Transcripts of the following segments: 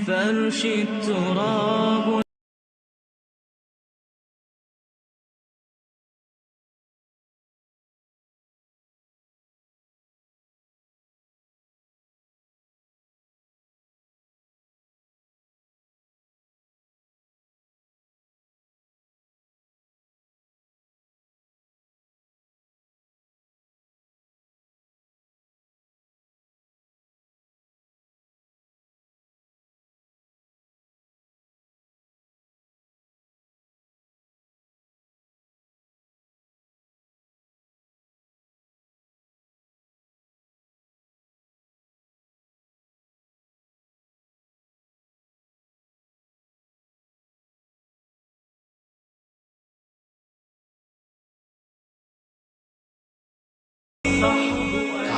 فرش التراب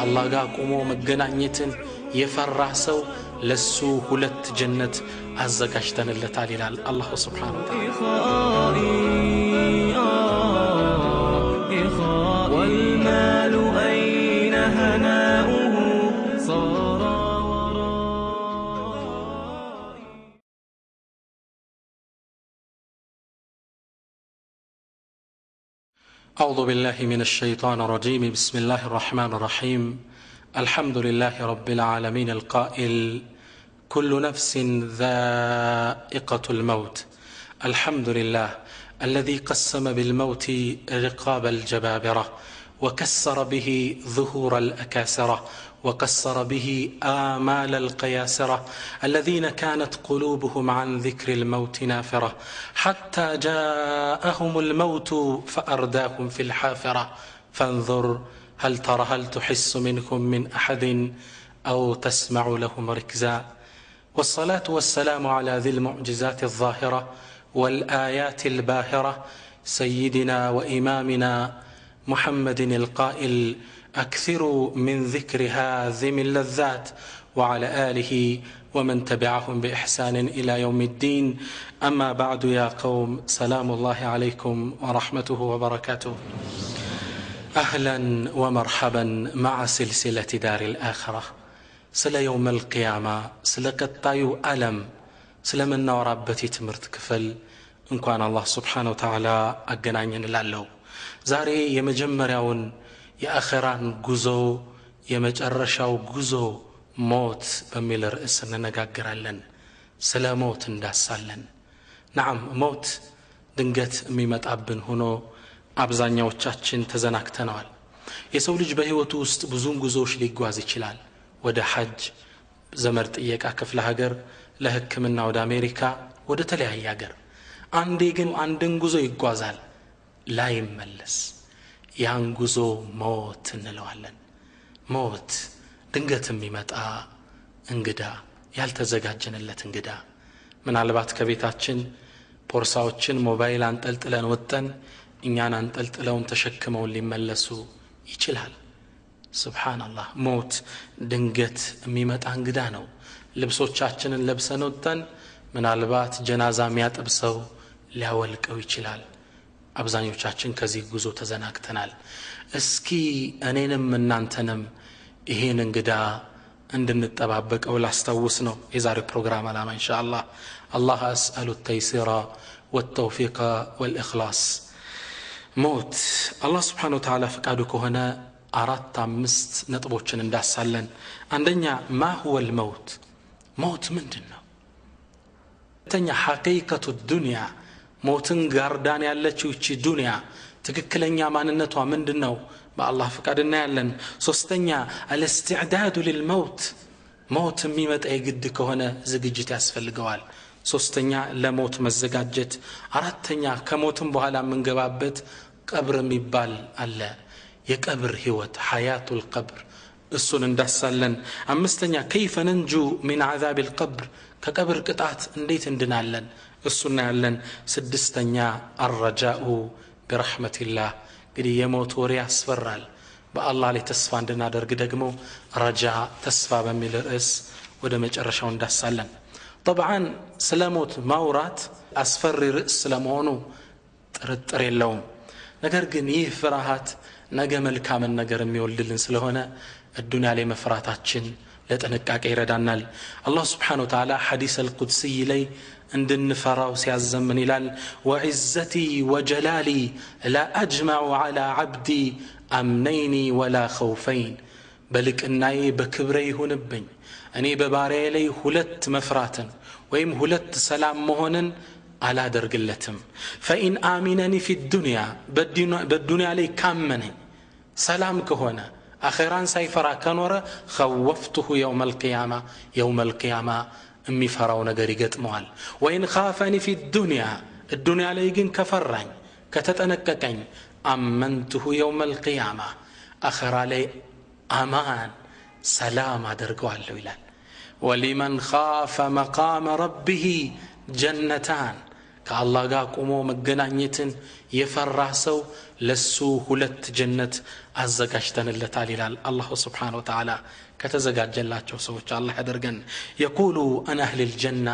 ከአላህ ጋር ቆሞ መገናኘትን የፈራ ሰው ለሱ ሁለት ጀነት አዘጋጅተንለታል ይላል አላህ ሱብሓነሁ ወተዓላ። والمال أين هناؤه صار ورائي. أعوذ بالله من الشيطان الرجيم. بسم الله الرحمن الرحيم. الحمد لله رب العالمين القائل كل نفس ذائقة الموت. الحمد لله الذي قسم بالموت رقاب الجبابرة وكسر به ظهور الأكاسرة وقصر به آمال القياسرة الذين كانت قلوبهم عن ذكر الموت نافرة حتى جاءهم الموت فأرداهم في الحافرة فانظر هل تحس منهم من أحد أو تسمع لهم ركزا. والصلاة والسلام على ذي المعجزات الظاهرة والآيات الباهرة سيدنا وإمامنا محمد القائل أكثروا من ذكر هاذم اللذات وعلى آله ومن تبعهم بإحسان إلى يوم الدين. أما بعد يا قوم سلام الله عليكم ورحمته وبركاته. أهلا ومرحبا مع سلسلة دار الآخرة. سلا يوم القيامة سلا قطايو ألم سلا من نورابتي تمرت كفل إن كان الله سبحانه وتعالى أجنانين لالو زاري يمجمرون የአኺራን ጉዞ የመጨረሻው ጉዞ ሞት በሚል ርዕስ እንነጋገራለን። ስለ ሞት እንዳሳለን። نعم ሞት ድንገት የሚመጣብን ሆኖ አብዛኛዎቻችን ተዘናክተናል። የሰው ልጅ በህይወቱ ውስጥ ብዙም ጉዞዎች ሊጓዝ ይችላል። ወደ ሐጅ፣ ዘመድ ጥየቃ ክፍለ ሀገር፣ ለህክምና ወደ አሜሪካ፣ ወደ ተለያየ ሀገር። አንዴ ግን አንድን ጉዞ ይጓዛል ላይመለስ። ያን ጉዞ ሞት እንለዋለን። ሞት ድንገት የሚመጣ እንግዳ፣ ያልተዘጋጀንለት እንግዳ። ምናልባት ከቤታችን ፖርሳዎችን ሞባይል አንጠልጥለን ወጥተን እኛን አንጠልጥለውን ተሸክመውን ሊመለሱ ይችላል። ሱብሃንአላህ ሞት ድንገት የሚመጣ እንግዳ ነው። ልብሶቻችንን ለብሰን ወጥተን ምናልባት ጀናዛ የሚያጥብ ሰው ሊያወልቀው ይችላል። አብዛኞቻችን ከዚህ ጉዞ ተዘናግተናል። እስኪ እኔንም እናንተንም ይሄን እንግዳ እንድንጠባበቀው ላስታውስ ነው የዛሬ ፕሮግራም አላማ ኢንሻአላህ። አላህ አስአሉ التيسير والتوفيق والإخلاص. ሞት አላህ Subhanahu Wa Ta'ala ፈቃዱ ከሆነ 4-5 ነጥቦችን እንዳሳለን። አንደኛ ما هو الموت ሞት ምንድነው? ሁለተኛ حقيقة الدنيا ሞትን ጋርዳን ያለችው እቺ ዱንያ ትክክለኛ ማንነቷ ምንድነው? በአላህ ፈቃድ እናያለን። ሶስተኛ الاستعداد للموت ሞት የሚመጣ የግድ ከሆነ ዝግጅት ያስፈልገዋል። ሶስተኛ ለሞት መዘጋጀት። አራተኛ ከሞትም በኋላ የምንገባበት ቀብር የሚባል አለ፣ የቀብር ህይወት حياة القبر እሱን እንዳሳለን። አምስተኛ كيف ننجو من عذاب القبر ከቀብር ቅጣት እንዴት እንድናለን እሱና ያለን። ስድስተኛ الرجاء برحمة الله እንግዲህ የሞት ወሬ ያስፈራል። በአላህ ላይ ተስፋ እንድናደርግ ደግሞ ረጃ ተስፋ በሚል ርዕስ ወደ መጨረሻው እንዳሳለን። طبعا ስለ ሞት ማውራት አስፈሪ ርዕስ ስለመሆኑ ጥርጥር የለውም። ነገር ግን ይህ ፍርሃት ነገ መልካምን ነገር የሚወልድልን ስለሆነ الدنيا ላይ መፍራታችን ለጥንቃቄ ይረዳናል። አላህ ስብሓነሁ ወተዓላ ሐዲስ አልቁድሲ ላይ እንድንፈራው ሲያዘምን ይላል ወዕዘቲ ወጀላሊ ላ አጅመዑ ዐላ ዐብዲ አምነይኒ ወላ ኸውፈይን በልቅናዬ በክብረ ይሁንብኝ እኔ በባሪያዬ ላይ ሁለት መፍራትን ወይም ሁለት ሰላም መሆንን አላደርግለትም ፈኢን አሚነኒ ፊ ዱንያ በዱንያ ላይ ካመነኝ ሰላም ከሆነ አኺራን ሳይፈራ ከኖረ ኸወፍቱሁ የውመል ቂያማ የሚፈራው ነገር ይገጥመዋል ወይን ኻፈኒ ፊ ዱንያ ላይ ግን ከፈራኝ ከተጠነቀቀኝ አመንቱሁ የውመል ቂያማ አኺራ ላይ አማን ሰላም አደርገዋለሁ ይላል ወሊመን ኻፈ መቃመ ረቢሂ ጀነታን ከአላህ ጋር ቆሞ መገናኘትን የፈራ ሰው ለሱ ሁለት ጀነት አዘጋጅተንለታል ይላል አላሁ ስብሓነሁ ወተዓላ ከተዘጋጀላቸው ሰዎች አላህ ያደርገን የቁሉ አን አህሊል ጀና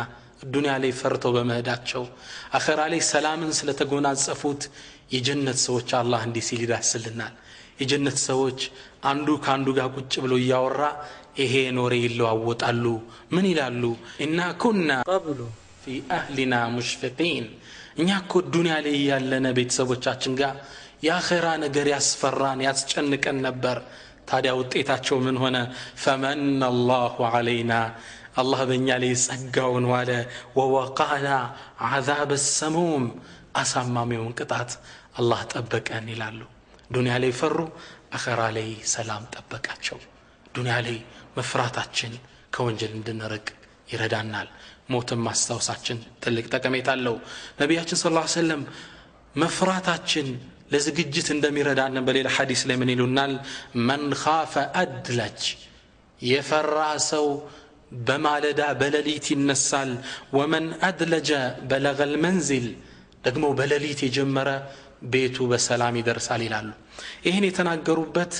ዱንያ ላይ ፈርተው በመሄዳቸው አኺራ ላይ ሰላምን ስለተጎናጸፉት የጀነት ሰዎች አላህ እንዲህ ሲል ይዳስልናል የጀነት ሰዎች አንዱ ካንዱ ጋር ቁጭ ብሎ ያወራ ይሄ ኖሬ ይለዋወጣሉ ምን ይላሉ ኢና ኩና ቀብሉ ፊ አህሊና ሙሽፊቂን እኛ እኮ ዱንያ ላይ ያለነ ቤተሰቦቻችን ጋር የአኺራ ነገር ያስፈራን ያስጨንቀን ነበር ታዲያ ውጤታቸው ምን ሆነ ፈመነ አላሁ ዐለይና አላህ በእኛ ላይ ጸጋውን ዋለ ወወቃና ዐዛበ ሰሙም አሳማሚውን ቅጣት አላህ ጠበቀን ይላሉ ዱንያ ላይ ፈሩ አኺራ ላይ ሰላም ጠበቃቸው ዱንያ ላይ መፍራታችን ከወንጀል እንድንርቅ ይረዳናል ሞትም ማስታወሳችን ትልቅ ጠቀሜታ አለው ነቢያችን ሰለላሁ ዐለይሂ ወሰለም መፍራታችን ለዝግጅት እንደሚረዳን በሌላ ሐዲስ ላይ ምን ይሉናል መን ኻፈ አድለጅ የፈራ ሰው በማለዳ በሌሊት ይነሳል ወመን አድለጀ በለገል መንዚል ደግሞ በሌሊት የጀመረ ቤቱ በሰላም ይደርሳል ይላሉ ይሄን የተናገሩበት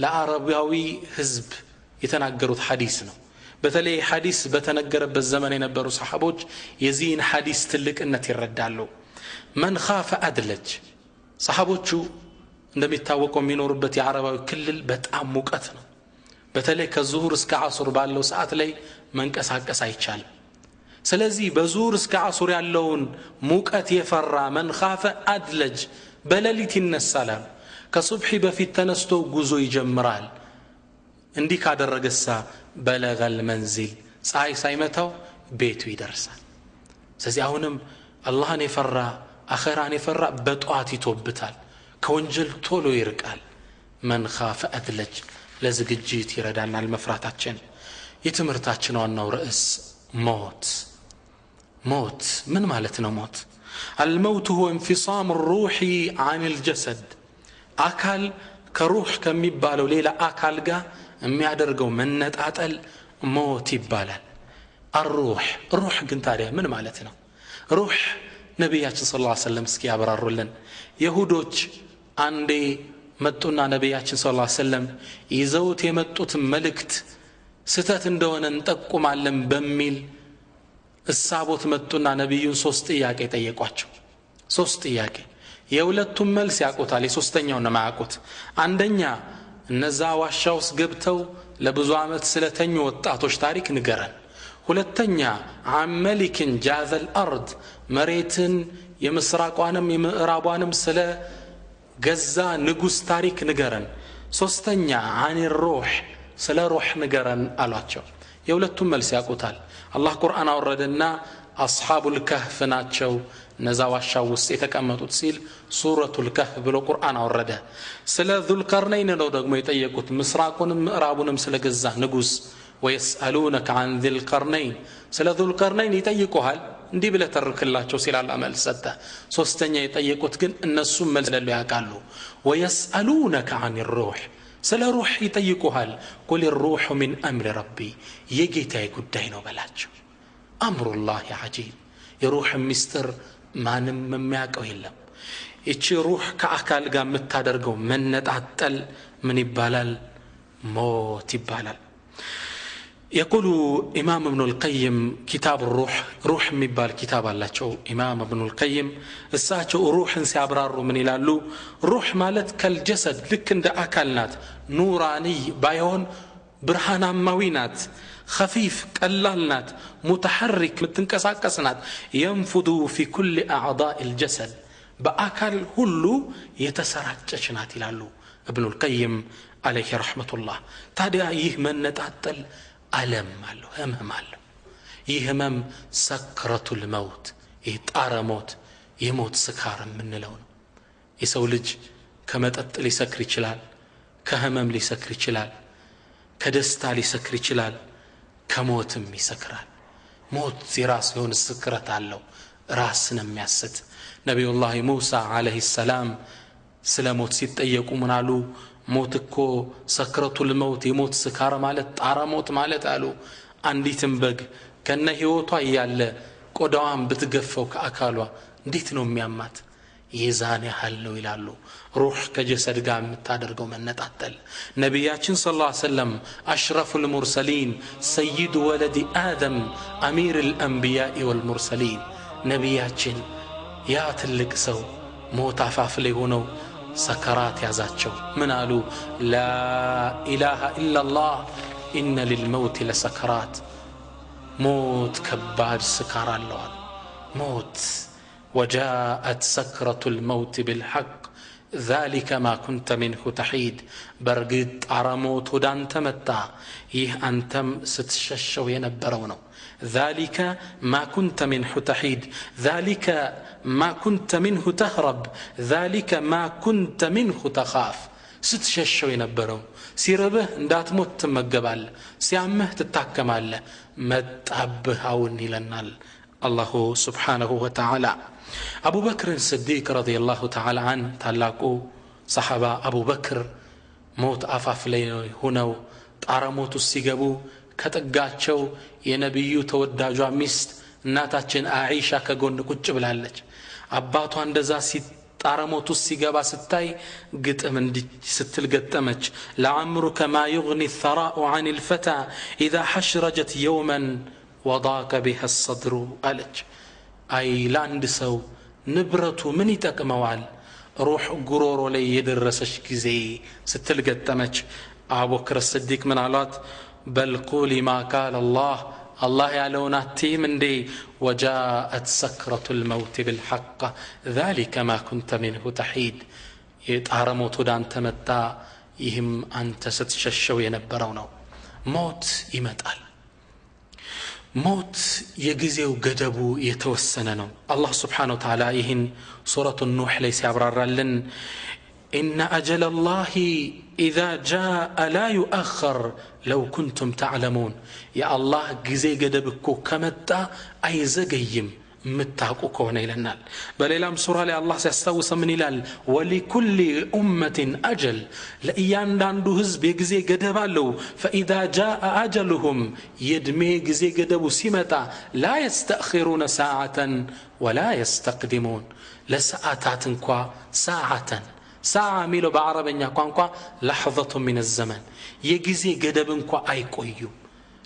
ለአረባዊ ህዝብ የተናገሩት ሐዲስ ነው በተለይ ሐዲስ በተነገረበት ዘመን የነበሩ ሰሃቦች የዚህን ሐዲስ ትልቅነት ይረዳሉ መን ኻፈ አድለጅ ሰሃቦቹ እንደሚታወቀው የሚኖሩበት የአረባዊ ክልል በጣም ሙቀት ነው በተለይ ከዙሁር እስከ ዐሱር ባለው ሰዓት ላይ መንቀሳቀስ አይቻልም ስለዚህ በዙሁር እስከ ዐሱር ያለውን ሙቀት የፈራ መን ኻፈ አድለጅ በሌሊት ይነሳል ከሱብሒ በፊት ተነስቶ ጉዞ ይጀምራል እንዲህ ካደረገሳ በለገል መንዚል ፀሐይ ሳይመታው ቤቱ ይደርሳል ስለዚህ አሁንም አላህን የፈራ አኺራን የፈራ በጧት ይቶብታል ከወንጀል ቶሎ ይርቃል መን ኻፈ አድለጅ ለዝግጅት ይረዳናል መፍራታችን የትምህርታችን ዋናው ርዕስ ሞት ምን ማለት ነው ሞት الموت هو انفصام الروح عن الجسد አካል ከሩህ ከሚባለው ሌላ አካል ጋር የሚያደርገው መነጣጠል ሞት ይባላል الروح ግን ታዲያ ምን ማለት ነው ሩህ ነብያችን ሰለላሁ ዐለይሂ ወሰለም እስኪ ያብራሩልን ይሁዶች አንዴ መጡና ነብያችን ሰለላሁ ዐለይሂ ወሰለም ይዘውት የመጡት መልእክት ስተት እንደሆነ እንጠቁማለን በሚል እሳቦት መጡና ነብዩን ሶስት ጥያቄ ጠየቋቸው ሶስት ጥያቄ የሁለቱም መልስ ያቆታል የሶስተኛው ነው ማያቆት አንደኛ እነዛ ዋሻውስ ገብተው ለብዙ አመት ስለተኙ ወጣቶች ታሪክ ንገረን ሁለተኛ አመሊክን ጃዘል አርድ መሬትን የምስራቋንም የምዕራቧንም ስለ ገዛ ንጉስ ታሪክ ንገረን ሶስተኛ አን الروح ስለ ሩህ ንገረን አሏቸው የሁለቱም መልስ ያቆታል አላህ ቁርአን አወረደና አስሐቡል ከህፍ ናቸው እነዛ ዋሻው ውስጥ የተቀመጡት ሲል ሱረቱል ከህፍ ብሎ ቁርአን አወረደ ስለ ዙልቀርነይን ነው ደግሞ የጠየቁት ምስራቁንም ምዕራቡንም ስለገዛ ንጉስ ወይስአሉነከ عن ذي القرنين ስለ ዙልቀርነይን ይጠይቁሃል እንዲህ ብለ ተርክላቸው ሲላል አመል ሰጠ ሶስተኛ የጠየቁት ግን እነሱም መልስ ለለው ያቃሉ ወይስአሉነከ عن الروح ስለ ሩህ ይጠይቁሃል ቁል الروح من امر ربي የጌታዬ ጉዳይ ነው በላቸው አምሩላህ አጂብ የሩህ ሚስጥር ማንም የሚያውቀው የለም እቺ ሩህ ከአካል ጋር የምታደርገው መነጣጠል ምን ይባላል ሞት ይባላል يقول إمام ابن القيم كتاب روح ميبال كتاب الله إمام ابن القيم الساعة روح سيابرار من إلالو روح مالت كالجسد لك عند أكلنات نوراني بايون ብርሃናማዊ ናት خفيف ቀላል ናት متحرك ምትንቀሳቀስ ናት ينفذ في كل اعضاء الجسد በአካል ሁሉ የተሰራጨች ናት ይላሉ ابن القيم عليه رحمة الله ታዲያ ይህ መነጣጠል ዓለም አለው ህመም አለው ይህ ህመም ሰክረቱል መውት ይህ ጣረ ሞት የሞት ስካር የምንለው ነው የሰው ልጅ ከመጠጥ ሊሰክር ይችላል ከህመም ሊሰክር ይችላል ከደስታ ሊሰክር ይችላል ከሞትም ይሰክራል ሞት የራሱ የሆነ ስክረት አለው ራስን የሚያስት ነብዩላህ ሙሳ አለይሂ ሰላም ስለ ሞት ሲጠየቁ ምን አሉ ሞት እኮ ሰክረቱል መውት የሞት ስካር ማለት ጣረ ሞት ማለት አሉ አንዲትም በግ ከነ ህይወቷ ያለ ቆዳዋን ብትገፈው ከአካሏ እንዴት ነው የሚያማት የዛን ያህል ነው ይላሉ ሩህ ከጀሰድ ጋር የምታደርገው መነጣጠል ነብያችን ሰለላሁ ዐለይሂ ወሰለም አሽረፉል ሙርሰሊን ሰይድ ወለድ አደም አሚሩል አንቢያ ወልሙርሰሊን ነብያችን ያ ትልቅ ሰው ሞት አፋፍ ላይ ሆነው ሰከራት ያዛቸው ምን አሉ ላ ኢላሃ ኢላላህ ኢነ ሊልመውት ለሰከራት موت كبار سكر الله موت وجاءت سكرة الموت بالحق ذلك ما كنت منه تحيد برقد عرموت ودان تمتع يه أنتم ستششو ينبرونه ذلك ما كنت منه تحيد ذلك ما كنت منه تهرب ذلك ما كنت منه تخاف ስትሸሸው የነበረው ሲረብህ እንዳትሞት ትመገባለህ ሲያምህ ትታከማለህ መጣብህ አሁን ይለናል አላሁ ሱብሓነሁ ወተዓላ አቡበክር ስዲቅ ረዲየላሁ ተዓላ አን ታላቁ ሰሐባ አቡበክር ሞት አፋፍ ላይ ሆነው ጣረ ሞት ውስጥ ሲገቡ ከጠጋቸው የነብዩ ተወዳጇ ሚስት እናታችን አኢሻ ከጎን ቁጭ ብላለች አባቷ እንደዛ ጣረሞት ውስጥ ሲገባ ስታይ ግጥም እንዲህ ስትል ገጠመች ለዓምሩከ ማ يغني الثراء عن الفتى اذا حشرجت يوما وضاق بها الصدر አለች አይ ላንድ ሰው ንብረቱ ምን ይጠቅመዋል ሩህ ጉሮሮ ላይ የደረሰች ጊዜ ስትል ገጠመች አቡበክር ስዲቅ ምን አላት بل قولي ما قال الله يعلون التيم اندي وجاءت سكرة الموت بالحق ذلك ما كنت منه تحيد يتعرموت ودان تمتع يهم أنت ستششو ينبرونه موت يمتعل موت يجزيو قدبو يتوسننو الله سبحانه وتعالى يهن سورة النوح ليس عبرار لن إن أجل الله إذا جاء لا يؤخر لو كنتم تعلمون يا الله جزي قدبكو كمتا أي زقيم متعقو كونا إلى بل إلام سورة لي الله سيستوس من إلال ولكل أمة أجل لأيان داندو هزب يجزي قدبالو فإذا جاء أجلهم يدمي جزي قدبو سمتا لا يستأخرون ساعة ولا يستقدمون لساعات كوا ساعة ساعة ميلو بعربية قوانقوا لحظة من الزمن يجزي قدبنكوا أي قيوم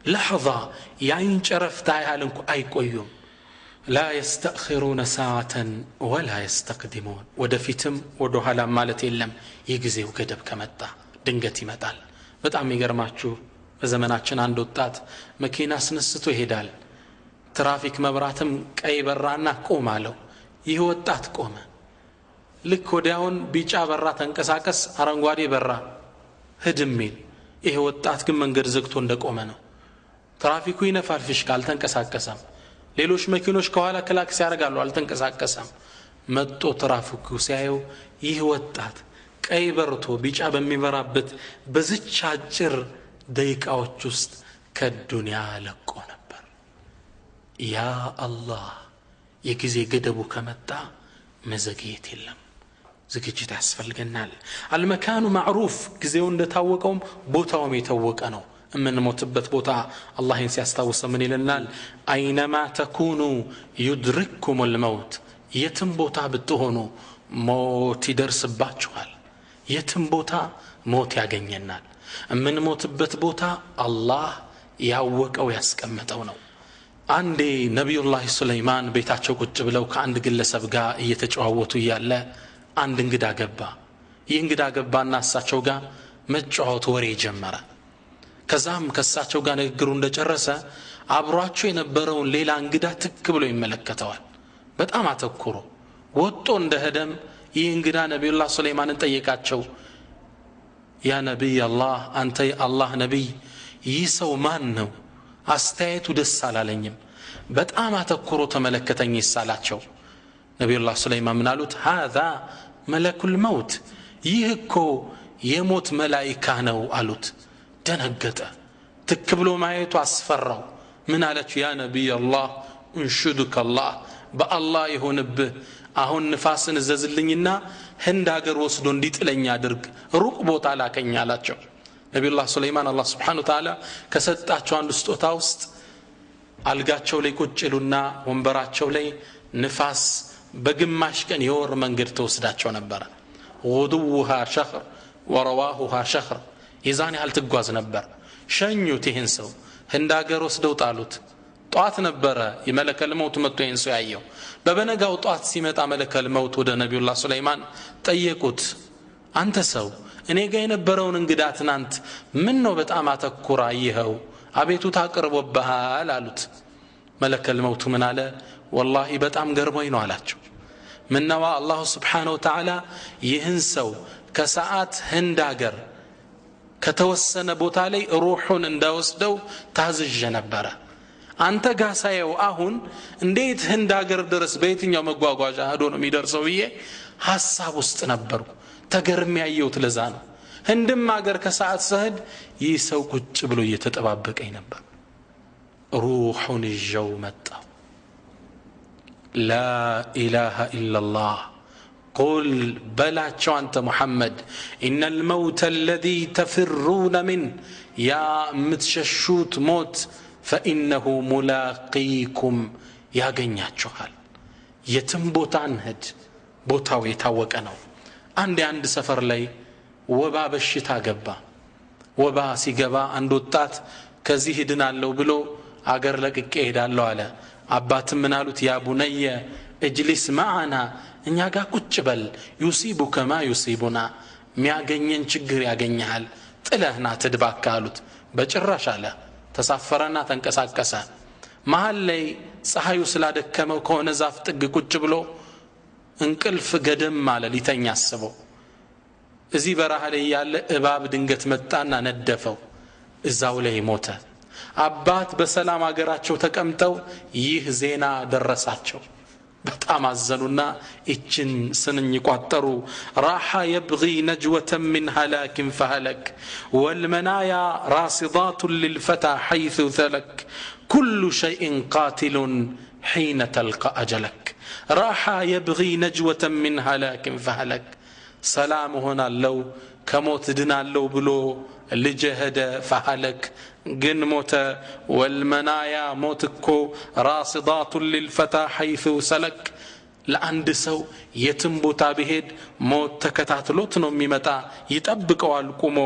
لحظة يعني شرفتها لنكوا أي قيوم لا يستأخرون ساعة ولا يستقدمون ودفيتم ودوها مالت إلم يجزي وقدب كمتا دنجتي متال بتعم يقرماتشو بزمناتشن عندو التات مكينة سنستو هدال ترافيك مبراتم كأي برانا قومالو يهو التات قوما ልክ ወዲያውን ቢጫ በራ ተንቀሳቀስ አረንጓዴ በራ ህድሚል ይሄ ወጣት ግን መንገድ ዘግቶ እንደቆመ ነው ትራፊኩ ይነፋል ፍሽካ አልተንቀሳቀሰም ሌሎች መኪኖች ከኋላ ክላክስ ያደርጋሉ አልተንቀሳቀሰም መጥቶ ትራፊኩ ሲያየው ይህ ወጣት ቀይ በርቶ ቢጫ በሚበራበት በዝቻ አጭር ደቂቃዎች ውስጥ ከዱንያ ለቆ ነበር ያ አላህ የጊዜ ገደቡ ከመጣ መዘግየት የለም ዝግጅት ያስፈልገናል المكان معروف ጊዜው እንደታወቀው ቦታውም የታወቀ ነው እምንሞትበት ቦታ አላህን ሲያስታውስ ምን ይለናል አይነማ ተኩኑ يدرككم الموت የትም ቦታ ብትሆኑ ሞት ይደርስባችኋል የትም ቦታ ሞት ያገኘናል እምንሞትበት ቦታ አላህ ያወቀው ያስቀመጠው ነው አንዴ ነብዩላህ ሱለይማን ቤታቸው ቁጭ ብለው ከአንድ ግለሰብ ጋር እየተጫወቱ ያለ አንድ እንግዳ ገባ ይህ እንግዳ ገባና እሳቸው ጋር መጫወት ወሬ ጀመረ ከዛም ከሳቸው ጋር ንግግሩ እንደጨረሰ አብሯቸው የነበረውን ሌላ እንግዳ ትክ ብሎ ይመለከተዋል። በጣም አተኩሮ ወጥቶ እንደሄደም ይህ እንግዳ ነብዩላህ ሱለይማንን ጠየቃቸው። ያ ነብይ አላህ፣ አንተ የአላህ ነብይ፣ ይህ ሰው ማን ነው? አስተያየቱ ደስ አላለኝም። በጣም አተኩሮ ተመለከተኝ ይሳላቸው። ነብዩላህ ሱለይማን ምን አሉት? هذا ملك الموت፣ ይህ እኮ የሞት መላእክት ነው አሉት። ደነገጠ። ትክ ብሎ ማየቱ አስፈራው። ምን አለችው? ያ ነብይ አላህ እንሹዱከ አላህ፣ በአላህ ይሁንብህ አሁን ንፋስን እዘዝልኝና ህንድ ሀገር ወስዶ እንዲጥለኝ አድርግ፣ ሩቅ ቦታ ላከኝ አላቸው። ነብዩላህ ሱለይማን አላህ Subhanahu Wa Ta'ala ከሰጣቸው አንዱ ስጦታ ውስጥ አልጋቸው ላይ ቁጭ ይሉና ወንበራቸው ላይ ንፋስ በግማሽ ቀን የወር መንገድ ተወስዳቸው ነበር። غدوها شهر ورواحها شهر ይዛን ያህል ትጓዝ ነበር። ሸኙት። ይህን ሰው ህንድ ሀገር ወስደው ጣሉት። ጧት ነበረ የመለከል መውት መጥቶ ይህን ሰው ያየው። በበነጋው ጧት ሲመጣ መለከል መውት ወደ ነብዩላህ ሱለይማን ጠየቁት። አንተ ሰው እኔ ጋር የነበረውን እንግዳ ትናንት ምን ነው በጣም አተኩራ ይኸው አቤቱታ አቅርቦብሃል አሉት። መለከል መውቱ ምን አለ? ወላሂ በጣም ገርሞኝ ነው አላቸው። ምነዋ አላህ Subhanahu Wa Ta'ala ይህን ሰው ከሰዓት ህንድ ሀገር ከተወሰነ ቦታ ላይ ሩሑን እንዳወስደው ታዝዤ ነበር። አንተ ጋር ሳየው አሁን እንዴት ህንድ ሀገር ድረስ በየትኛው መጓጓዣ ሄዶ ነው የሚደርሰው ብዬ ሐሳብ ውስጥ ነበርኩ። ተገርሜ ያየሁት ለዛ ነው። ህንድም ሀገር ከሰዓት ሰህድ ይህ ሰው ቁጭ ብሎ እየተጠባበቀኝ ነበር። ሩሑን ይዤው መጣሁ። لا إله إلا الله قل بلاچو أنت محمد إن الموت الذي تفرون منه يا متششوت موت فإنه ملاقيكم يا ገኛችኋል። የትም ቦታ አንሄድ፣ ቦታው የታወቀ ነው። አንድ ሰፈር ላይ ወባ በሽታ ገባ። ወባ ሲገባ አንድ ወጣት ከዚህ ድናለው ብሎ አገር ለቅቄ ሄዳለሁ አለ። አባትም ምን አሉት? ያ ቡነየ እጅሊስ ማዓና፣ እኛ ጋር ቁጭ በል፣ ዩሲቡከ ማ ዩሲቡና፣ ሚያገኘን ችግር ያገኛል፣ ጥለህና ትድባካ አሉት። በጭራሽ አለ። ተሳፈረና ተንቀሳቀሰ። መሃል ላይ ፀሐዩ ስላደከመው ከሆነ ዛፍ ጥግ ቁጭ ብሎ እንቅልፍ ገደም አለ። ሊተኛ አስበው እዚህ በረሃ ላይ ያለ እባብ ድንገት መጣና ነደፈው። እዛው ላይ ሞተ። አባት በሰላም አገራቸው ተቀምጠው ይህ ዜና ደረሳቸው። በጣም አዘኑና እችን ስንኝ ቋጠሩ። راح يبغي نجوة من هلاك فهلك والمنايا راصدات للفتى حيث ثلك كل شيء قاتل حين تلقى أجلك راح يبغي نجوة من هلاك فهلك سلام هنا لو كموت دنا لو بلو لجهد فهلك جن موت والمنايا موتكو راصدات للفتى حيث سلك ለአንድ ሰው የትም ቦታ ቢሄድ ሞት ተከታትሎት ነው የሚመጣ። ይጠብቀዋል ቁሞ።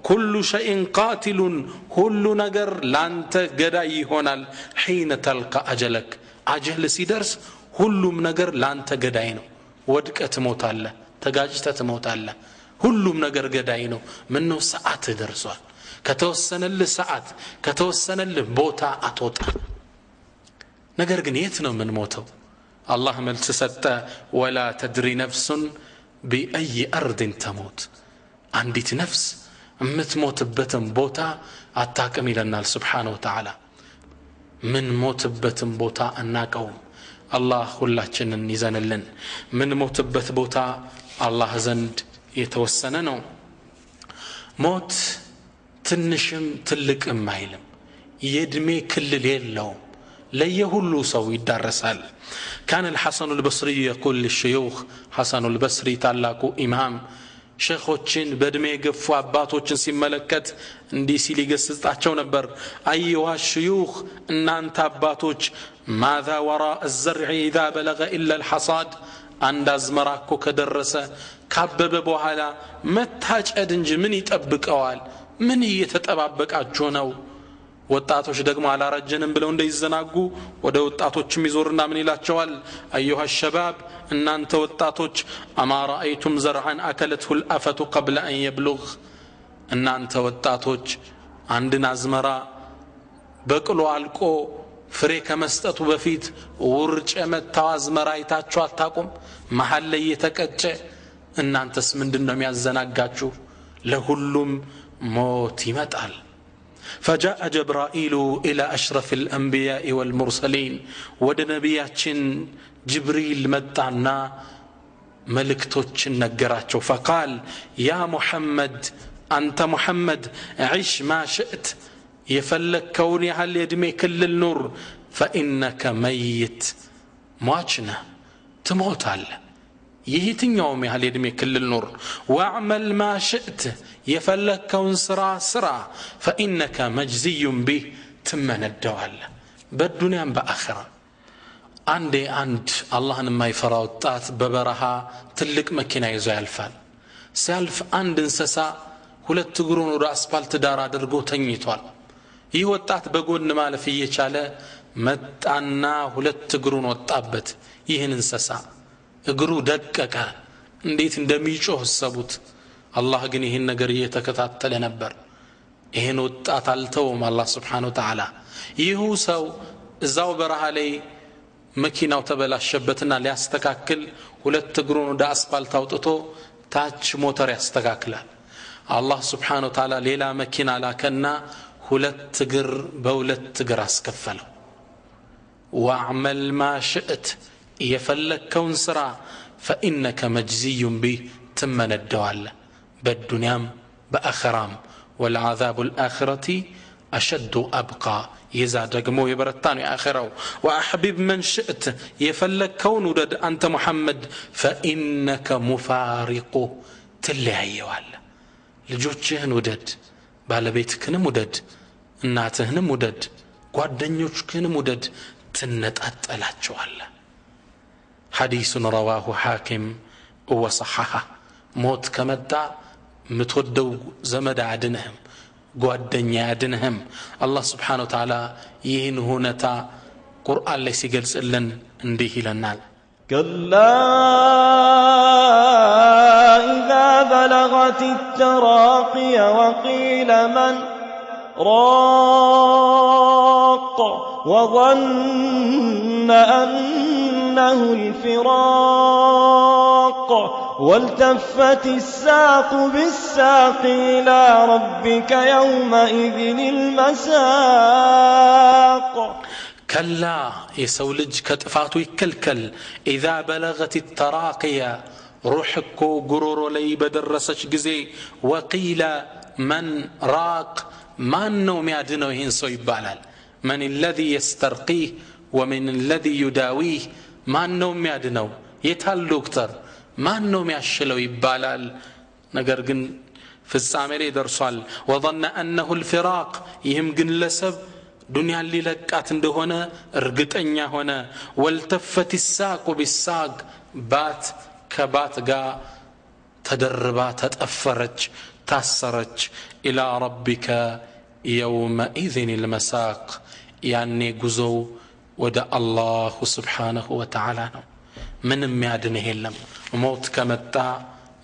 ኩሉ ሸይን ቃቲሉን፣ ሁሉ ነገር ላንተ ገዳይ ይሆናል። ሒነ ተልቃ አጀለክ፣ አጀል ሲደርስ ሁሉም ነገር ላንተ ገዳይ ነው። ወድቀህ ትሞታለህ፣ ተጋጭተህ ትሞታለህ። ሁሉም ነገር ገዳይ ነው። ምን ነው ሰዓት ደርሷል። ከተወሰነልህ ሰዓት ከተወሰነልህ ቦታ አትወጣ። ነገር ግን የት ነው ምን ሞተው? الله ملت ستة ولا تدري نفس بأي أرض تموت عندي نفس متموت بتم بوتا أتاكم إلى النال سبحانه وتعالى من موت بتم بوتا أناكم الله خلا جنن نزان لن من موت بت بوتا الله زند يتوسننو موت تنشم تلك أمايلم يدمي كل ليل لهم ليهولو سو يدرسال. كان الحسن البصري يقول للشيوخ، حسن البصري تعلقوا إمام شيخوچن بدمي يقفوا عباتوچن سيملكت اندي سيلي قصتاچو نبر أيها الشيوخ ان انت عباتوچ ماذا وراء الزرع إذا بلغ إلا الحصاد عند ازمراكو كدرسه كابب بوحالا متاج ادنج من يطبقوال من يتطبقاچو ነው። ወጣቶች ደግሞ አላረጀንም ብለው እንደይዘናጉ ወደ ወጣቶችም ይዞርና ምን ይላቸዋል? ايها الشباب እናንተ ወጣቶች اما رايتم زرعا اكلته الافه قبل ان يبلغ እናንተ ወጣቶች አንድን አዝመራ በቅሎ አልቆ ፍሬ ከመስጠቱ በፊት ውርጭ የመታው አዝመራ አይታችሁ አታውቁም? መሃል ላይ የተቀጨ። እናንተስ ምንድነው የሚያዘናጋችሁ? ለሁሉም ሞት ይመጣል። فجاء جبرائيل إلى أشرف الأنبياء والمرسلين ودنبياتين جبريل متعنا ملكتوچن نغراچو فقال يا محمد أنت محمد عش ما شئت يفلك كوني هل يدمي كل النور فإنك ميت مواچنا تموت الله يهتن يومي هل يدمي كل النور واعمل ما شئت يفلك كون سرا فإنك مجزي به تمن الدوال بالدنيا بآخرة عندي عند الله ما يفرع الطاعت ببرها تلك مكينة يزوي الفال سالف عند انسسا ሁለት እግሩን ወደ አስፋልት ዳር አድርጎ ተኝቷል። ይህ ወጣት በጎን ማለፍ እየቻለ መጣና ሁለት እግሩን ወጣበት። ይህን እንሰሳ እግሩ ደቀቀ። እንዴት እንደሚጮህ ሰቡት። አላህ ግን ይህን ነገር እየተከታተለ ነበር። ይህን ወጣት አልተውም አላህ Subhanahu Wa Ta'ala። ይሁ ሰው እዛው በረሃ ላይ መኪናው ተበላሸበትና ሊያስተካክል ሁለት እግሩን ወደ አስፋልት አውጥቶ ታች ሞተር ያስተካክላል። አላህ Subhanahu Wa Ta'ala ሌላ መኪና ላከና ሁለት እግር በሁለት እግር አስከፈለው። واعمل ما شئت يفلكون سرا فإنك مجزي به تمن الدوال بالدنيا بآخرام والعذاب الآخرة أشد أبقى يزاد رقمو يبرتاني آخره وأحبب من شئت يفلكون ودد أنت محمد فإنك مفارق تلعي والله ልጆችህን ውደድ ባለቤትህንም ውደድ እናትህንም ውደድ ጓደኞችህንም ውደድ ትነጣጣላቸዋለህ حديث رواه حاكم وصححه موت ከመጣ ምትወደው ዘመድ አድነህም ጓደኛ አድነህም አላህ Subhanahu Wa Ta'ala ይህን ሁነታ ቁርአን ላይ ሲገልጽልን እንዲህ ይለናል كلا إذا بلغت التراقي وقيل من راق وظن أنه الفراق والتفت الساق بالساق إلى ربك يومئذ المساق كلا يسولج كتفاتو يكلكل إذا بلغت التراقية روحكو قرورو لي بدرسش جزي وقيل من راق ما النوم يعدنو هنسو يبالال من الذي يسترقيه ومن الذي يداويه ما النوم يعدنو يتهل دكتور ما النوم يعشلو يبالال نقرقن في السامري درسال وظن أنه الفراق يهمقن لسب دنيا اللي لقات እንደሆነ እርግጠኛ ሆነ والتفت الساق بالساق بات كبات غا تدربا تطفرج تاسرج الى ربك يومئذ المساق يعني ጉዞው ወደ አላህ Subhanahu Wa Ta'ala ነው ምንም ያድነህ የለም ሞት ከመጣ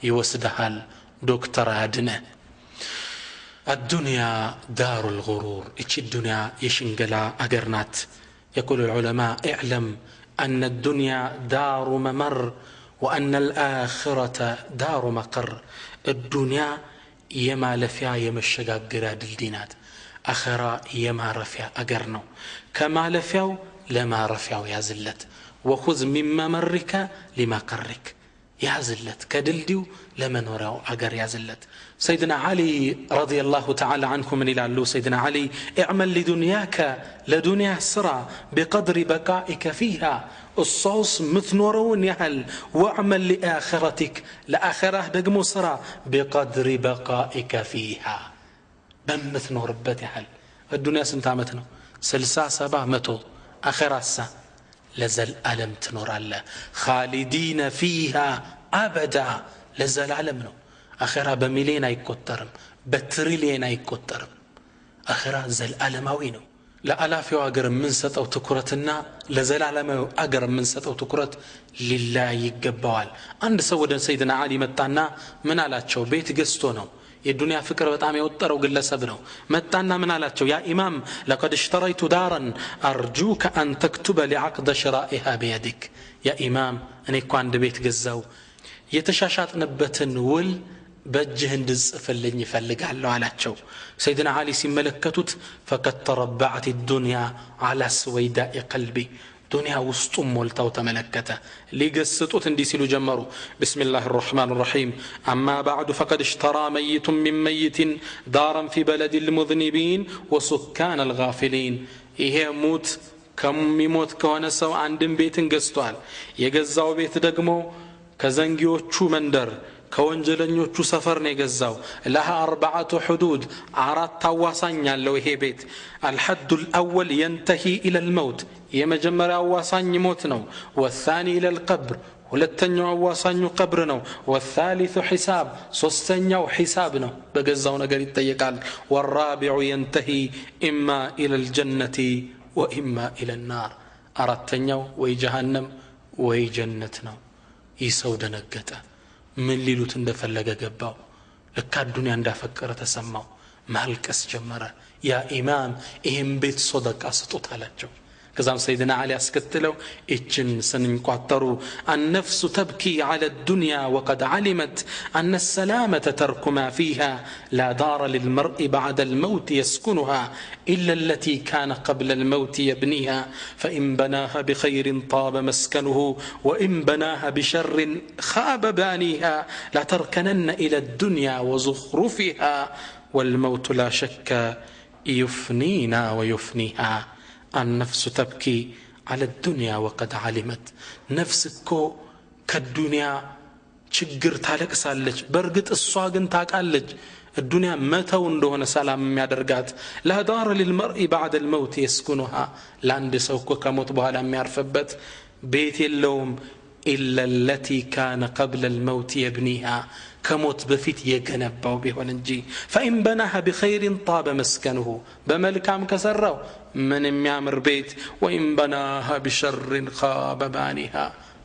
ይወስደሃል ዶክተር ያድነህ الدنيا دار الغرور إيش الدنيا يشنقلا أقرنات يقول العلماء اعلم أن الدنيا دار ممر وأن الآخرة دار مقر الدنيا يما لفيا يما الشقاقرا دلدينات أخرى يما رفيا أقرنو كما لفياو لما رفياو يا زلت وخذ من ممرك لما قرك يا زلت كدلديو لمن وراو أقر يا زلت سيدنا علي رضي الله تعالى عنه من إلى سيدنا علي اعمل لدنياك لدنيا سرى بقدر بقائك فيها الصوص مثنورون يهل واعمل لآخرتك لآخرة دقمو سرى بقدر بقائك فيها بمثنور بات يهل الدنيا سنتامتنا سلسا سبا متو آخرة سا لزل ألم تنور الله خالدين فيها أبدا لزل ألمنا أخيرا بمليين يكترم بتريلين يكترم أخيرا زل ألماوينو لا ألاف أجر من ست أو تكرتنا لزل ألماو أجر من ست أو تكرت لله يقبال عند سودا سيدنا علي متعنا من على تشو بيت قستونه የዱንያ ፍቅር በጣም የወጠረው ግለሰብ ነው። መጣና ምን አላቸው? ያ ኢማም لقد اشتريت دارا ارجوك ان تكتب لعقد شرائها بيدك ያ ኢማም እኔ እኮ አንድ ቤት ገዛው የተሻሻጥንበትን ውል በእጅህ እንድጽፍልኝ ይፈልጋለሁ አላቸው። ሰይድና አሊ ሲመለከቱት فقد تربعت الدنيا على سويداء قلبي ዱንያ ውስጡም ሞልታው ተመለከተ። ሊገስጡት እንዲህ ሲሉ ጀመሩ። بسم الله الرحمن الرحيم اما بعد فقد اشترى ميت من ميت دارا في بلد المذنبين وسكان الغافلين ይሄ ሙት ከሚሞት ከሆነ ሰው አንድን ቤትን ገዝቷል። የገዛው ቤት ደግሞ ከዘንጊዎቹ መንደር ከወንጀለኞቹ ሰፈር ነው የገዛው። لها 4 حدود አራት አዋሳኝ ያለው ይሄ ቤት الحد الاول ينتهي الى الموت የመጀመሪያው አዋሳኝ ሞት ነው። والثاني الى القبر ሁለተኛው አዋሳኙ ቀብር ነው። والثالث حساب ሶስተኛው ሒሳብ ነው፣ በገዛው ነገር ይጠየቃል። والرابع ينتهي اما الى الجنه واما الى النار አራተኛው ወይ ጀሃነም ወይ ጀነት ነው። ይሰው ደነገጠ። ምን ሊሉት እንደፈለገ ገባው። ለካ ዱንያ እንዳፈቀረ ተሰማው። ማልቀስ ጀመረ። ያ ኢማም ይሄን ቤት ሶደቃ ስጡት አላቸው። كزام سيدنا علي أسكتلو إتشن سننقطرو النفس تبكي على الدنيا وقد علمت أن السلامة ترك ما فيها لا دار للمرء بعد الموت يسكنها إلا التي كان قبل الموت يبنيها فإن بناها بخير طاب مسكنه وإن بناها بشر خاب بانيها لا تركنن إلى الدنيا وزخرفها والموت لا شك يفنينا ويفنيها النفس تبكي على الدنيا وقد علمت نفسك كالدنيا ችግር ታለቅሳለች። በርግጥ እሷ ግን ታውቃለች الدنيا متى እንደሆነ ሰላም የሚያደርጋት لا دار للمرء بعد الموت يسكنها ለአንድ ሰው እኮ ከሞት በኋላ የሚያርፍበት ቤት የለውም إلا التي كان قبل الموت يبنيها كموت بفيت يجنبه بهوننجي فإن بناها بخير طاب مسكنه بملكام كسره من يعمر بيت وإن بناها بشر خاب بانيها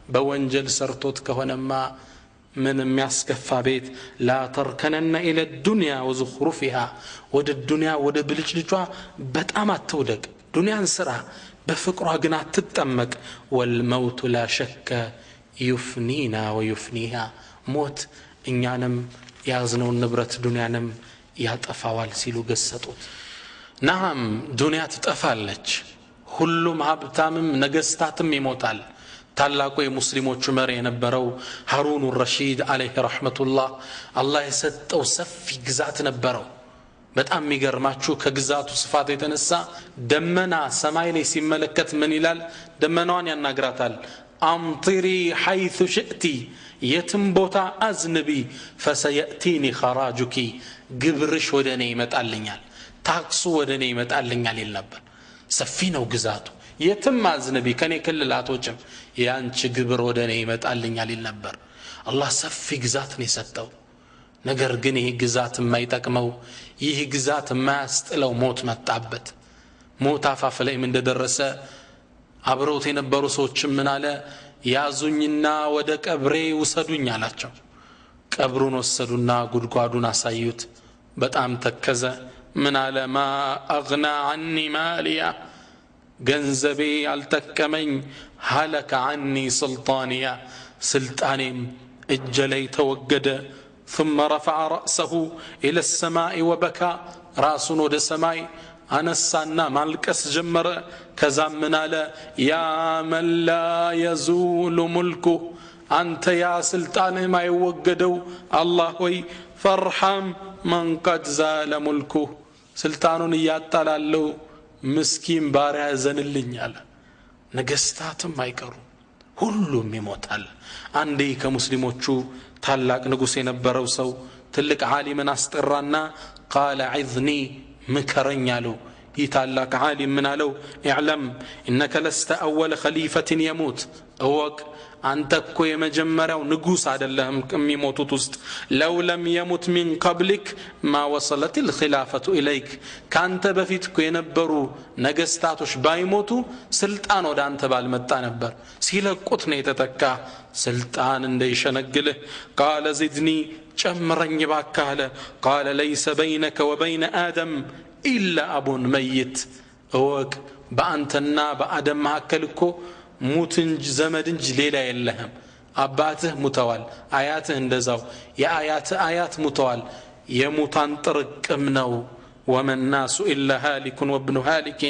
بونجل سرتوت كهنما من يسكفى بيت لا تركنن إلى الدنيا وزخرفها ود الدنيا ود بلجلجوا بتأمات تودك دنيا انسرها بفكرها قناة تتأمك والموت لا شك يفنينا ويفنيها موت እኛንም ያዝነው ንብረት ዱንያንም ያጠፋዋል ሲሉ ገሰጡት። نعم ዱንያ ትጠፋለች። ሁሉም ሀብታምም ነገስታትም ይሞታል። ታላቁ የሙስሊሞቹ መሪ የነበረው ሃሩን الرشيد عليه رحمة الله አላህ የሰጠው ሰፊ ግዛት ነበረው። በጣም የሚገርማችሁ ከግዛቱ ስፋት የተነሳ ደመና ሰማይ ላይ ሲመለከት ምን ይላል? ደመናዋን ያናግራታል። أمطري حيث شئتي የትም ቦታ አዝንቢ فسيأتيني خراجك ግብርሽ ወደኔ ይመጣልኛል፣ ታክሱ ወደኔ ይመጣልኛል ይል ነበር። ሰፊ ነው ግዛቱ። የትም አዝንቢ ከኔ ክልል አትወጭም፣ ያንቺ ግብር ወደኔ ይመጣልኛል ይል ነበር። አላህ ሰፊ ግዛት ነው የሰጠው። ነገር ግን ይህ ግዛት የማይጠቅመው ይህ ግዛት የማያስጥለው ሞት መጣበት። ሞት አፋፍ ላይ እንደደረሰ አብረውት የነበሩ ሰዎች ምን አለ? ያዙኝና ወደ ቀብሬ ውሰዱኝ አላቸው። ቀብሩን ወሰዱና ጉድጓዱን አሳዩት። በጣም ተከዘ። ምን አለ? ማ አግና عني ማሊያ ገንዘቤ አልጠቀመኝ፣ ሀለከ عني سلطانيا ስልጣኔም እጄ ላይ ተወገደ። ثم رفع رأسه إلى السماء وبكى راسون ወደ ሰማይ አነሳና ማልቀስ ጀመረ። ከዛም ምን አለ? ያ መን ላ የዙሉ ሙልኩ አንተ ያ ስልጣንህ ማይወገደው አላህ ሆይ ፈርሐም መን ቀድ ዛለ ሙልኩ ስልጣኑን እያጣላለው ምስኪን ባሪያ ዘንልኝ አለ። ነገስታትም አይቀሩ፣ ሁሉም ይሞታል። አንዴ ከሙስሊሞቹ ታላቅ ንጉስ የነበረው ሰው ትልቅ ዓሊምን አስጠራና ቃለ ዒዝኒ ምከረኝ አለው። ይህ ታላቅ ዓሊም ምን አለው? اعلم انك لست اول خليفة يموت እወቅ አንተ እኮ የመጀመሪያው ንጉስ አይደለህም ከሚሞቱት ውስጥ لو لم يمت من قبلك ما وصلت الخلافة اليك ካንተ በፊት እኮ የነበሩ ነገስታቶች ባይሞቱ ስልጣን ወደ አንተ ባልመጣ ነበር። ሲለቁት ነው የተተካ ስልጣን እንደይሸነግልህ። قال زدني ጨምረኝ ባካለ قال ليس بينك وبين آدم إلا أب ميت እወቅ በአንተና በአደም መካከል እኮ ሙት እንጂ ዘመድ እንጂ ሌላ የለህም አባትህ ሙተዋል አያትህ እንደዛው የአያትህ አያት ሙተዋል የሙታን ጥርቅም ነው وما الناس إلا هالك وابن هالك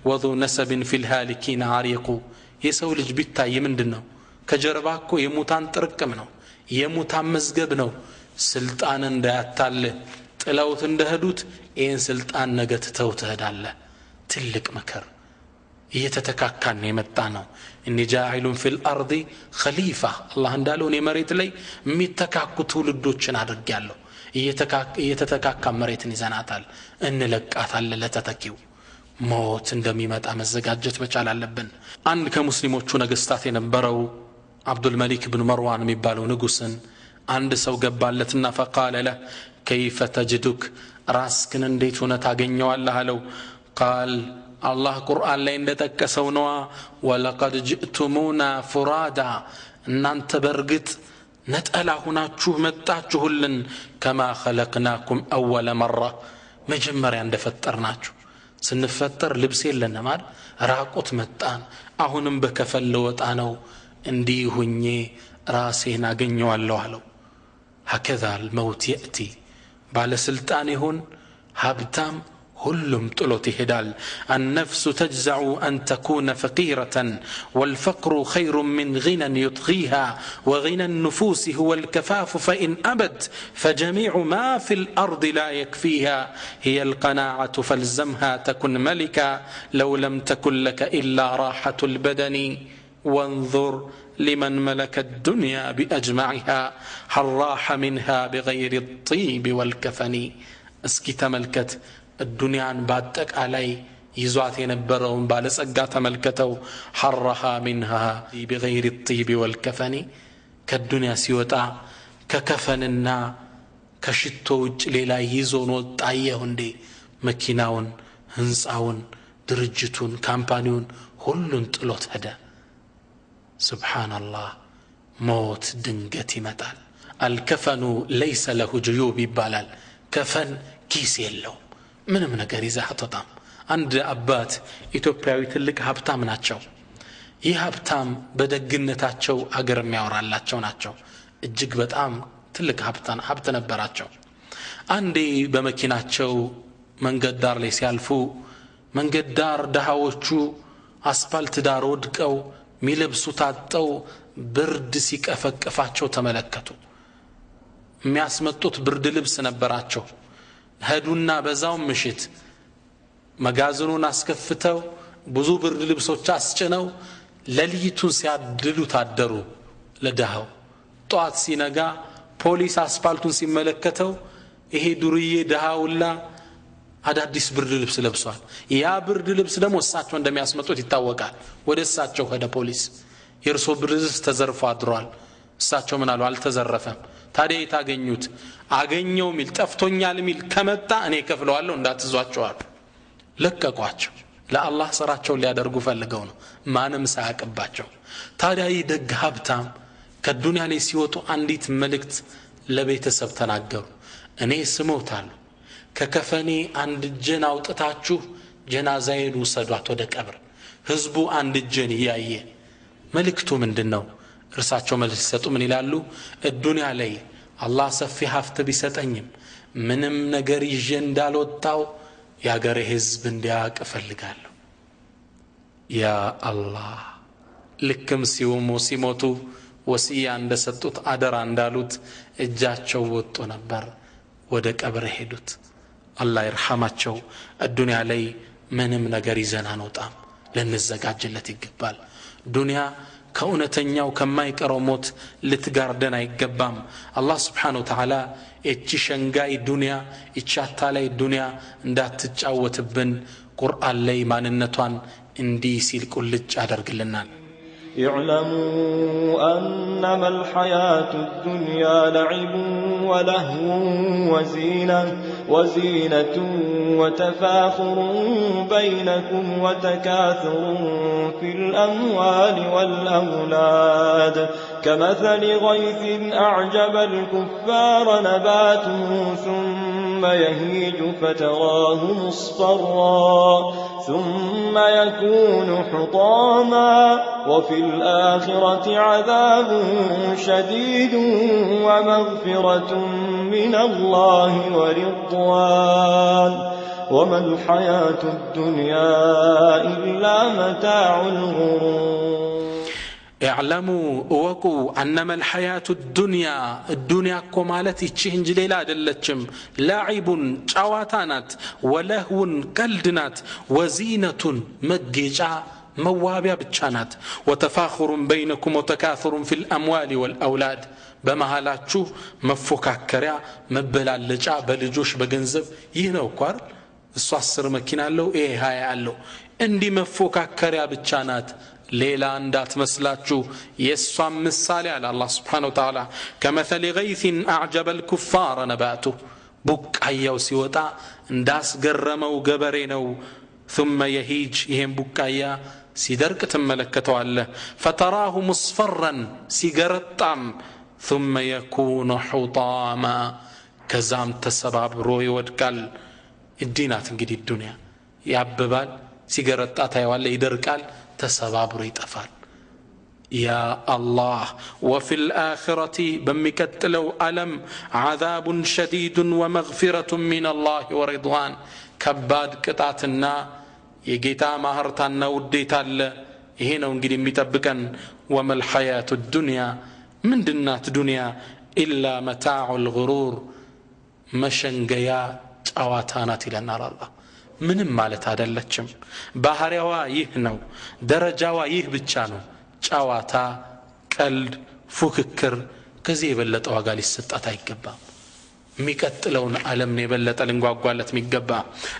وذو نسب في الهالكين عريق የሰው ልጅ ቢታይ ምንድነው ከጀርባኮ የሙታን ጥርቅም ነው የሙታን መዝገብ ነው ስልጣን እንዳያታለ ጥለውት እንደሄዱት ይህን ስልጣን ነገ ትተው ትሄዳለህ ትልቅ መከር እየተተካካን የመጣ ነው እኒ ጃኢሉን ፊል አርዲ ኸሊፋ አላህ እንዳለው እኔ መሬት ላይ የሚተካኩ ትውልዶችን አድርጌያለሁ እየተተካካ መሬትን ይዘናታል እንለቃታለን ለተተኪው ሞት እንደሚመጣ መዘጋጀት መቻል አለብን አንድ ከሙስሊሞቹ ነገስታት የነበረው አብዱል መሊክ ኢብኑ መርዋን የሚባለው ንጉስን አንድ ሰው ገባለትና فقال له كيف تجدك ራስክን እንዴት ሆነ ታገኘዋለህ አለው قال الله ቁርአን ላይ እንደተከሰው ነው ወለቀድ جئتمونا فرادا እናንተ በርግጥ ነጠላ ሆናችሁ መጣችሁልን كما خلقناكم اول مره መጀመሪያ እንደፈጠርናችሁ ስንፈጠር ልብስ የለንም አይደል ራቁት መጣን አሁንም በከፈል ለወጣ ነው እንዲህ ሁኜ ራሴን አገኘዋለሁ አለው هكذا الموت يأتي ባለ ስልጣን ይሁን ሀብታም ሁሉም ጥሎት ይሄዳል النفس تجزع أن تكون فقيرة والفقر خير من غنى يطغيها وغنى النفوس هو الكفاف فإن أبت فجميع ما في الأرض لا يكفيها هي القناعة فالزمها تكن ملكا لو لم تكن لك إلا راحة البدن وانظر لمن ملك الدنيا بأجمعها هل راح منها بغير الطيب والكفن اسكي تملكت الدنيا باتك علي يزوات ينبرون بالسقا تملكتو حرها منها بغير الطيب والكفن كالدنيا سيوتا ككفننا كشتوج ليلا يزون وطايه دي مكيناون هنصاون درجتون كامبانيون كلن طلوت هدا سبحان الله موت دنجت متال الكفن ليس له جيوب بالال كفن كيس يلو ምንም ነገር ይዘህ አትወጣም አንድ አባት ኢትዮጵያዊ ትልቅ ሀብታም ናቸው ይህ ሀብታም በደግነታቸው አገር የሚያወራላቸው ናቸው እጅግ በጣም ትልቅ ሀብት ነበራቸው አንዴ በመኪናቸው መንገድ ዳር ላይ ሲያልፉ መንገድ ዳር ደሃዎቹ አስፋልት ዳር ወድቀው ሚለብሱ ታጠው ብርድ ሲቀፈቅፋቸው ተመለከቱ የሚያስመጡት ብርድ ልብስ ነበራቸው ሄዱና በዛው ምሽት መጋዘኑን አስከፍተው ብዙ ብርድ ልብሶች አስጭነው ለሊቱን ሲያድሉ ታደሩ ለደሃው ጧት ሲነጋ ፖሊስ አስፋልቱን ሲመለከተው ይሄ ዱርዬ ደሃውላ አዳዲስ ብርድ ልብስ ለብሷል ያ ብርድ ልብስ ደግሞ እሳቸው እንደሚያስመጡት ይታወቃል ወደ እሳቸው ሄደ ፖሊስ የርሶ ብርድ ልብስ ተዘርፎ አድሯል እሳቸው ምን አሉ አልተዘረፈም ታዲያ የታገኙት አገኘው ሚል ጠፍቶኛል ሚል ከመጣ እኔ ከፍለዋለሁ እንዳትዟቸዋል ለቀቋቸው ለአላህ ስራቸው ሊያደርጉ ፈልገው ነው ማንም ሳያቀባቸው ታዲያ ይደግ ሀብታም ከዱንያ ላይ ሲወጡ አንዲት መልእክት ለቤተሰብ ተናገሩ እኔ ስሞታለሁ ከከፈኔ አንድ ጀና አውጥታችሁ ጀናዛዬን ወሰዷት ወደ ቀብር ህዝቡ አንድ ጀን ያየ መልእክቱ ምንድነው እርሳቸው መልስ ሲሰጡ ምን ይላሉ ዱንያ ላይ አላህ ሰፊ ሀብት ቢሰጠኝም ምንም ነገር ይዤ እንዳልወጣው ያገሬ ህዝብ እንዲያውቅ ፈልጋለሁ ያ አላህ ልክም ሲሞቱ ወሲያ እንደሰጡት አደራ እንዳሉት እጃቸው ወጥቶ ነበር ወደ ቀብር ሄዱት አላህ ይርሐማቸው ዱንያ ላይ ምንም ነገር ይዘን አንወጣም ለንዘጋጅለት ይገባል ዱንያ ከእውነተኛው ከማይቀረው ሞት ልትጋርደን አይገባም አላህ Subhanahu Wa Ta'ala እቺ ሸንጋይ ዱንያ እቺ አታላይ ዱንያ እንዳትጫወትብን ቁርአን ላይ ማንነቷን እንዲህ ሲል ቁልጭ አደርግልናል اعلموا أنما الحياة الدنيا لعب ولهو وزينة وتفاخر بينكم وتكاثر في الأموال والأولاد كمثل غيث أعجب الكفار نباته ثم يهيج فتراه مصفرا ثم يكون حطاما وفي الآخرة عذاب شديد ومغفرة من الله ورضوان وما الحياة الدنيا إلا متاع الغرور اعلموا وقوا أنما الحياة الدنيا كمالتي تشهنج ليلة دلتشم لاعب شواتانات ولهو كالدنات وزينة مجيجا موابيا بتشانات وتفاخر بينكم وتكاثر في الأموال والأولاد بمهالاتشو مفوكاكريا مبلالجا بلجوش بگنزب يهنو كوار السواسر مكينا له هاي قالو اندي مفوكاكريا بتشانات ሌላ እንዳትመስላችሁ የሷም ምሳሌ አለ አላህ Subhanahu Wa Ta'ala كمثل غيث أعجب الكفار نباته ቡቃያው ሲወጣ እንዳስገረመው ገበሬ ነው ثم يهيج ይሄን ቡቃያ ሲደርቅ ተመለከተዋለህ فتراه مصفرا ሲገረጣም ثم يكون حطاما ከዛም ተሰባብሮ ይወድቃል እዲናት እንግዲህ ዱንያ ያብባል ሲገረጣ ታይዋለህ ይደርቃል تسبابر يطفال يا الله وفي الآخرة بمكتلو ألم عذاب شديد ومغفرة من الله ورضوان كباد قطعتنا يجيتا مهرتنا وديتا هنا ونجد متبكا وما الحياة الدنيا من دنات دنيا إلا متاع الغرور مشنجيا أواتانات إلى النار الله ምንም ማለት አይደለችም ባህሪያዋ ይህ ነው ደረጃዋ ይህ ብቻ ነው ጫዋታ ቀልድ ፉክክር ከዚህ የበለጠ ዋጋ ሊሰጣት አይገባም የሚቀጥለውን ዓለም ነው የበለጠ ልንጓጓለት የሚገባ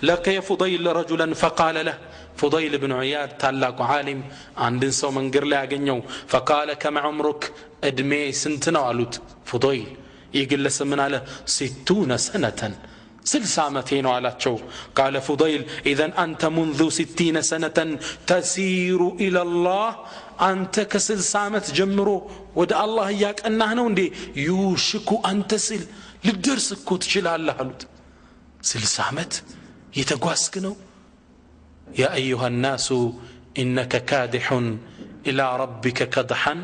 ለከየ ፉضይል رجلا فقال له فضيل بن عياد ታላቁ ዓሊም አንድን ሰው መንገር ላይ ያገኘው فقال كم عمرك እድሜ ስንት ነው አሉት فضيل ይግለስ ምን አለ 60 سنة 60 عامتين علاتشو قال فضيل إذن أنت منذ 60 سنة تسير إلى الله أنت ك60 عامت جمرو ودى الله إياك أنه نوندي يوشك أن تصل للدرس كوتشل الله علوت 60 عامت يتقواسكنو يا أيها الناس إنك كادح إلى ربك كدحا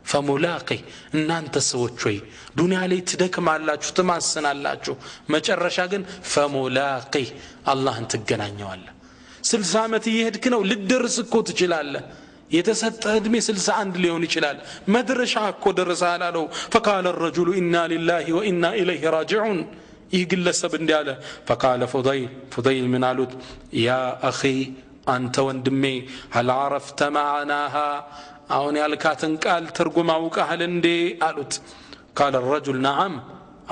فملاقي ان انت سوت شوي دنيا لي تدكم አላችሁ ትማሰናላችሁ መጨረሻ ግን فملاقي الله انت تገናኘዋለህ 60 ዓመት ይሄድክ ነው ልደርስ እኮ ትችላለህ የተሰጠ እድሜ 61 ሊሆን ይችላል መድረሻ እኮ ደረሰሃል አለው فقال الرجل إنا لله وإنا إليه راجعون ይግለሰብ እንዲያለ فقال فضيل من አሉት يا أخي أنت وندمي هل عرفت معناها አሁን ያልካትን ቃል ትርጉም አውቀሃል እንዴ አሉት قال الرجل نعم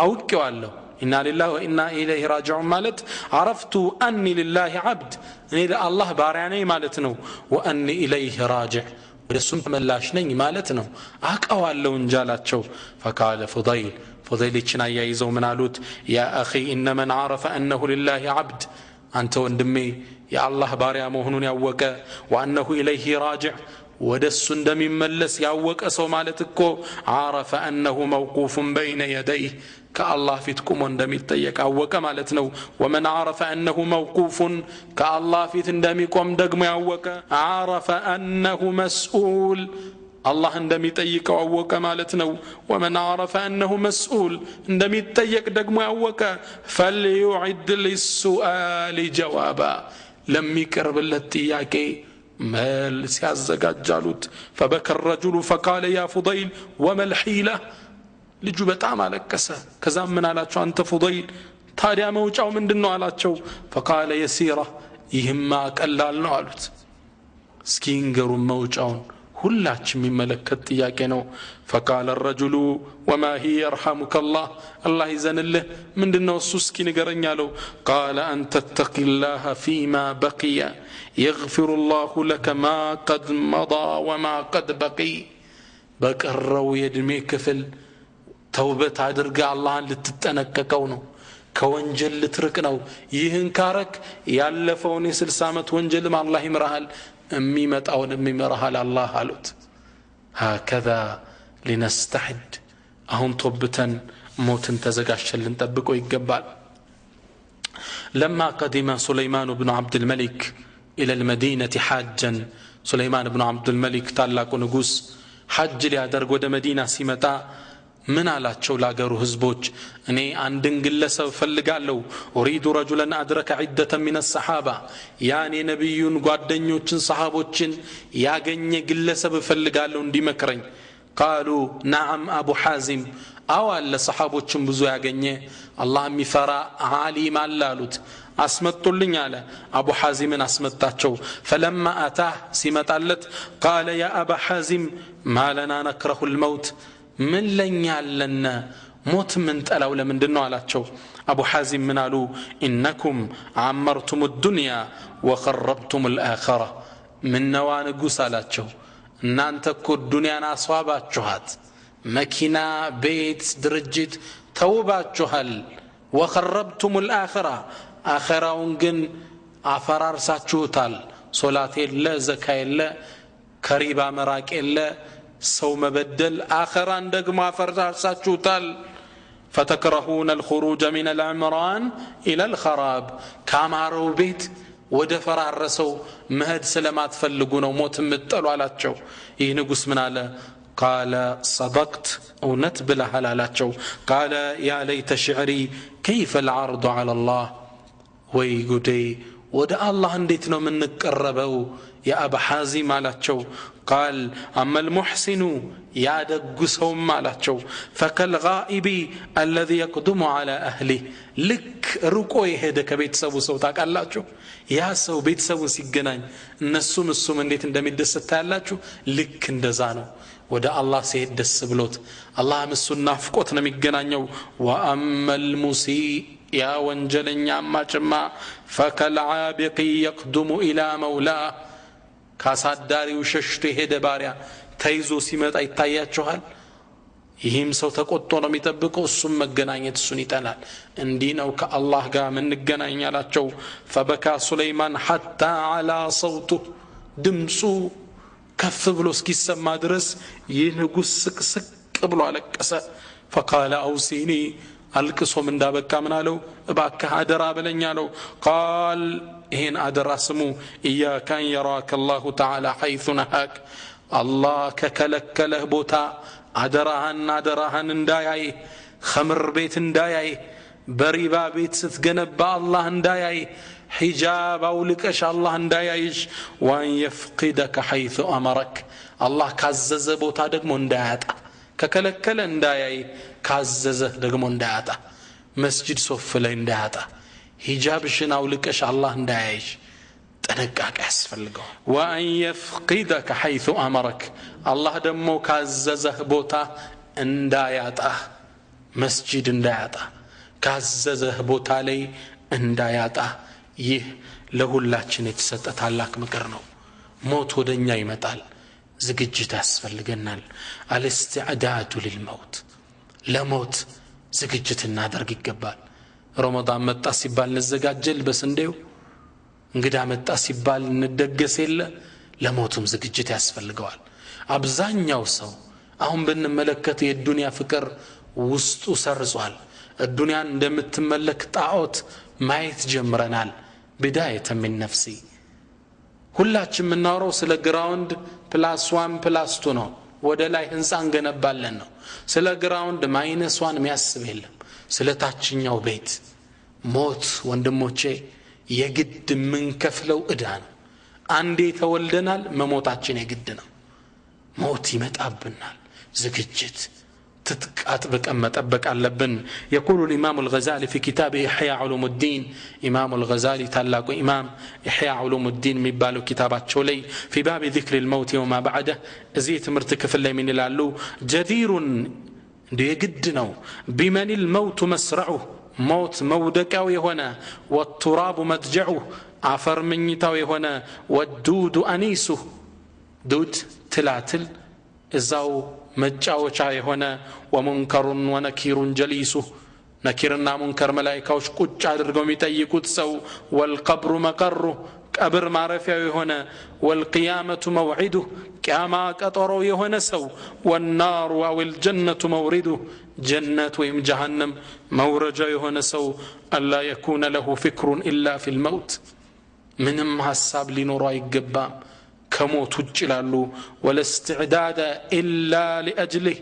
አውቄዋለሁ إنا لله وإنا إليه راجعون ማለት عرفت أني لله عبد እኔ ለአላህ ባሪያ ነኝ ማለት ነው وأني إليه راجع ወደሱም ተመላሽ ነኝ ማለት ነው አውቀዋለሁ እንጃላቸው فقال فضيل ይችን አያይዘው ምን አሉት يا أخي إن من عرف أنه لله عبد አንተ ወንድሜ የአላህ ባሪያ መሆኑን ያወቀ وأنه إليه راجع ودس እንደሚመለስ ያወቀ ሰው ማለት እኮ عرف انه موقوف بين يديه كالله فيت ቆሞ እንደሚጠየቅ አወቀ ማለት ነው ومن عرف انه موقوف كالله فيت እንደሚቆም ደግሞ ያወቀ عرف انه مسؤول الله እንደሚጠይቀው አወቀ ማለት ነው ومن عرف انه مسؤول እንደሚጠየቅ ደግሞ ያወቀ فليعد للسؤال جوابا ለሚቀርብለት ጥያቄ مال سيازجاجالوت فبكى الرجل فقال يا فضيل وما الحيلة ልጁ በጣም አለቀሰ ከዛም ምን አላቸው አንተ فضيل ታዲያ መውጫው ምንድነው አላቸው فقال يسيرة ይህማ ቀላል ነው አሉት እስኪ እንገሩ መውጫውን ሁላችንም የሚመለከት ጥያቄ ነው فقال الرجل وما هي يرحمك الله يزنله ምንድነው እሱ እስኪ ንገረኝ አለው قال ان تتقي الله فيما بقي يغفر الله لك ما قد مضى وما قد بقي በቀረው የእድሜ ክፍል ተውበት አድርገህ አላህን ልትጠነቀቀው ነው ከወንጀል ልትርቅ ነው ይህን ካረክ ያለፈውን የ60 ዓመት ወንጀልም አላህ ይምራሃል የሚመጣውን የሚመራሃል አላህ አሉት هكذا لنستعد አሁን ቶብተን ሞትን ተዘጋጅተን ጠብቆ ይገባል لما قدم سليمان بن عبد الملك إلى المدينة حاجا سليمان بن عبد الملك ታላቁ ንጉስ ሐጅ ሊያደርግ ወደ መዲና ሲመጣ ምን አላቸው ላገሩ ህዝቦች እኔ አንድን ግለሰብ ፈልጋለሁ اريد رجلا ادرك عده من الصحابه ያኔ ነብዩን ጓደኞችን ሰሃቦችን ያገኘ ግለሰብ ፈልጋለሁ እንዲመክረኝ قالوا نعم ابو حازم አው አለ ሰሃቦችን ብዙ ያገኘ አላህ የሚፈራ ዓሊም አላሉት አስመጡልኝ አለ አቡ ሐዚምን አስመጣቸው فلما اتاه ሲመጣለት قال يا ابا حازم ما لنا نكره الموت من لن يعلن موت من تلاو لمندنو አላቸው አቡ ሐዚም ምን አሉ انكم عمرتم الدنيا وخربتم الاخره من نوان ንጉስ አላቸው እናንተ እኮ ዱንያን አስዋባችኋት መኪና ቤት ድርጅት ተውባችኋል وخربتم الاخره አኺራውን ግን አፈራርሳችሁታል ሶላት የለ ዘካ የለ ከሪባ መራቅ የለ ሰው መበደል አኺራን ደግሞ አፈራርሳችሁታል فتكرهون الخروج من العمران الى الخراب ካማረው ቤት ወደ ፈራረሰው መሄድ ስለማትፈልጉ ነው ሞት የምትጠሉ አላቸው ይህ ንጉስ ምን አለ قال صدقت ونت بلا حلالاچو قال يا ليت شعري كيف العرض على الله ويغدي ود الله እንዴት ነው የምንቀርበው يا ابا حازم አላቸው قال اما المحسن يا دغسው አላቸው فكالغائب الذي يقدم على اهله لك ሩቆ የሄደ ከቤተሰቡ ሰው ታቃላችሁ ያ ሰው ቤተሰቡ ሲገናኝ እነሱም እንዴት እንደሚደሰት ታያላችሁ ልክ እንደዛ ነው ወደ አላህ ሲሄድ ደስ ብሎት አላህ እሱን ናፍቆት ነው የሚገናኘው وأما المسيء يا ወንጀለኛ ማጭማ فكالعابق يقدم إلى مولاه ካሳዳሪው ሸሽቶ ሄደ ባሪያ ተይዞ ሲመጣ ይታያችኋል ይህም ሰው ተቆጥቶ ነው የሚጠብቀው እሱም መገናኘት እሱን ይጠላል እንዲህ ነው ከአላህ ጋር ምን እንገናኛላቸው فبكى سليمان حتى على صوته ድምፁ ከፍ ብሎ እስኪሰማ ድረስ ይህ ንጉስ ስቅስቅ ብሎ አለቀሰ فقال اوصيني አልቅሶም እንዳበቃ ምን አለው እባክህ አደራ በለኝ አለው قال ይሄን አደራ ስሙ إياك أن يراك الله تعالى حيث نهاك الله ከከለከለህ ቦታ አደራህን እንዳያይ ኸምር ቤት እንዳያይ በሪባ ቤት ስትገነባ አላህ እንዳያይ حجاب አውልቀሽ አላህ እንዳያይሽ وأن يفقدك حيث أمرك الله ካዘዘ ቦታ ደግሞ እንዳያጣ ከከለከለ እንዳያይ ካዘዘ ደግሞ እንዳያጣ መስጂድ ሶፍ ላይ እንዳያጣ ሂጃብሽን አውልቀሽ አላህ እንዳያይሽ ጥንቃቄ ያስፈልገው وأن يفقدك حيث أمرك الله ደግሞ ካዘዘህ ቦታ እንዳያጣ መስጂድ እንዳያጣ ካዘዘህ ቦታ ላይ እንዳያጣ ይህ ለሁላችን የተሰጠ ታላቅ ምክር ነው ሞት ወደኛ ይመጣል ዝግጅት ያስፈልገናል الاستعداد للموت ለሞት ዝግጅት እናደርግ ይገባል ረመዳን መጣ ሲባል እንዘጋጀል በስንዴው እንግዳ መጣ ሲባል እንደገስ የለ ለሞቱም ዝግጅት ያስፈልገዋል አብዛኛው ሰው አሁን በእንመለከት የዱንያ ፍቅር ውስጡ ሰርጿል الدنيا እንደምትመለክ ጣዖት ማየት ጀምረናል بدايه من نفسي ሁላችን ምናወራው ስለ ግራውንድ +1 +2 ነው ወደ ላይ ህንጻን ገነባለን ነው ስለ ግራውንድ -1 የሚያስብ የለም ስለ ታችኛው ቤት ሞት ወንድሞቼ የግድ ምን ከፍለው እዳ ነው አንዴ ተወልደናል መሞታችን የግድ ነው ሞት ይመጣብናል ዝግጅት تتقاطبق مطبق አለብን يقول الامام الغزالي في كتابه احياء علوم الدين امام الغزالي ታላቁ ኢማም احياء علوم الدين የሚባለው ኪታባቸው ላይ في باب ذكر الموت وما بعده እዚህ ትምህርት ክፍል ላይ ምን ይላሉ جدير የግድ ነው بمن الموت مسرعه موت مودقاው የሆነ والتراب مضجعه አፈር ምኝታው የሆነ والدود انيسه دود ትላትል እዛው መጫወቻ የሆነ ومنكر ونكير جليسه ነኪርና ሙንከር መላእክቶች ቁጭ አድርገው የሚጠይቁት ሰው ወልቀብሩ መቀሩ ቀብር ማረፊያው የሆነ ወልቂያመቱ መውዒዱ ቂያማ ቀጠሮ የሆነ ሰው ወናሩ ወል ጀነቱ መውሪዱ ጀነት ወይም ጀሃነም መውረጃ የሆነ ሰው አላ የኩነ ለሁ ፍክሩን ኢላ ፊል መውት ምንም ሐሳብ ሊኖረው አይገባም ከሞት ውጭ ይላሉ ወለስትዕዳደ ኢላ ሊአጅሊህ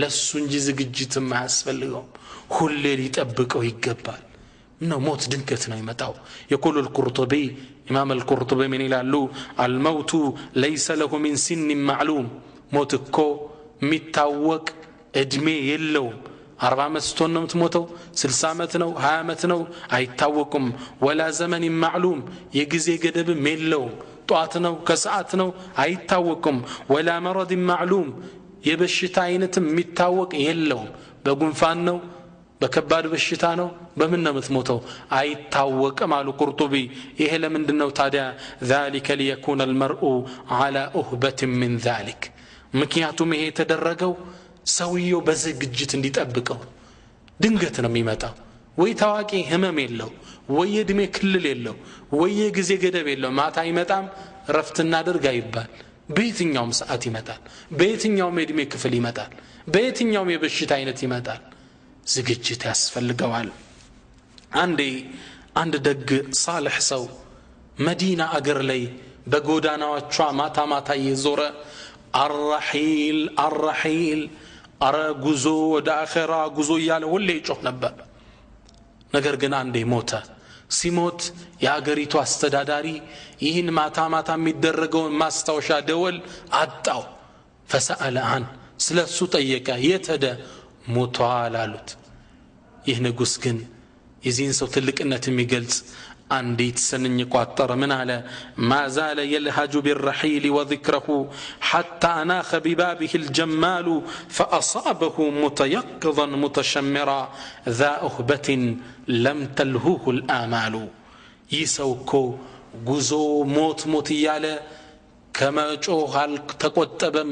ለሱ እንጂ ዝግጅትም አያስፈልገውም ሁሌ ሊጠብቀው ይገባል ነው ሞት ድንገት ነው ይመጣው يقول القرطبي امام القرطبي من ይላሉ الموت ليس له من سن معلوم ሞት እኮ የሚታወቅ እድሜ የለውም 40 ዓመት ስትሆን ነው የምትሞተው 60 ዓመት ነው 20 ዓመት ነው አይታወቅም ولا زمن معلوم የጊዜ ገደብም የለውም ጧት ነው ከሰዓት ነው አይታወቅም ولا مرض معلوم የበሽታ አይነትም የሚታወቅ የለውም በጉንፋን ነው በከባድ በሽታ ነው በምን ነው የምትሞተው አይታወቅም አሉ ቁርጡቢ ይሄ ለምንድነው ታዲያ ذلك ليكون المرء على أهبة من ذلك ምክንያቱም ይሄ የተደረገው ሰውየው በዝግጅት እንዲጠብቀው ድንገት ነው የሚመጣው ወይ ታዋቂ ህመም የለው ወይ እድሜ ክልል የለው ወይ ጊዜ ገደብ የለው ማታ ይመጣም ረፍትና አድርጋ ይባል በየትኛውም ሰዓት ይመጣል በየትኛውም እድሜ ክፍል ይመጣል በየትኛውም የበሽታ አይነት ይመጣል ዝግጅት ያስፈልገዋል አንድ ደግ صالح ሰው መዲና አገር ላይ በጎዳናዎቿ ማታ ማታ እየዞረ الرحيل አረ ጉዞ ወደ አኺራ ጉዞ እያለ ሁሌ ይጮህ ነበር ነገር ግን አንዴ ሞተ ሲሞት የአገሪቱ አስተዳዳሪ ይህን ማታ ማታ የሚደረገውን ማስታወሻ ደወል አጣው فسأل عن ስለሱ ጠየቀ የተደ ሞቷል አሉት ይህ ንጉስ ግን የዚህን ሰው ትልቅነት የሚገልጽ አንዲት ስንኝ ቋጠረ ምን አለ ما زال يلهج بالرحيل وذكره حتى أناخ ببابه الجمال فأصابه متيقظا متشمرا ذا أهبة لم تلهوه الآمال يسوكو ጉዞ ሞት እያለ ከመጮሃል ተቆጠበም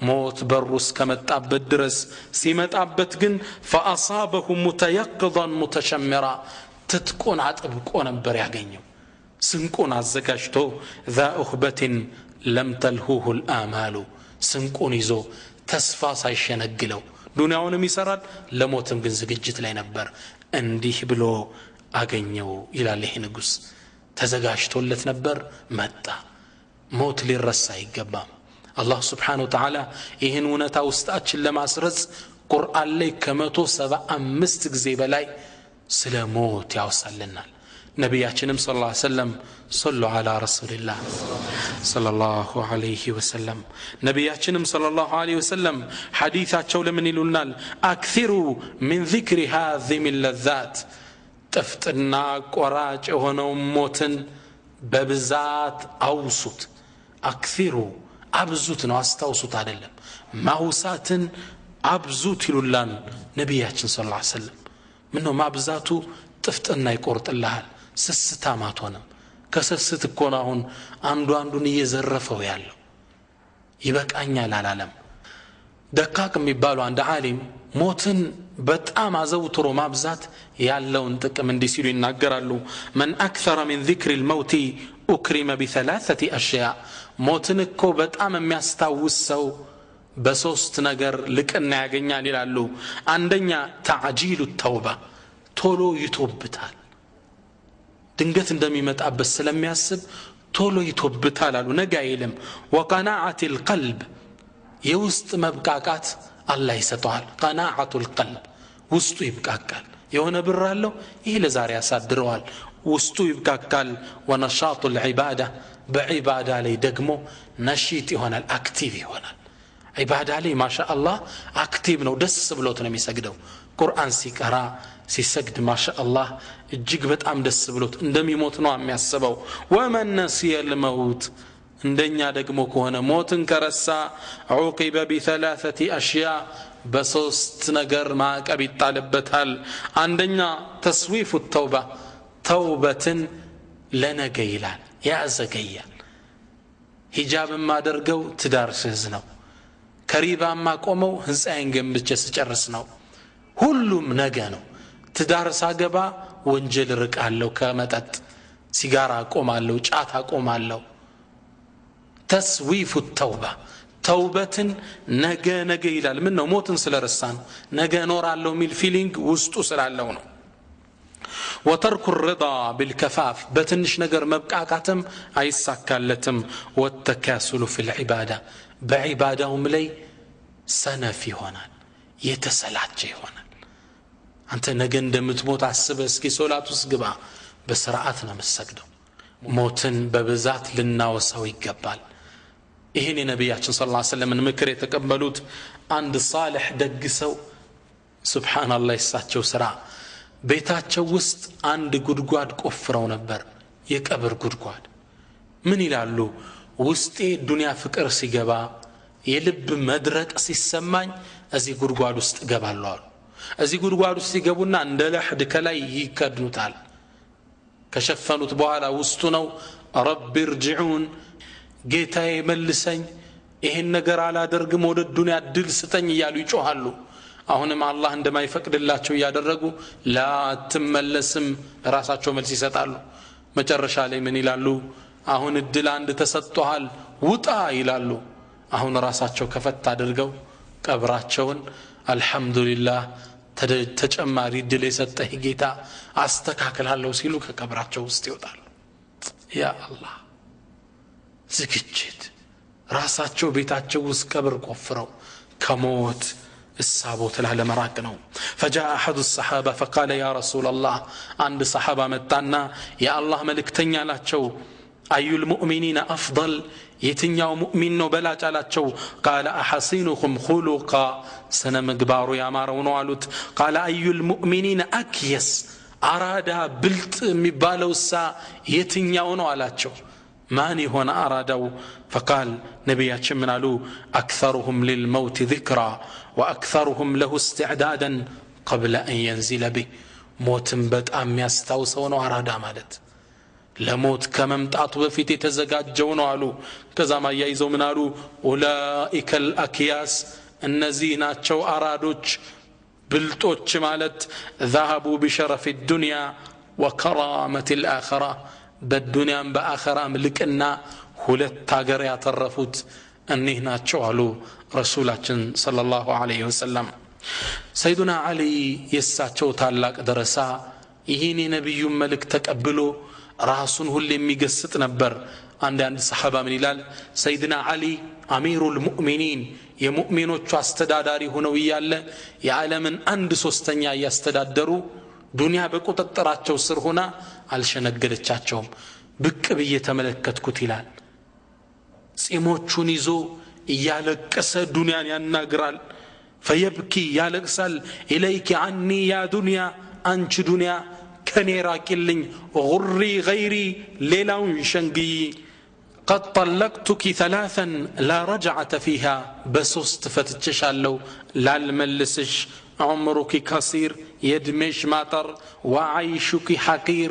ሞት በሩስ ከመጣበት ድረስ ሲመጣበት ግን فأصابه متيقظا متشمرا ትጥቁን አጥብቆ ነበር ያገኘው ስንቁን አዘጋጅቶ ذا أهبة لم تلهوه الآمال ስንቁን ይዞ ተስፋ ሳይሸነግለው ዱንያውንም ይሰራል ለሞትም ግን ዝግጅት ላይ ነበር እንዲህ ብሎ አገኘው ይላል ይሄ ንጉስ ተዘጋጅቶለት ነበር መጣ ሞት ሊረሳ ይገባም አላህ Subhanahu Wa Ta'ala ይሄን እውነታ ውስጣችን ለማስረጽ ቁርአን ላይ ከ175 ጊዜ በላይ ስለ ሞት ያወሳልናል ነብያችንም ሰለላሁ ዐለይሂ ወሰለም ሰሉ ዐላ ረሱልላህ ሰለላሁ ዐለይሂ ወሰለም ነብያችንም ሰለላሁ ዐለይሂ ወሰለም ሐዲሳቸው ለምን ይሉናል አክثሩ من ذكر هذه اللذات ጥፍጥና ቆራጭ የሆነው ሞትን በብዛት አውሱት አክثሩ አብዙት ነው አስታውሱት አይደለም ማውሳትን አብዙት ይሉላን ነብያችን ሰለላሁ ዐለይሂ ወሰለም ምነው ማብዛቱ ጥፍጥና ይቆርጥልሃል ስስታማት ሆነ ከስስት እኮ ነው አሁን አንዱን እየዘረፈው ያለው ይበቃኛል አላለም ደካቅ የሚባሉ አንድ ዓሊም ሞትን በጣም አዘውትሮ ማብዛት ያለውን ጥቅም እንዲህ ሲሉ ይናገራሉ من أكثر من ذكر الموت أكرم بثلاثة أشياء ሞትን እኮ በጣም የሚያስታውስ ሰው በሶስት ነገር ልቅና ያገኛል ይላሉ አንደኛ تعجيل التوبة ቶሎ ይቶብታል ድንገት እንደሚመጣበት ስለሚያስብ ቶሎ ይቶብታል አሉ ነገ አይልም وقناعة القلب የውስጥ መብቃቃት አላህ ይሰጠዋል قناعة القلب ውስጡ ይብቃቃል የሆነ ብር አለው ይሄ ለዛሬ ያሳድረዋል ውስጡ ይብቃቃል ونشاط العبادة በዒባዳ ላይ ደግሞ ነሺጥ ይሆናል አክቲቭ ይሆናል ዒባዳ ላይ ማሻአላህ አክቲቭ ነው ደስ ብሎት ነው የሚሰግደው ቁርአን ሲቀራ ሲሰግድ ማሻአላህ እጅግ በጣም ደስ ብሎት እንደሚሞት ነው የሚያስበው ومن نسي الموت እንደኛ ደግሞ ከሆነ ሞትን ከረሳ عوقب بثلاثه اشياء በሶስት ነገር ማዕቀብ ይጣልበታል አንደኛ ተስዊፍ التوبه ተውበትን ለነገ ይላል ያዘገያል ሂጃብም ማደርገው ትዳር ስዝ ነው ከሪባማ ቆመው ህንጻዬን ገንብቼ ስጨርስ ነው ሁሉም ነገ ነው ትዳር ሳገባ ወንጀል ርቃለሁ ከመጠጥ ሲጋራ አቆማለሁ ጫት አቆማለሁ ተስዊፉ ተውባ ተውበትን ነገ ይላል ምን ነው ሞትን ስለረሳን ነገ እኖራለሁ ሚል ፊሊንግ ውስጡ ስላለው ነው وترك الرضا بالكفاف بتنش نجر مبقعكتم አይሳካለትም والتكاسل في العبادة بعبادهم لي ሰነፍ ይሆናል የተሰላቸ ይሆናል አንተ ነገ እንደምትሞት አስበህ እስኪ ሶላት ውስጥ ግባ በስርዓት ነው መስገደው ሞትን በብዛት ልናወሳው ይገባል ይሄን የነብያችን ሰለላሁ ዐለይሂ ወሰለም ምክር የተቀበሉት አንድ ሷሊህ ደግ ሰው ሱብሃንአላህ እሳቸው ስራ ቤታቸው ውስጥ አንድ ጉድጓድ ቆፍረው ነበር የቀብር ጉድጓድ ምን ይላሉ ውስጤ ዱንያ ፍቅር ሲገባ የልብ መድረቅ ሲሰማኝ እዚህ ጉድጓድ ውስጥ ገባለሁ አሉ እዚህ ጉድጓድ ውስጥ ሲገቡና እንደ ለህድ ከላይ ይከድኑታል ከሸፈኑት በኋላ ውስጡ ነው ረቢ ርጅዑን ጌታዬ መልሰኝ ይሄን ነገር አላደርግም ወደ ዱንያ ድል ስጠኝ እያሉ ይጮሃሉ አሁንም አላህ እንደማይፈቅድላቸው ያደረጉ ላ ተመለስም ራሳቸው መልስ ይሰጣሉ መጨረሻ ላይ ምን ይላሉ አሁን እድል አንድ ተሰጥቷል ውጣ ይላሉ አሁን ራሳቸው ከፈት አድርገው ቀብራቸውን አልহামዱሊላህ ተጨማሪ እድል የሰጠህ ጌታ አስተካክላለሁ ሲሉ ከቀብራቸው ውስጥ ይወጣሉ ያ አላህ ዝግጅት ራሳቸው ቤታቸው ውስጥ ቀብር ቆፍረው ከሞት السابوت العالم راكنو فجاء أحد الصحابة فقال يا رسول الله عند صحابة متانا يا الله ملك تنيا لاتشو أي المؤمنين أفضل يتنيا مؤمن بلا جالاتشو قال أحسنكم خلقا سنمقبار يا مارون والوت قال أي المؤمنين أكيس أرادا بلت مبالو السا يتنيا ونوالاتشو ماني هنا أرادوا فقال نبياتش من قالوا أكثرهم للموت ذكرى وأكثرهم له استعدادا قبل أن ينزل به موت بتأم يستوسون وأرادا مالت لموت كممتعط بفيتي تزقات جونوا قالوا كذا ما يأيزوا من قالوا أولئك الأكياس النزينات شو أرادوش بلتوش مالت ذهبوا بشرف الدنيا وكرامة الآخرة بالدنيا بآخرة ملكنا ሁለት ሀገር ያተረፉት እነህ ናቸው አሉ ረሱላችን ሰለላሁ ዐለይሂ ወሰለም ሰይዱና አሊ የሳቸው ታላቅ ደረሳ ይሄን የነብዩ መልእክት ተቀብሎ ራሱን ሁሉ የሚገስጥ ነበር አንድ ሰሃባ ምን ይላል ሰይድና አሊ አሚሩል ሙእሚኒን የሙእሚኖቹ አስተዳዳሪ ሆነው ይያለ የዓለምን 1/3 ያስተዳደሩ ዱንያ በቁጥጥራቸው ስር ሆና አልሸነገለቻቸውም ብቅ ብዬ ተመለከትኩት ይላል ጺሞቹን ይዞ ያለቀሰ ዱንያን ያናግራል فيبكي ያለቅሳል ኢለይኪ عني يا دنيا አንቺ ዱንያ ከኔ ራቂልኝ غري غيري ሌላውን ሸንግይ قد طلقتك 3 لا رجعة فيها بسوست فتششالو لالملسش عمرك قصير يدمش ماطر وعيشك حقير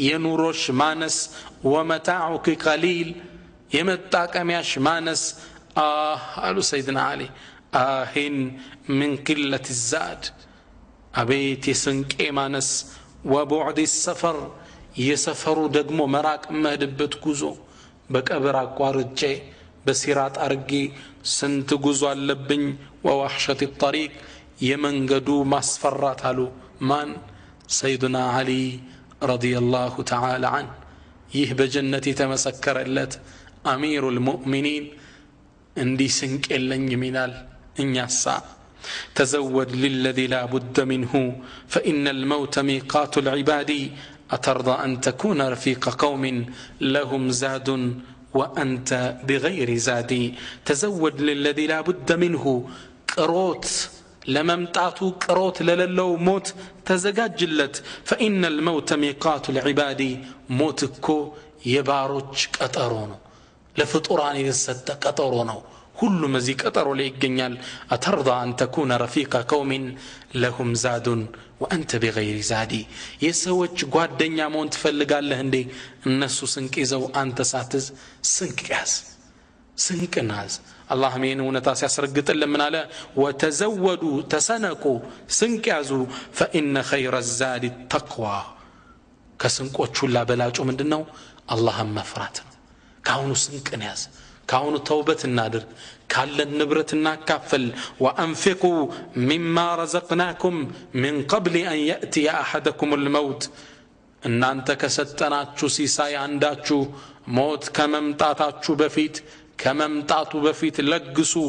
ينورش مانس ومتاعك قليل يمتاكمياش مانس قالوا سيدنا علي آهن من قلة الزاد أبيت يسنك إيمانس وبعد السفر يسفروا دقمو مراك مهدبت كوزو بكبر أقوارجي بسيرات أرقي سنت كوزو اللبن ووحشة الطريق يمنقدو مصفرات هلو من سيدنا علي رضي الله تعالى عنه يهب جنتي تمسكر اللت أمير المؤمنين اندي سنك إلن يمينال إن يسا تزود للذي لا بد منه فإن الموت ميقات العباد أترضى أن تكون رفيق قوم لهم زاد وأنت بغير زادي تزود للذي لا بد منه قروت لممتعتو قروت للو موت تزقاجلت فإن الموت ميقات العباد موتكو يباروج قطرونو لفطران يسد قطرونو كل مزيك قطرو ليقنيال أترضى أن تكون رفيق قوم لهم زاد وأنت بغير زادي يسوج قوادنيا مون تفلقال لهندي النسو سنك إذا أنت ساتز سنك ياس سنكناز الله مين ونتا سيسرقت من على وتزودوا تسنقوا سنكازوا فإن خير الزاد التقوى كسنقوا تشولا بلاجو من دنو الله مفرات كاونو سنكناز كاونو توبة النادر كال النبرة الناكافل وأنفقوا مما رزقناكم من قبل أن يأتي أحدكم الموت إن أنت كستناتشو سيساي عنداتشو موت كممتاتاتشو بفيت كممتاتو بفيت لقسو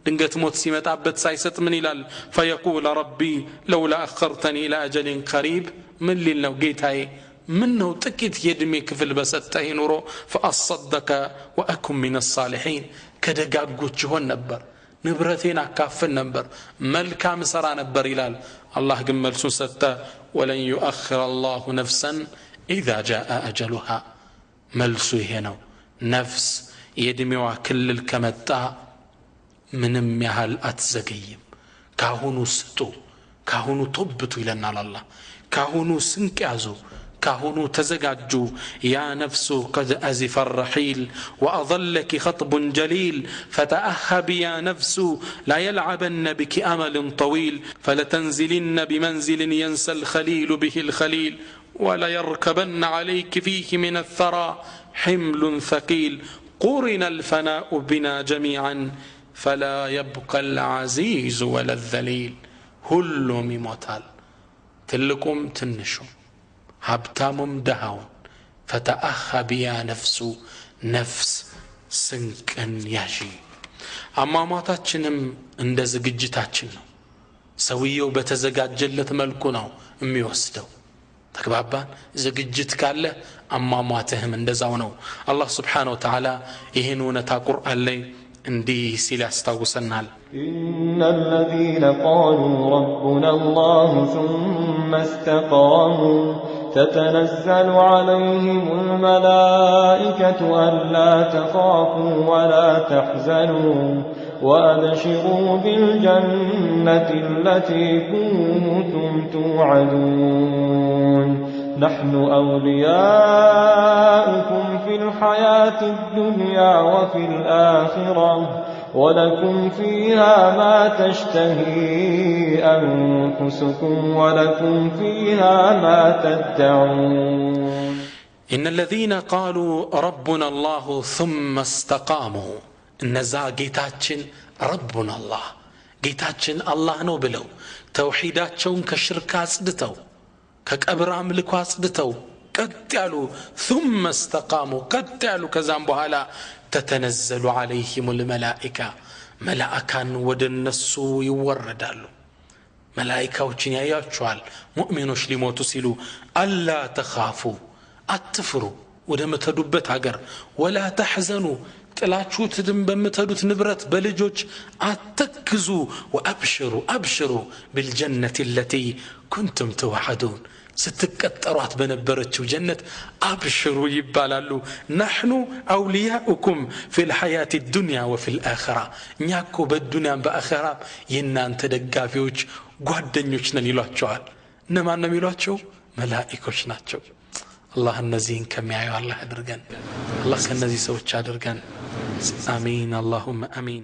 دنقت موت سيمت عبت سايست من إلال فيقول ربي لولا أخرتني إلى أجل قريب من اللي لو جيت هاي منه تكت يدمي كفل بستهي نورو فأصدك وأكن من الصالحين كدقاقوت جهون نبر نبرتين أكافل نبر ملكا مسرا نبر إلال الله قمل سنستا ولن يؤخر الله نفسا إذا جاء أجلها ملسو هنا نفس يدميوا كل الكمتا من ميهال أتزقيم كاهونو ستو كاهونو طبتو إلنا الله كاهونو سنكازو كهونو تزقاجو يا نفس قد أزف الرحيل وأظلك خطب جليل فتأهبي يا نفس لا يلعبن بك أمل طويل فلتنزلن بمنزل ينسى الخليل به الخليل ولا يركبن عليك فيه من الثرى حمل ثقيل قرن الفناء بنا جميعا فلا يبقى العزيز ولا الذليل هلو مموتال تلكم تنشو هبتامم دهاون فتأخى بيا نفس سنكن ياشي أما ماتاتشنم عند زقجتاتشن سويو بتزقاجلت ملكوناو اميوسدو تكبابان زقجت كاله أما ماتهم عند زاونو الله سبحانه وتعالى يهنون تا قرآن لي عندي سيلا استغسنال إن الذين قالوا ربنا الله ثم استقاموا تتنزل عليهم الملائكة ألا تخافوا ولا تحزنوا وأبشروا بالجنة التي كنتم توعدون نحن أولياؤكم في الحياة الدنيا وفي الآخرة ولكم فيها ما تشتهي أنفسكم ولكم فيها ما تدعون إن الذين قالوا ربنا الله ثم استقاموا النزا جيتاتشن ربنا الله جيتاتشن الله نوبلو توحيداتشون كشركات صدتو كقبر عملكوا صدتو قتلوا ثم استقاموا قتلوا كزامبوهالا تتنزل عليهم الملائكة ملائكة ودنسو يوردالو ملائكة وچن ياياتشوال مؤمنوش لموتو سيلو ألا تخافوا أتفروا ودمتدوبت هاجر ولا تحزنوا تلاتشو تدم بمتدوت نبرت بلجوج أتكزوا وأبشروا بالجنة التي كنتم توعدون ستكترات بنبرتشو جنة أبشروا يبالالو نحن أولياؤكم في الحياة الدنيا وفي الآخرة نياكو بالدنيا بآخرة ينان تدقافيوش قوادنيوشنا نيلواتشوال نما نميلواتشو ملائكوش ناتشو الله النزين كم يعيو الله أدرغن الله كالنزي سوچ أدرغن آمين اللهم آمين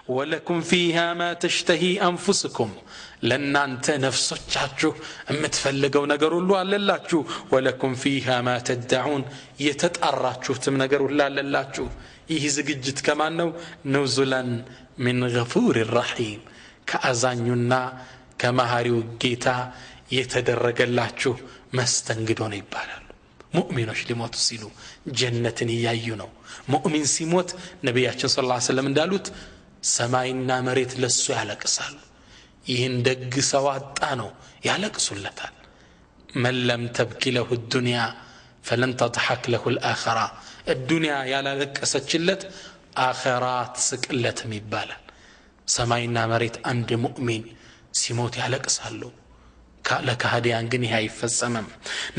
ولكم فيها ما تشتهي أنفسكم لن أنت نفسك متفلقوا نقروا الله للاችሁ ولكم فيها ما تدعون يتتأراችሁ نقروا الله للاችሁ ይህ ዝግጅት ከማን ነው نزلا من غفور الرحيم ከአዛኙና ከመሐሪው ጌታ የተደረገላችሁ መስተንግዶ ነው ይባላል ሙእሚኖች ሊሞቱ ሲሉ ጀነትን ያዩ ነው ሙእሚን ሲሞት ነብያችን ሰለላሁ ዐለይሂ ወሰለም እንዳሉት ሰማይና መሬት ለሱ ያለቅሳሉ ይህን ደግ ሰው አጣ ነው ያለቅሱለታል من لم تبكي له الدنيا فلن تضحك له الآخرة الدنيا ያላለቀሰችለት آخرات ስቅለትም ይባላል ሰማይና መሬት አንድ ሙእሚን ሲሞት ያለቅሳሉ ለካህዲያን ግን ይሄ አይፈጸምም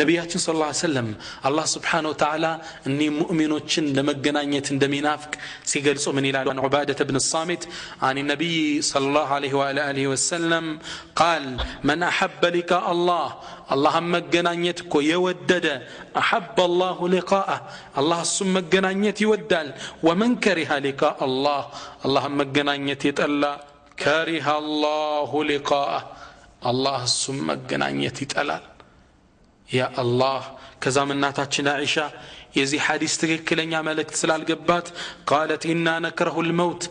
ነብያችን ሰለላሁ ዐለይሂ ወሰለም አላህ Subhanahu Wa Ta'ala እኒ ሙእሚኖችን ለመገናኘት እንደሚናፍቅ ሲገልጹ ምን ይላሉ ዑባደህ ኢብኑ الصامت عن النبي صلى الله عليه واله وسلم قال من احب لقاء الله اللهم መገናኘት እኮ የወደደ احب الله لقاءه الله እሱም መገናኘት ይወዳል ومن كره لقاء الله اللهم መገናኘት ይጠላ كره الله لقاءه الله እሱም መገናኘት ይጠላል ያ አላህ ከዛም እናታችን አይሻ የዚህ ሐዲስ ትክክለኛ መልእክት ስላልገባት قالت إنا نكره الموت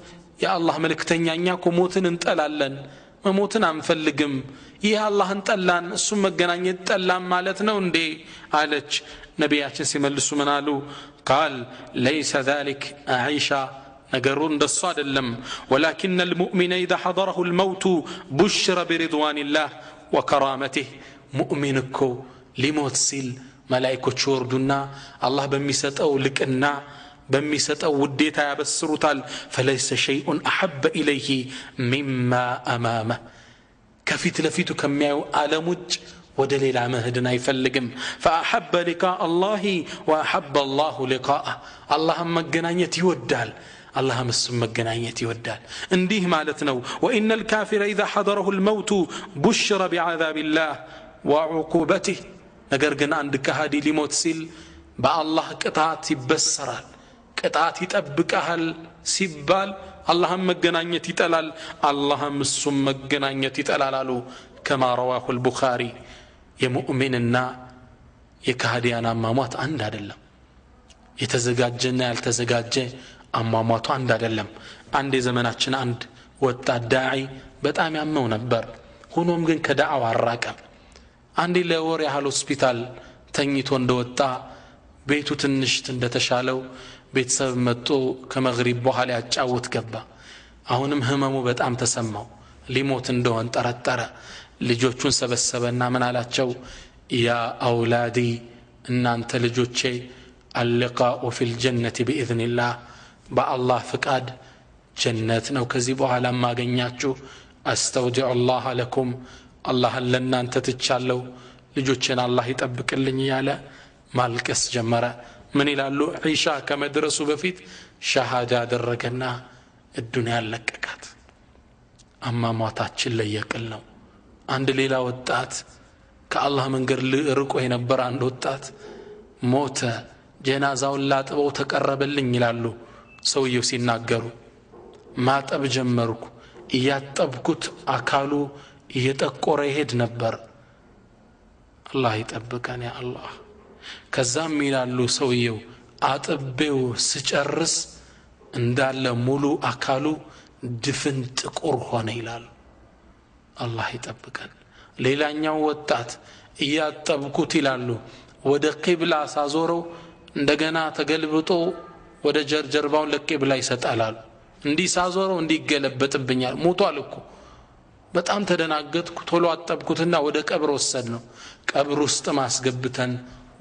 ያ አላህ መልእክተኛ እኛ እኮ ሞትን እንጠላለን መሞትን አንፈልግም ይህ አላህን ጠላን እሱም መገናኘት ጠላን ማለት ነው እንዴ አለች ነብያችን ሲመልሱ ምን አሉ قال ليس ذلك عائشة ነገሩን እንደሱ አይደለም ولكن المؤمن إذا حضره الموت بشر برضوان الله وكرامته مؤمن እኮ ሊሞት ሲል መላእክቶች ወርዱና አላህ በሚሰጠው ልቅና በሚሰጠው ውዴታ ያበስሩታል فليس شيء احب اليه مما امامه ከፊት ለፊቱ ከሚያዩ ዓለም ውጭ ወደ ሌላ መሄድን አይፈልግም فاحب لقاء الله واحب الله لقاءه الله መገናኘት ይወዳል الله مسم مغنايت يودال انديه معناتنو وان الكافر اذا حضره الموت بشر بعذاب الله وعقوبته ነገር ግን አንድ ከሃዲ ሊሞት ሲል በአላህ ቅጣት ይበሰራል ቅጣት ይጠብቃል ሲባል አላህም መገናኘት ይጠላል አላህም እሱም መገናኘት ይጠላል አሉ كما رواه البخاري የሙእሚንና የከሃዲያን አሟሟት አንድ አይደለም የተዘጋጀና ያልተዘጋጀ አሟሟቱ አንድ አይደለም አንድ የዘመናችን አንድ ወጣት ዳዒ በጣም ያመው ነበር ሆኖም ግን ከዳዓው አራቀም አንድ ለወር ያህል ሆስፒታል ተኝቶ እንደወጣ ቤቱ ትንሽ እንደተሻለው ቤተሰብ መጥቶ ከመግሪብ በኋላ ያጫውት ገባ አሁንም ህመሙ በጣም ተሰማው ሊሞት እንደሆነ ጠረጠረ ልጆቹን ሰበሰበና ምን አላቸው ያ አውላዲ እናንተ ልጆቼ اللقاء في الجنة بإذن الله بالله فقاد جنة ነው ከዚህ በኋላ ማገኛችሁ استودع الله لكم الله ለእናንተ ትቻለው ልጆችን አላህ ይጠብቅልኝ ያለ ማልቀስ ጀመረ ምን ይላሉ ዒሻ ከመድረሱ በፊት ሸሃዳ አደረገና الدنيا ለቀቃት አማማታችን ለየቅል ነው አንድ ሌላ ወጣት ከአላህ መንገድ ርቆ የነበረ አንድ ወጣት ሞተ ጀናዛውን ላጥበው ተቀረበልኝ ይላሉ ሰውየው ሲናገሩ ማጠብ ጀመርኩ እያጠብኩት አካሉ እየጠቆረ ይሄድ ነበር አላህ ይጠብቀን ያ አላህ ከዛም ይላሉ ሰውየው አጥቤው ስጨርስ እንዳለ ሙሉ አካሉ ድፍን ጥቁር ሆነ ይላሉ አላህ ይጠብቀን ሌላኛው ወጣት እያጠብኩት ይላሉ ወደ ቂብላ ሳዞረው እንደገና ተገልብጦ ወደ ጀርባውን ለቂብላ ይሰጣላል እንዲህ ሳዞረው እንዲገለበጥብኛል ሞቷል እኮ በጣም ተደናገጥኩ ቶሎ አጠብኩትና ወደ ቀብር ወሰድነው ቀብር ውስጥ ማስገብተን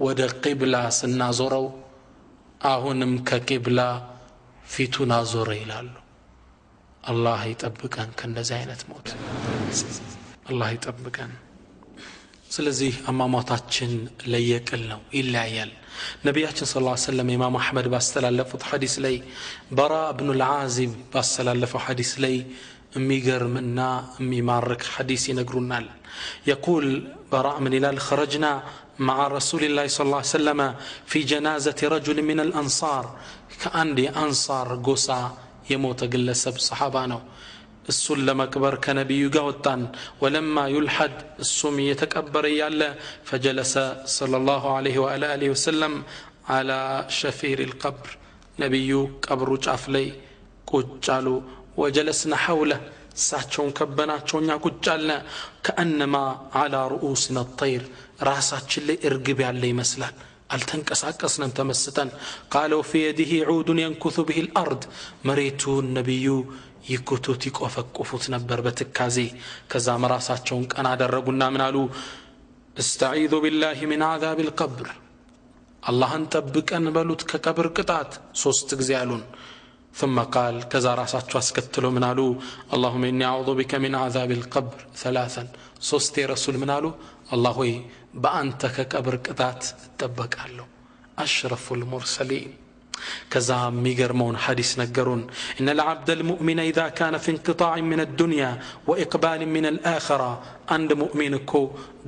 ወደ ቂብላ ስናዞረው አሁንም ከቂብላ ፊቱን አዞረ ይላሉ አላህ ይጠብቀን ከእንደዚህ አይነት ሞት አላህ ይጠብቀን ስለዚህ አማማታችን ለየቅል ነው ይለያያል ነብያችን ሰለላሁ ዐለይሂ ወሰለም ኢማም አህመድ ባስተላለፉት ሐዲስ ላይ በራ ኢብኑ አልዓዚብ ባስተላለፈው ሐዲስ ላይ የሚገርምና የሚማርክ ሐዲስ ይነግሩናል يقول براء من الهلال خرجنا مع رسول الله صلى الله عليه وسلم في جنازة رجل من الأنصار كأندي أنصار قصا يموت قلسب صحابانه السلم أكبر كنبي قوتان ولما يلحد السم يتكبر يالا فجلس صلى الله عليه وآله وسلم على شفير القبر نبي قبر جعفلي قجالو وجلسنا حوله ساتشون كبناتشون يقجالنا كأنما على رؤوسنا الطير راساتش اللي ارقب علي مسلان التنكساكسنا تمستان قالوا في يده عود ينكث به الأرض مريتو النبي يكتوت يقفقفوت نبر بتكازي كذا مراساتشون كان አደረጉና ምን አሉ استعيذ بالله من عذاب القبر الله انطبقن በሉት ከቀብር ቅጣት ሶስት ጊዜ አሉን ثم قال كذا راساتو اسكتلو منالو اللهم اني اعوذ بك من عذاب القبر ثلاثا ሶስቴ ረሱል ምናሉ አላህ ሆይ በአንተ ከቀብር ቅጣት እጠበቃለሁ አሽረፉል ሙርሰሊን ከዛ የሚገርመውን ሐዲስ ነገሩን ان العبد المؤمن اذا كان في انقطاع من الدنيا واقبال من الاخره عند مؤمنكو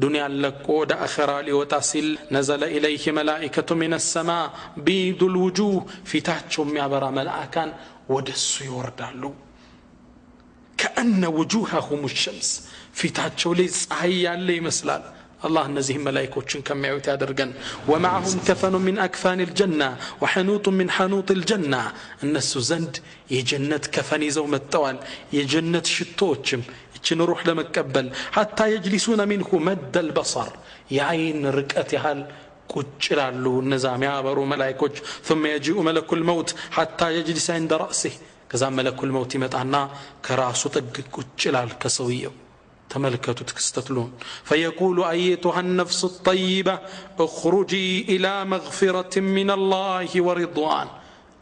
دنيا لك ወደ አኺራ ሊወጣ ሲል نزل اليه ملائكه من السماء بيض الوجوه ፊታቸው የሚያበራ መላእካን ወደሱ ይወርዳሉ كأن وجوههم الشمس ፊታቸው ላይ ፀሐይ ያለ ይመስላል الله እነዚህ መላእክቶችን ከሚያዩት ያደርገን ومعهم كفن من اكفان الجنه وحنوط من حنوط الجنه እነሱ ዘንድ የጀነት ከፈን ይዘው መጥተዋል የጀነት ሽቶዎችም እችን ሩህ ለመቀበል حتى يجلسون منه مد البصر የአይን ርቀት ያህል ቁጭ ይላሉ እነዛ የሚያበሩ መላእክቶች ثم يجيء ملك الموت حتى يجلس عند راسه ከዛ ملك الموت ይመጣና ከራሱ ጥግ ቁጭ ይላል ከሰውየው تملكتوا تكستتلون فيقول أيتها النفس الطيبة اخرجي إلى مغفرة من الله ورضوان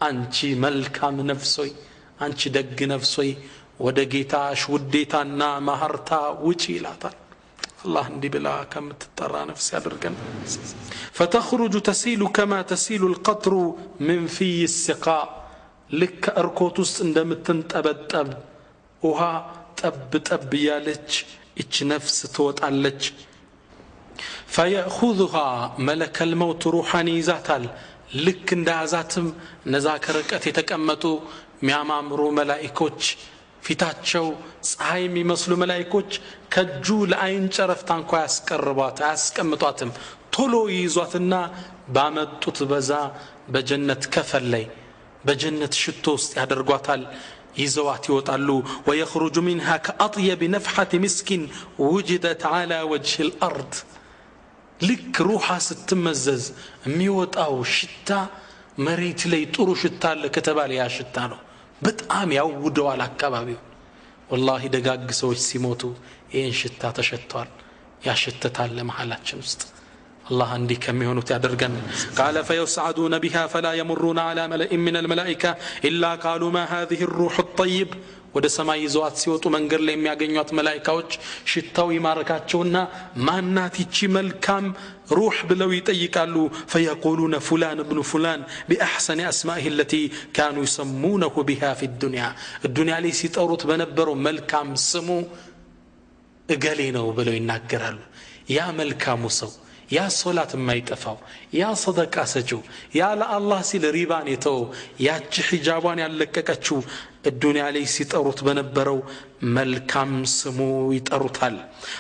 أنت ملكام نفسي أنت دق نفسي ودقيتاش وديتانا مهرتا وجيلاتا الله اندي بلا كم تترى نفسي أدركن فتخرج تسيل كما تسيل القطر من في السقاء لك أركوتوس عندما تنتبت وها طب طب يالج اچ نفس توطالج فياخذها ملك الموت روحاني ذاتال لك اندازاتم نذاكر رقت የተቀመጡ ሚያማምሩ መላእክቶች ፊታቸው ፀሐይ የሚመስሉ መላእክቶች ከጁ ለአይን ጨረፍታ እንኳን ያስቀርቧት አያስቀምጧትም ቶሎ ይዟትና ባመጡት በዛ በጀነት ከፈል ላይ በጀነት ሽቶ ውስጥ ያደርጓታል يزوات يوطالو ويخرج منها كأطيب نفحة مسك وجدت على وجه الأرض لك روحا ستمزز ميوطاو شتا مريت لي طرو شتا لكتبالي يا شتانو بتقام يعودوا على الكبابيو والله دقاق سوش سيموتو ين شتا تشتوال يا شتتال لمحالاتشن وسط الله عندي كم يهونوا تعدرقن قال فيسعدون بها فلا يمرون على ملئ من الملائكة إلا قالوا ما هذه الروح الطيب ወደ ሰማይ ይዘዋት ሲወጡ መንገር ላይ የሚያገኙት መላእክቶች ሽታው ይማርካቸውና ማናት ይቺ መልካም روح ብለው ይጠይቃሉ فيقولون فلان ابن فلان بأحسن أسمائه التي كانوا يسمونه بها في الدنيا ላይ ሲጠሩት በነበረው መልካም ስሙ እገሌ ነው ብለው ይናገራሉ ያ መልካሙ ሰው يا صلاة ما يتفاو يا صدقة سجو يا لا الله سيل ريبان يتو يا حجابان يالككچو الدنيا عليه سيطرت بنبرو ملكام سمو يطرتال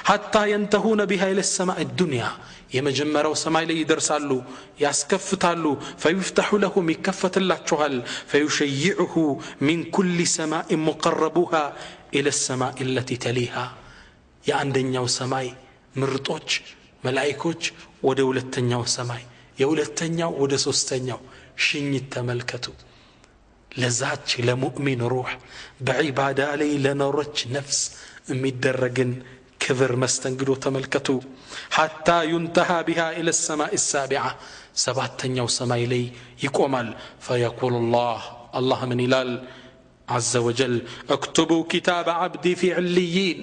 حتى ينتهون بها الى السماء الدنيا يمجمروا سماء لي يدرسالو ياسكفتالو فيفتح لهم يكفت اللاتشوهل فيشيعه من كل سماء مقربوها الى السماء التي تليها يا عندنياو سماء مرطوچ ملائكوች ወደ ሁለተኛው ሰማይ የሁለተኛው ወደ ሶስተኛው ሽኝት ተመልከቱ ለዛች ለሙእሚን ሩህ በዒባዳ ላይ ለኖረች ነፍስ የሚደረግን ክብር መስተንግዶ ተመልከቱ حتى ينتهى بها الى السماء السابعه ሰባተኛው ሰማይ ላይ ይቆማል فيقول الله من ይላል عز وجل اكتبوا كتاب عبدي في عليين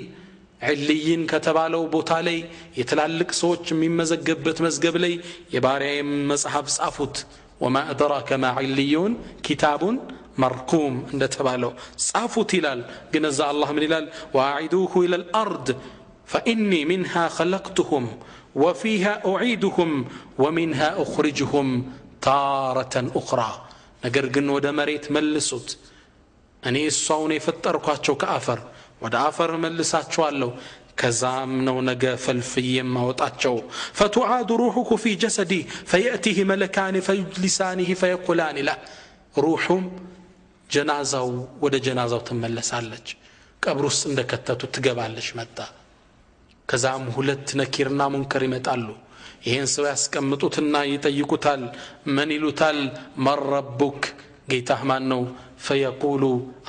عليين كتبالو ቦታ ላይ የተላልቅ ሰዎች የሚመዘገብበት መዝገብ ላይ የባሪያም መጽሐፍ ጻፉት وما ادراك ما عليون كتاب مرقوم እንደተባለው ጻፉት ይላል ግን እዛ አላህ ምን ይላል واعدوه الى الارض فاني منها خلقتهم وفيها اعيدهم ومنها اخرجهم تارة اخرى ነገር ግን ወደ መሬት መልሱት እኔ እሷውን የፈጠርኳቸው ከአፈር ወደ አፈር መልሳቸዋለሁ ከዛም ነው ነገ ፈልፍዬ ማውጣቸው فتعاد روحك في جسدي فيأتيه ملكان فيجلسانه فيقولان له روحهم جنازው ወደ جنازው ተመለሳለች ቀብር ውስጥ እንደከተቱ ትገባለች መጣ ከዛም ሁለት ነኪርና ሙንከር ይመጣሉ ይሄን ሰው ያስቀምጡትና ይጠይቁታል ምን ይሉታል መረቡክ ጌታህ ማን ነው فيقول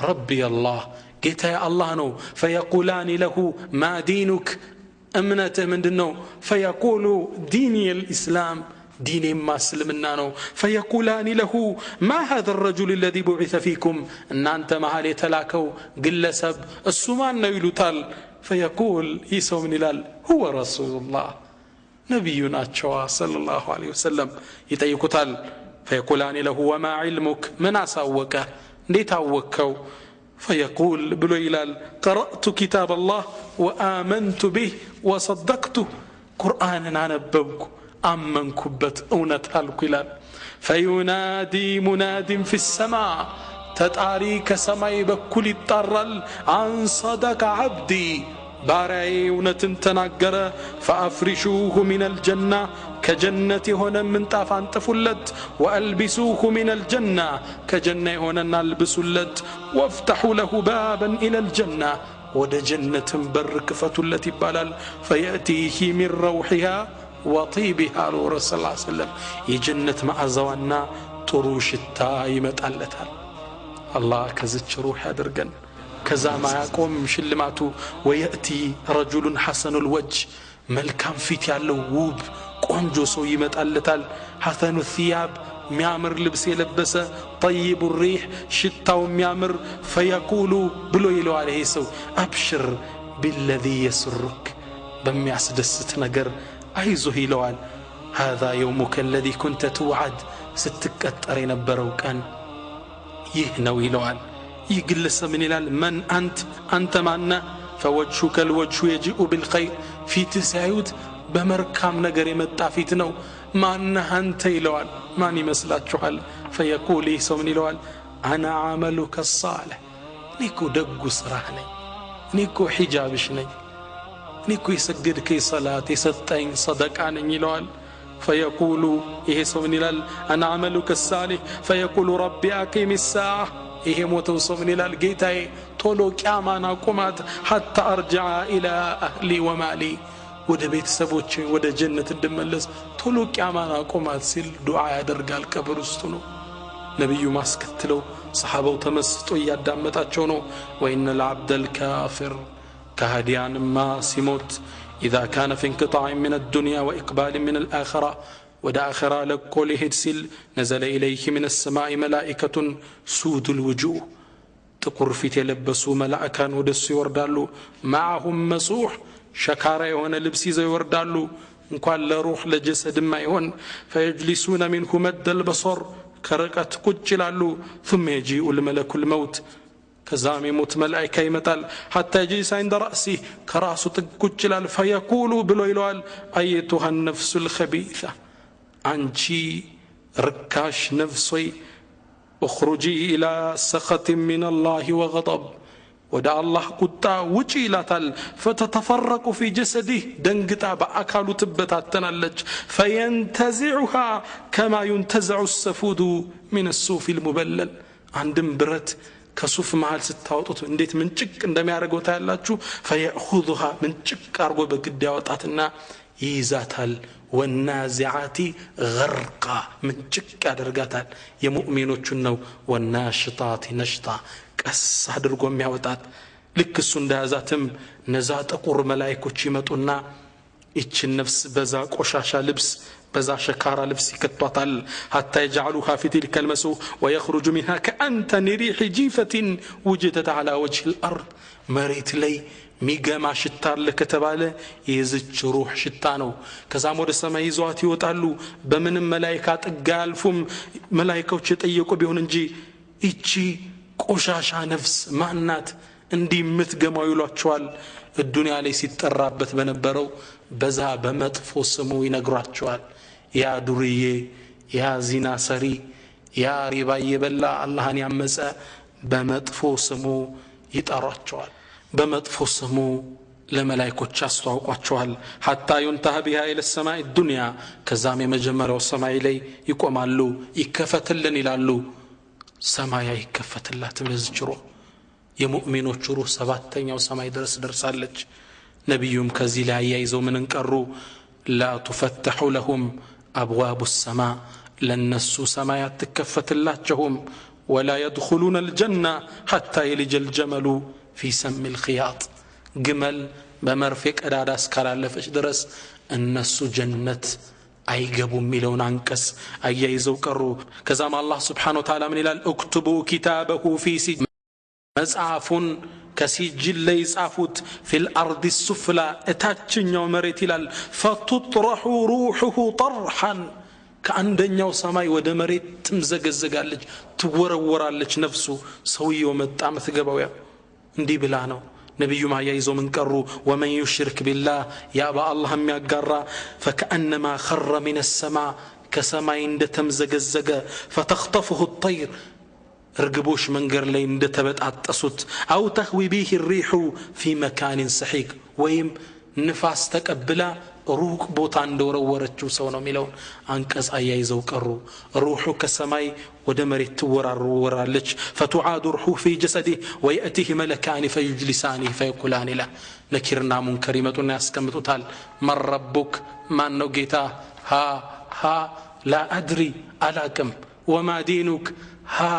ربي الله قلت يا الله نو فيقولان له ما دينك امنته من دنو فيقول ديني الإسلام دين ما سلمنا نو فيقولان له ما هذا الرجل الذي بعث فيكم ان انت معالي تلاكو قلسب السمان نيلوتال فيقول عيسى بن هلال هو رسول الله نبينا صلى الله عليه وسلم يطيقوتال فيقولان له وما علمك من اساوك ليه تاوكو فيقول بلو هلال قرأت كتاب الله وآمنت به وصدقته قرآن نببك أمنكبت أونتالك هلال فينادي مناد في السماء تتاريك سماي بكل الطرل عن صدق عبدي بارعي ونتنتناقر فأفرشوه من الجنة كجنة هنا من طافان تفلت وألبسوه من الجنة كجنة هنا نلبسلت وافتحوا له بابا إلى الجنة ود جنة برك فتلت بالال فيأتيه من روحها وطيبها الرسول صلى الله عليه وسلم يجنة مع زوانا طروش التايمة ألتها الله كزت روح درقن كذا ما يقوم شلماتو ويأتي رجل حسن الوجه ملكام فيت يالو ووب قنجو سو يمطالتال حسن الثياب ميامر لبس يلبس طيب الريح شتاو ميامر فيقول بلو يلو عليه سو أبشر بالذي يسرك بمياسدست نجر عايزه يلوال هذا يومك الذي كنت توعد ستكتر ينبرو كان يهنو يلوال يجلس من هلال من أنت معنا فوجهك الوجه يجيء بالخير في تسعود بمركام نجر يمتع فيتنو معنا أنت يلوال ماني مسلات شحال فيقول عيسى من هلال أنا عملك الصالح نيكو دقو صراحني نيكو حجابشني نيكو يسجد كي صلاة يستين صدقان يلوال فيقول عيسى من هلال أنا عملك الصالح فيقول ربي أقيم الساعة ይሄ ሞተው ሰው ምን ይላል ጌታዬ ቶሎ ቂያማን አቁማት حتى ارجع الى اهلي ومالي ወደ ቤተሰቦቼ ወደ ጀነት እንድመለስ ቶሎ ቂያማን አቁማት ሲል ዱዓ ያደርጋል ቀብር ውስጥ ነው ነብዩ ማስከተለው ሰሃባው ተመስጦ ያዳመጣቸው ነው وان العبد الكافر كهديان ما سيموت اذا كان في انقطاع من الدنيا واقبال من الاخره ودا آخرة لكل هدسل نزل إليه من السماء ملائكة سود الوجوه تقر في تلبسوا ملائكة ودس يوردالو معهم مسوح شكارة يهون لبسي زي يوردالو نقال لروح لجسد ما يهون فيجلسون منه مد البصر كرقة كجلالو ثم يجيء الملك الموت كزام يموت ملائكة يمتال حتى يجلس عند رأسه كراسه تكجلال فيقول بلويلوال أيتها النفس الخبيثة أنشي ركاش نفسي اخرجي إلى سخط من الله وغضب ودع الله قطع وجي لاتل فتتفرق في جسده دنقطع بأكالو تبتاتنا اللج فينتزعها كما ينتزع السفود من الصوف المبلل عندم برت كصوف معال ستاوطت انديت من چك اندم يارغو تايلاچو فيأخذها من چك ارغو بقد يوطاتنا يزاتال والنازعات غرقا من جك ادرغاتال يمؤمنوچن نو والناشطات نشطا قس ادرغو مياوطات لك እሱ እንዳያዛትም ነዛ ጥቁር መላእክቶች ይመጡና እቺ ነፍስ በዛ ቆሻሻ ልብስ በዛ ሸካራ ልብስ ይከቷታል حتى يجعلوها في تلك المسوح ويخرج منها كأنتن ريح جيفة وجدت على وجه الأرض مريت لي ሚገማ ሽታ ለከተባለ የዝች ሩህ ሽታ ነው ከዛም ወደ ሰማይ ይዟት ይወጣሉ በምንም መላእክት አጥጋልፉም መላእክቶች የጠየቁ ቢሆን እንጂ እቺ ቆሻሻ ነፍስ ማናት እንዲህ ምትገማው ይሏቸዋል الدنيا ላይ ሲጠራበት በነበረው በዛ በመጥፎ ስሙ ይነግሯቸዋል ያ ዱርዬ ያ ዚና ሰሪ ያ ሪባ የበላ አላህን ያመፀ በመጥፎ ስሙ ይጠራቸዋል በመጥፎ ስሙ ለመላእክቶች አስተዋውቋቸዋል حتى ينتهى بها الى السماء الدنيا ከዛም የመጀመሪያው ሰማይ ላይ ይቆማሉ ይከፈትልን ይላሉ ሰማያ ይከፈትላት ለዝጭሮ የሙእሚኖች ሩህ ሰባተኛው ሰማይ ድረስ ደርሳለች ነብዩም ከዚህ ላይ ያይዘው ምን እንቀሩ لا تفتح لهم ابواب السماء لنسو سمايات تكفتلاچهم ولا يدخلون الجنه حتى يلج الجمل في سم الخياط جمل بمرفق اداداس كالالفش درس الناس جنت አይገቡም የሚለውን አንቀጽ አያይዘው ቀሩ። ከዛም አላህ ስብሓነሁ ወተዓላ ምን ይላል? እክቱቡ ኪታበሁ ፊ ሲጅን መጽሐፉን ከሲጅል ላይ ጻፉት ፊል አርድ ሱፍላ እታችኛው መሬት ይላል ፈቱጥረሑ ሩሑሁ ጠርሐን ከአንደኛው ሰማይ ወደ መሬት ትምዘገዘጋለች ትወረወራለች ነፍሱ ሰውየው መጣ ምትገባው ያ እንዲህ ብላ ነው። ነብዩ ማያይዘው ምን ቀሩ? ወመን ይሽርክ ቢላህ ያ በአላህ የሚያጋራ ፈከአነማ ኸረ ሚነ ሰማ ከሰማይ እንደተምዘገዘገ ፈተኽጠፍሁ الطير እርግቦች መንገር ላይ እንደተበጣጠሱት አው ተኽዊ ቢሂ الريح في مكان سحيق ወይም ንፋስ ተቀብላ ሩቅ ቦታ እንደወረወረችው ሰው ነው የሚለው አንቀጽ አያይዘው ቀሩ። ሩሑ ከሰማይ ወደ መሬት ትወራወራለች فتعاد روحه في جسده ويأتيه ملكان فيجلسانه فيقولان له ነኪርና ሙንከር ይመጡና ያስቀምጡታል። من ربك ማን ነው ጌታ? ها لا أدري አላቅም። وما دينك ها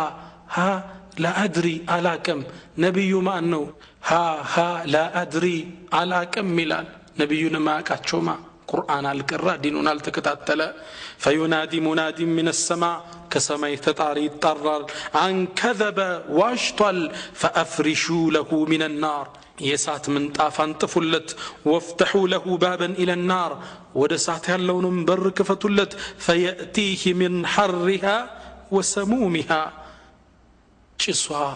لا أدري አላቅም። ነብዩ ማን ነው? ها لا أدري አላቅም ይላል። ነብዩን ማያውቃቸውማ ቁርአን አልቀራ ዲኑን አልተከታተለ فينادي مناد من السماء كسماء تطاري يطرر عن كذب واشطل فأفرشوا له من النار يسات من طافان طفلت وافتحوا له بابا إلى النار ودسات يالون بر كفتلت فيأتيه من حرها وسمومها جسوا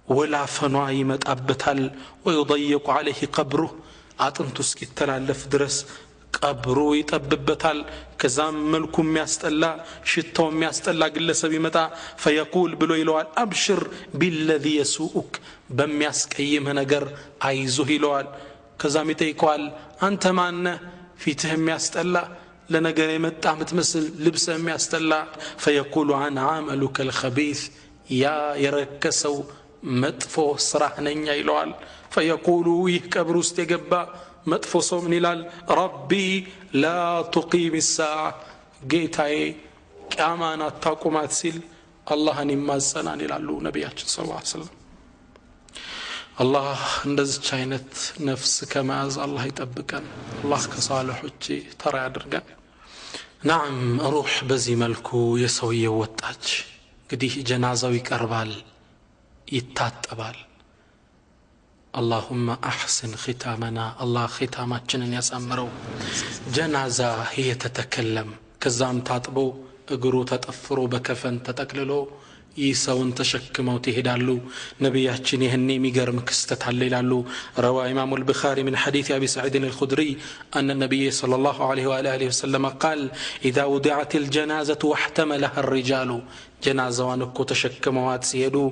ولا فنوا يمطابتال ويضيق عليه قبره አጥንቱ እስኪተላለፍ ድረስ ቀብሩ ይጠብበታል። ከዛም መልኩ የሚያስጠላ ሽታው የሚያስጠላ ግለሰብ ይመጣ فيقول ብሎ ይለዋል አብሽር بالذي يسوءك በሚያስቀይም ነገር አይዞህ ይለዋል። ከዛም ይጠይቀዋል አንተ ማን ነህ? ፊትህ የሚያስጠላ ለነገር የመጣ ምትመስል ልብስ የሚያስጠላ فيقول عن عملك الخبيث ያ የረከሰው መጥፎ ስራህ ነኝ ይለዋል። فيقول يكبر استجبا مطفوس من الال ربي لا تقيم الساعة جيتاي كامانا تاقومات سيل الله نمازنا نلالو نبياتش صلى الله عليه وسلم الله اندز چاينت نفس كماز الله يطبقن الله كصالح وجي ترى يدرغن نعم روح بزي ملكو يسوي وطاج قديه جنازه يقربال يتاتبال اللهم أحسن ختامنا الله ختاماتنا يسامرو جنازة هي تتكلم كزام تاطبو اقرو تتأفرو بكفن تتقللو يساون تشكمو تهدالو نبياتشن يهني ميقرم كستتحللالو روى إمام البخاري من حديث أبي سعيد الخدري أن النبي صلى الله عليه وآله وسلم قال إذا وضعت الجنازة واحتملها الرجال جنازة وانكو تشكموات سيدو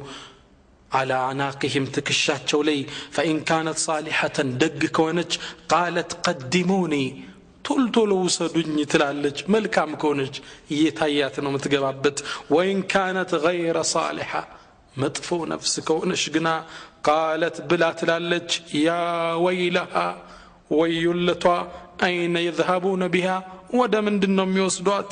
على عناقهم تكشاتشو لي فإن كانت صالحة دق كونج قالت قدموني تلتلو سدني تلالج ملكام كونج يتاياتنا متقبابت وإن كانت غير صالحة مطفو نفس كونش قنا قالت بلا تلالج يا ويلها ويلتوا أين يذهبون بها ودمن دنم يوسدوات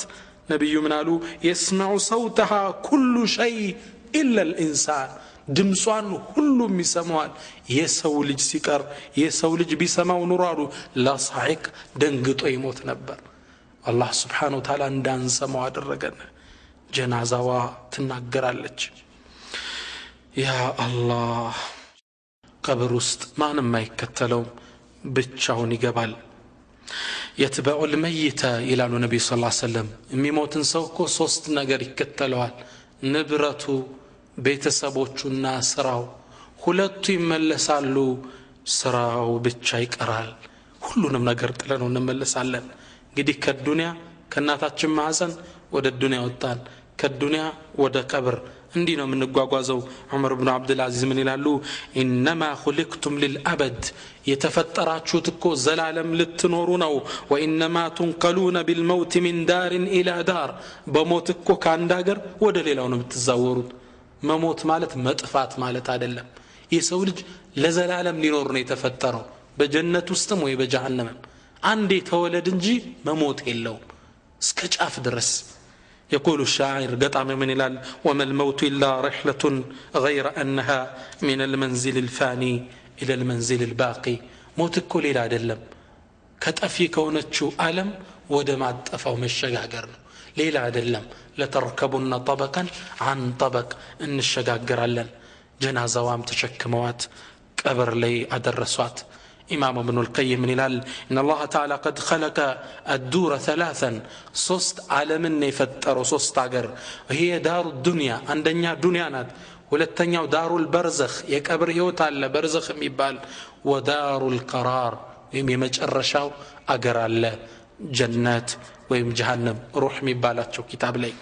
نبي منالو يسمع صوتها كل شيء إلا الإنسان ድምጿን ሁሉም ይሰማዋል የሰው ልጅ ሲቀር የሰው ልጅ ቢሰማው ኑራሉ ለሳይቅ ደንግጦ ይሞት ነበር። አላህ Subhanahu Wa Ta'ala እንዳንሰማው አደረገን። ጀናዛዋ ትናገራለች ያ አላህ ቀብር ውስጥ ማንም አይከተለው ብቻውን ይገባል። يتبع الميت الى النبي صلى الله عليه وسلم የሚሞትን ሰው እኮ ሶስት ነገር ይከተለዋል ንብረቱ ቤተሰቦቹና ስራው ሁለቱ ይመለሳሉ ስራው ብቻ ይቀራል ሁሉንም ነገር ጥለነው እንመለሳለን እንግዲህ ከዱንያ ከናታችን ማህፀን ወደ ዱንያ ወጣን ከዱንያ ወደ ቀብር እንዲህ ነው የምንጓጓዘው ዑመር ኢብኑ አብዱል አዚዝ ምን ይላሉ انما خلقتم للابد የተፈጠራችሁት እኮ ዘላለም ልትኖሩ ነው وانما تنقلون بالموت من دار الى دار በሞት እኮ ከአንድ ሀገር ወደ ሌላው ነው የምትዛወሩት መሞት ማለት መጥፋት ማለት አይደለም የሰው ልጅ ለዘላለም ሊኖር ነው የተፈጠረው በጀነት ውስጥም ወይ በጀሃነም አንዴ ተወለድ እንጂ መሞት የለው እስከ ጫፍ ድረስ يقول الشاعر قطع من الال وما الموت إلا رحلة غير أنها من المنزل الفاني إلى المنزل الباقي موت كل إلى دلم ከጠፊ ከሆነችው ዓለም ወደ ማጠፋው መሸጋገር ነው ሌላ አይደለም ለተርከቡና طبقا عن طبق እንሸጋገራለን ጀናዛዋም ተሸክመዋት ቀብር ላይ አደረሷት إمام ابن القيم من الهل إن الله تعالى قد خلق الدور ثلاثا صست عالم يفتر صست عقر وهي دار الدنيا عندنا دنيا نات ولتنيا دار البرزخ يكبر يوتال برزخ ميبال ودار القرار يمجرشاو أقر الله جنات ويم جهنم روح ميبالات شو كتاب لي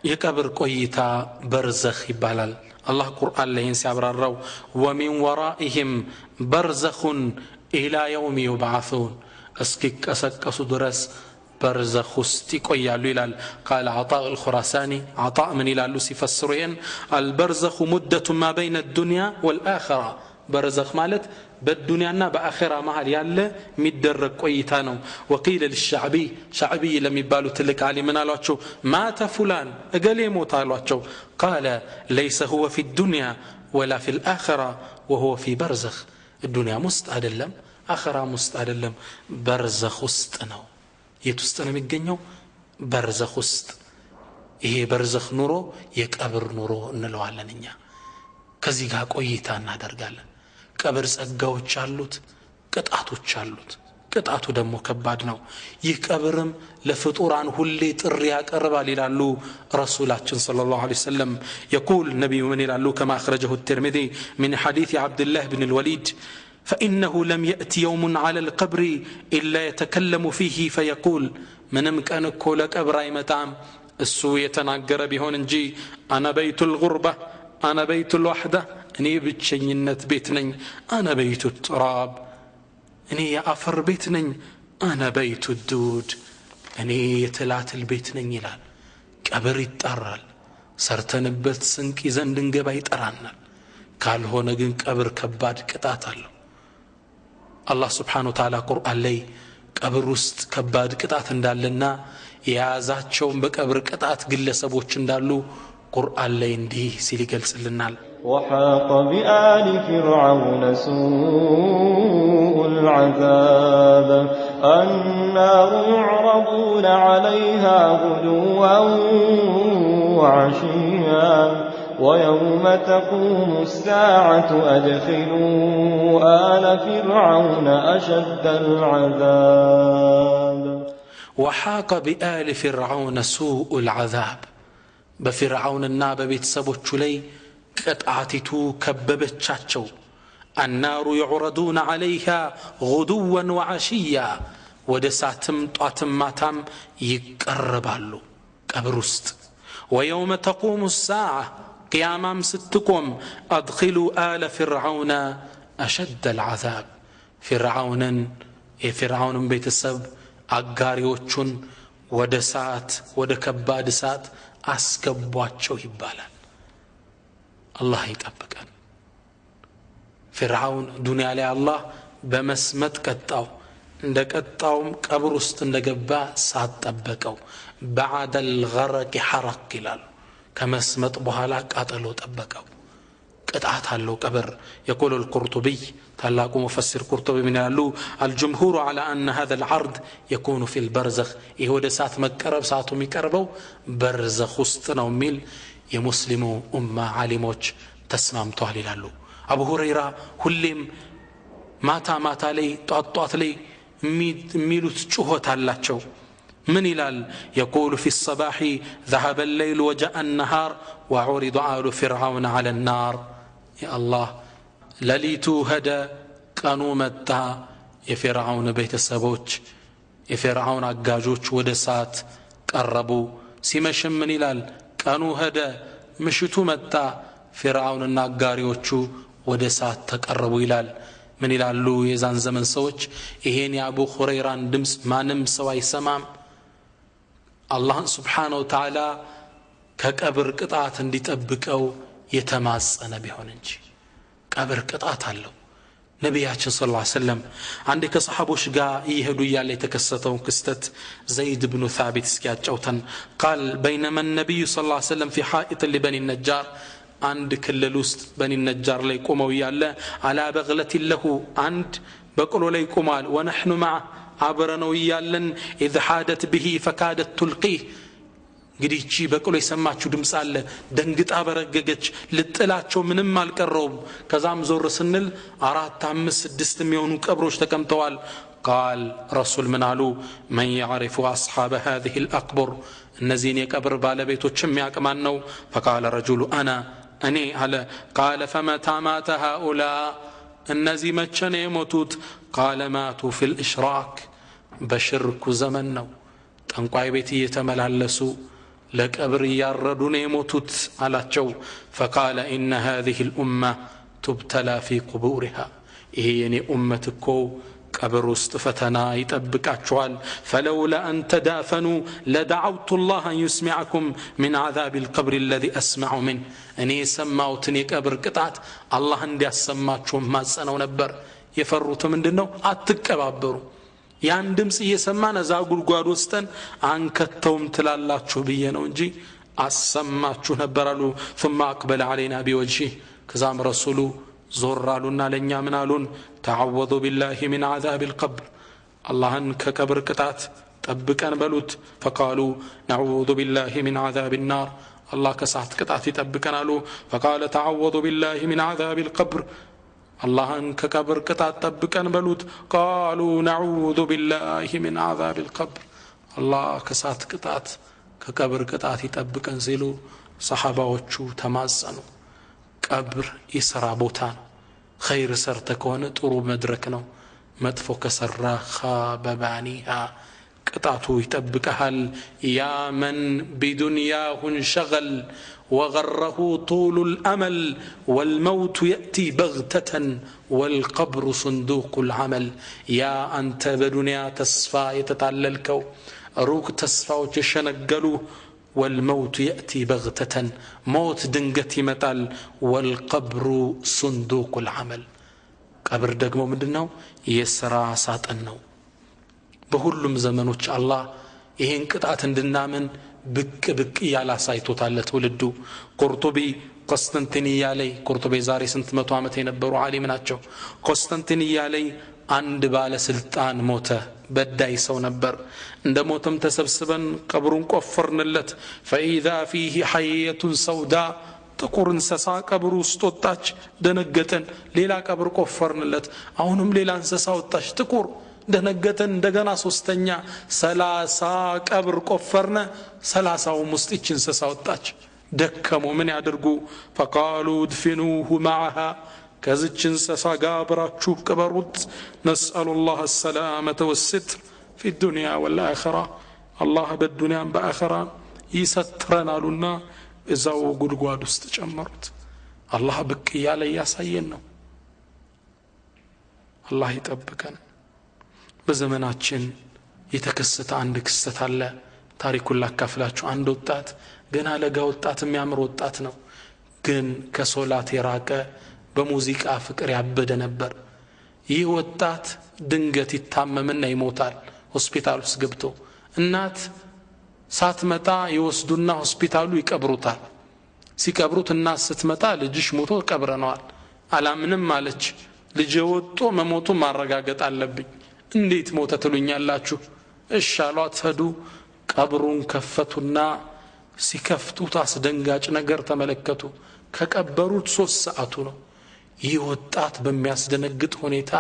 يكبر قويتا برزخ يبالال الله قرآن لين سيابر الرو ومن ورائهم برزخ إلى يوم يبعثون أسكك أسكس درس برزخ استيكو يالو قال عطاء الخراساني عطاء من إلى لوسي فسرين البرزخ مدة ما بين الدنيا والآخرة برزخ مالت بالدنيا بآخرة مهل يالا مدرق ويتانو وقيل للشعبي شعبي لم يبالو تلك علي من الواتشو مات فلان أقل يموت الواتشو قال ليس هو في الدنيا ولا في الآخرة وهو في برزخ الدنيا مستعدلم آخرة مستعدلم برزخ استنو يتستنو ميقنيو برزخ است إيه برزخ نورو يكابر نورو نلوعلن إنيا كزيقا قويتان نادر قالن ቀብር ጸጋዎች አሉት ቅጣቶች አሉት ቅጣቱ ደግሞ ከባድ ነው ይህ ቀብርም ለፍጡራን ሁሌ ጥሪ ያቀርባል ይላሉ ረሱላችን ሰለላሁ ዐለይሂ ወሰለም يقول نبي من ይላሉ كما اخرجه الترمذي من حديث عبد الله بن الوليد فانه لم ياتي يوم على القبر الا يتكلم فيه فيقول منم كان كل قبر አይመጣም እሱ የተናገረ ቢሆን እንጂ انا بيت الغربه انا بيت الوحده እኔ ብቸኝነት ቤት ነኝ انا بيت التراب እኔ የአፈር ቤት ነኝ انا بيت الدود እኔ የትላትል ቤት ነኝ ይላል ቀብር ይጣራል ሰርተንበት ስንቅ ይዘን እንገባ ይጠራናል ካልሆነ ግን ቀብር ከባድ ቅጣት አለው አላህ Subhanahu Wa Ta'ala ቁርአን ላይ ቀብር ውስጥ ከባድ ቅጣት እንዳለና የያዛቸውን በቀብር ቅጣት ግለሰቦች እንዳሉ ቁርአን ላይ እንዲህ ሲል ይገልጽልናል وحاق بآل فرعون سوء العذاب النار يعرضون عليها غدوا وعشيا ويوم تقوم الساعة أدخلوا آل فرعون أشد العذاب وحاق بآل فرعون سوء العذاب بفرعون الناب بيتسبوچ لي قطعتو كببچاچو النار يعرضون عليها غدوا وعشيا ودساتم طاتم ماتام يقربالو قبر ውስጥ ويوم تقوم الساعة قيامام ستقوم أدخلوا آل فرعون أشد العذاب فرعون بيتسب አጋሪዎቹን ወደ ሰዓት ወደ ከባድ ሰዓት አስገቧቸው ይባላል አላህ ይጠብቀን فرعون ዱንያ ላይ አላህ በመስመጥ ቀጣው እንደቀጣውም ቀብር ውስጥ እንደገባ ሳጠበቀው بعد الغرق حرق ይላል ከመስመጥ በኋላ ቃጠሎ ጠበቀው ቅጣት አለው ቀብር يقول القرطبي تلاقوا مفسر قرطبي من قالوا الجمهور على أن هذا العرض يكون في البرزخ يهود ساعة مقرب ساعة مقربوا برزخ استنا وميل يمسلموا أمة عالموش تسمام طوالي لالو أبو هريرة كلهم ماتا لي طوات لي ميلو تشوهت اللاتشو من إلال يقول في الصباح ذهب الليل وجاء النهار وعرض آل فرعون على النار يا الله لليتو هدى كانوا متى يفرعون بيت السبوج يفرعون عجاجوش ودسات قربوا سيمشم من إلال كانوا هدى مشتو متى فرعون الناقاريوشو ودسات تقربوا إلال من إلال لو يزان زمن سوج إهين يا أبو خريران دمس ما نمسوا يسمام الله سبحانه وتعالى كقبر قطعة اندي تبكوا يتماسنا بهون انجي قبر قطعة له نبياتنا صلى الله عليه وسلم عندك صحابوش قا يهدو يالي تكستون كستت زيد بن ثابت سكياتشوتن قال بينما النبي صلى الله عليه وسلم في حائط لبني النجار عند كل لوست بني النجار ليكم وياله على بغلة له عند بقولوا ليكمال ونحن معه አብረነው ይያለን إذ حادت به فكادت تلقيه እንግዲህ እቺ በቅሎ የሰማችሁ ድምጽ አለ ደንግጣ በረገገች ልጥላቸው ምንም አልቀረውም ከዛም ዞር ስንል 4 5 6 የሚሆኑ ቀብሮች ተቀምጠዋል قال رسول من قالوا من يعرف اصحاب هذه الاقبر እነዚህን የቀብር ባለቤቶችም ያቅማን ነው فقال رجل انا اني على قال فمتى مات هؤلاء እነዚህ መቼ ነው የሞቱት قال ماتوا في الاشراك በሽርኩ ዘመን ነው ጠንቋይ ቤት እየተመላለሱ ለቀብር ያረዱ ነው የሞቱት አላቸው فقال ان هذه الامه تبتلى في قبورها ይሄ የኔ ኡመት እኮ ቀብር ውስጥ ፈተና ይጠብቃቸዋል فلولا ان تدافنوا لدعوت الله ان يسمعكم من عذاب القبر الذي اسمع منه እኔ ሰማውትን የቀብር ቅጣት አላህ እንዲያሰማችሁ ማጸነው ነበር የፈሩት ምንድነው አትቀባበሩ ያን ድምጽ እየሰማን እዛ ጉድጓድ ውስጥን አንከተውም ትላላችሁ ብዬ ነው እንጂ አሰማችሁ ነበር አሉ ثم اقبل علينا بوجهه ከዛም ረሱሉ ዞራሉና ለኛ ምን አሉን تعوذوا بالله من عذاب القبر اللهن كقبر قطات طبقن بلوت فقالوا نعوذ بالله من عذاب النار الله كسات قطات يطبقن አሉ فقال تعوذوا بالله من عذاب القبر اللهن كقبر قطات طبقن بلوت قالوا نعوذ بالله من عذاب القبر الله كسات قطات كقبر قطات يطبقن ሲሉ صحاباዎቹ ተማጸኑ ቀብር ይስራ ቦታ خير سرت كونه ጥሩ መድረክ ነው መጥፎ ከሰራ خاببانيها قطعته يطبقሃል يا من بدنياه انشغل وغره طول الامل والموت ياتي بغتة والقبر صندوق العمل يا انت بدنيا تسفى يتتعللكو روك تسفاوچ يشنگلو والموت يأتي بغتة موت دنجتي متال والقبر صندوق العمل قبر دقمو مدنو يسرا ساتنو بهلم زمنوچ الله ይሄን ቅጣት እንድናምን ብቅ ብቅ ያላ ሳይቶታለት ወልዱ ቁርጡቢ ቆስጠንጢንያ ላይ ቁርጡቢ ዛሬ ስንት መቶ ዓመት የነበሩ ዓሊም ናቸው ቆስጠንጢንያ ላይ አንድ ባለ ስልጣን ሞተ በዳይ ሰው ነበር እንደ ሞተም ተሰብስበን ቀብሩን ቆፈርንለት فاذا فيه حيه سوداء ጥቁር እንስሳ ቀብሩ ውስጥ ወጣች ደነገጠን ሌላ ቀብር ቆፈርንለት አሁንም ሌላ እንስሳ ወጣች ጥቁር ደነገጠን እንደገና ሶስተኛ 30 ቀብር ቆፈርነ 30ው ውስጥ እቺ እንስሳ ወጣች ደከሙ ምን ያድርጉ فقالوا ادفنوه معها ከዚች እንስሳ ጋር አብራችሁ ቀበሩት نسأل الله السلامة والستر في الدنيا والآخرة الله بالدنيا والآخرة يسترنا እዛው ጉድጓድ ውስጥ ጨመሩት አላህ ብቅ ያለ ያሳየን ነው አላህ ይጠብቀን በዘመናችን የተከሰተ አንድ ክስተት አለ ታሪኩን ላካፍላችሁ አንድ ወጣት ገና ለጋ ወጣት የሚያምር ወጣት ነው ግን ከሶላት የራቀ በሙዚቃ ፍቅር ያበደ ነበር ይህ ወጣት ድንገት ይታመምና ይሞታል ሆስፒታል ውስጥ ገብቶ እናት ሳትመጣ ይወስዱና ሆስፒታሉ ይቀብሩታል ሲቀብሩት እናት ስትመጣ ልጅሽ ሞቶ ቀብረነዋል አላምንም አለች ልጅ ወጥቶ መሞቱ ማረጋገጥ አለብኝ እንዴት ሞተ ትሉኛላችሁ እሻሏት ሄዱ ቀብሩን ከፈቱና ሲከፍቱት አስደንጋጭ ነገር ተመለከቱ ከቀበሩት 3 ሰዓቱ ነው ይህ ወጣት በሚያስደነግጥ ሁኔታ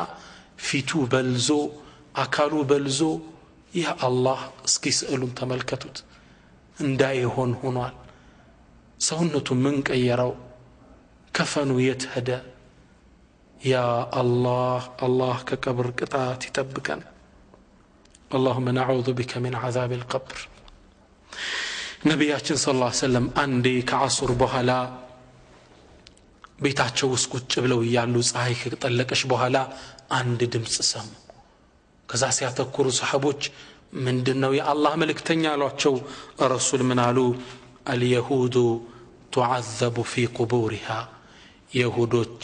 ፊቱ በልዞ አካሉ በልዞ ያ አላህ እስኪ ስዕሉን ተመልከቱት እንዳይሆን ሆኗል ሰውነቱ ምን ቀየረው ከፈኑ የት ሄደ يا الله الله كقبر قطعت يطبقن اللهم نعوذ بك من عذاب القبر ነብያችን ሰለላሁ ዐለይሂ ወሰለም አንዴ ከዓሱር በኋላ ቤታቸው ውስጥ ቁጭ ብለው ያሉ ፀሐይ ከጠለቀሽ በኋላ አንድ ድምጽ ሰሙ ከዛ ሲያተኩሩ ሰሃቦች ምንድነው የአላህ መልእክተኛ አሏቸው ረሱል ምን አሉ اليهود تعذب في قبورها يهودوች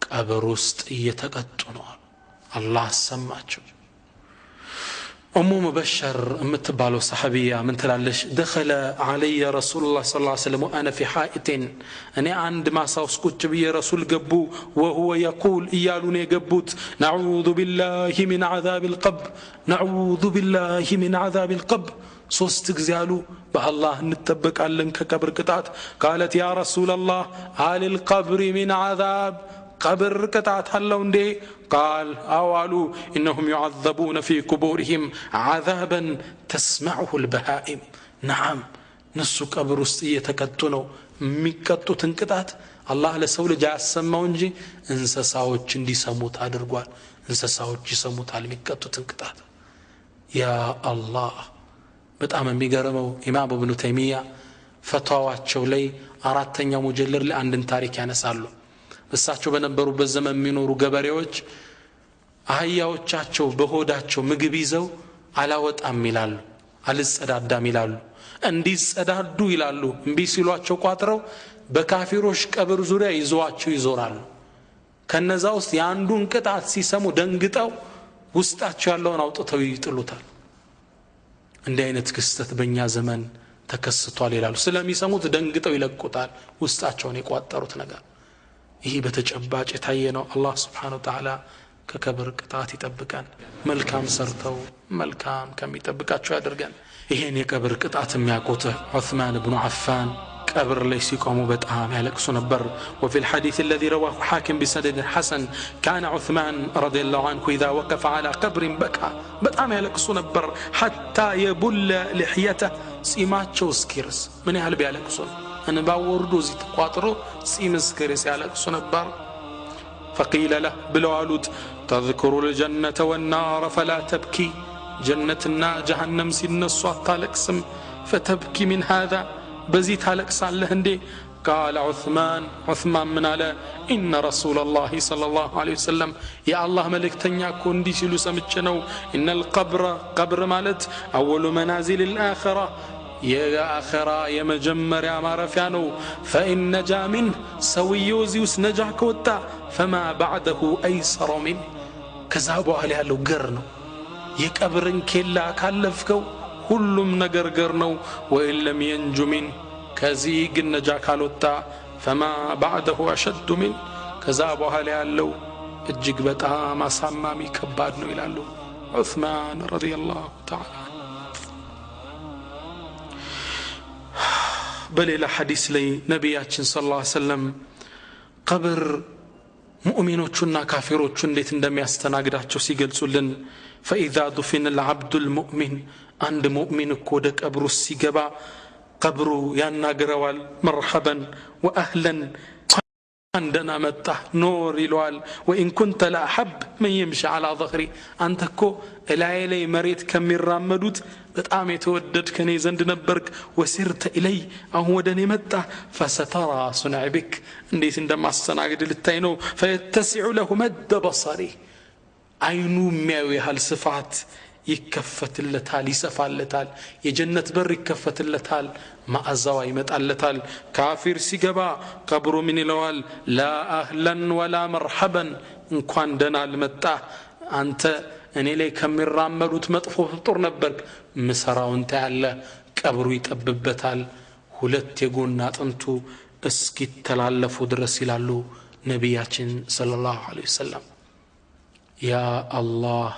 ቀብር ውስጥ እየተቀጡ ነው አላህ ሰማቸው أم مبشر متبالو صحابية من تلالش دخل علي رسول الله صلى الله عليه وسلم وأنا في حائط أنا عند ما سأسكت بي رسول قبو وهو يقول إيالوني قبوت نعوذ بالله من عذاب القبر نعوذ بالله من عذاب القبر صوست زيالو بالله نتبك علنك كبر قطعت قالت يا رسول الله هل القبر من عذاب قبر قطعت هلو اندي قال أوالو إنهم يعذبون في قبورهم عذابا تسمعه البهائم نعم نسو قبر يتكتنو ميكتو تنقطعت الله لسول جاء السماو እንጂ እንሰሳዎች እንዲሰሙት አድርጓል እንሰሳዎች ይሰሙታል ሚከቱ ትንቅጣት ያ አላህ በጣም የሚገርመው ኢማም ኢብኑ ተይሚያ ፈትዋቸው ላይ አራተኛው ሙጀለድ ላይ አንድን ታሪክ ያነሳሉ በሳቸው በነበሩበት ዘመን የሚኖሩ ገበሬዎች አህያዎቻቸው በሆዳቸው ምግብ ይዘው አላወጣም ይላሉ አልጸዳዳም ይላሉ እንዲጸዳዱ ይላሉ እምቢ ሲሏቸው ቋጥረው በካፊሮች ቀብር ዙሪያ ይዘዋቸው ይዞራሉ ከነዛ ውስጥ ያንዱን ቅጣት ሲሰሙ ደንግጠው ውስጣቸው ያለውን አውጥተው ይጥሉታል እንደ አይነት ክስተት በእኛ ዘመን ተከስቷል ይላሉ ስለሚሰሙት ደንግጠው ይለቁታል ውስጣቸውን የቋጠሩት ነገር ይሄ በተጨባጭ የታየ ነው አላህ Subhanahu Wa Ta'ala ከከብር ቅጣት ይጠብቀን መልካም ሰርተው መልካም ከሚጠብቃቸው ያደርገን ይሄን የከብር ቅጣት የሚያቆተ ዑስማን ኢብኑ አፋን قبر ليس يقوم بطعام يلقسو نبر وفي الحديث الذي رواه حاكم بسند حسن كان عثمان رضي الله عنه إذا وقف على قبر بكى بطعام يلقسو نبر حتى يبل لحيته سيماتشو سكيرس من يهلب يلقسو أنا باوردو زي تقاطرو سيم سكيرس يلقسو نبر فقيل له بالعلود تذكر الجنة والنار فلا تبكي جنتنا جهنم سنسوا تالقسم فتبكي من هذا بزيت هلك صالح هندي قال عثمان من على إن رسول الله صلى الله عليه وسلم يا الله ملك تنياكو اندي سيلو سمتشنو إن القبر قبر مالت أول منازل الآخرة يا آخرة يا مجمر يا معرفيانو فإن نجا منه سويوزيوس نجا كوتا فما بعده أيسر منه كذابو عليها لو قرنو يكبرن كلا كالفكو ሁሉም ነገር ገር ነው ወኢለም ينجو من ከዚህ ነጃ ካልወጣ فما بعده اشد من ከዛ በኋላ ያለው እጅግ በጣም አሳማሚ ከባድ ነው ይላሉ ዑስማን ረዲየላሁ ተዓላ በሌላ ሐዲስ ላይ ነብያችን ሰለላሁ ዐለይሂ ወሰለም ቀብር ሙእሚኖቹና ካፊሮቹ እንዴት እንደሚያስተናግዳቸው ሲገልጹልን فإذا دفن العبد المؤمن عند مؤمن كود قبر السيغبا قبر يناغروال مرحبا واهلا عندنا متى نور يلوال وان كنت لا احب من يمشي على ظهري انت كو الى مريت كم يرامدوت በጣም የተወደድ ከኔ ዘንድ ነበርክ ወሲርተ ኢለይ አሁን ወደኔ መጣ فسترى صنع بك እንዴት እንደማስተናግድ ልታይ ነው فيتسع له مد بصري አይኑ የሚያዩ ያህል ስፋት ይከፈትለታል ይሰፋለታል የጀነት በር ይከፈትለታል ማዕዛው ይመጣለታል ካፊር ሲገባ ቀብሩ ምን ይለዋል لا اهلا ولا مرحبا እንኳን ደና አልመጣ አንተ እኔ ላይ ከሚራመዱት መጥፎ ፍጡር ነበርክ መስራውን ታያለ ቀብሩ ይጠብበታል ሁለት የጎን አጥንቱ እስኪተላለፉ ድረስ ይላሉ ነብያችን ሰለላሁ ዐለይሂ ወሰለም يا الله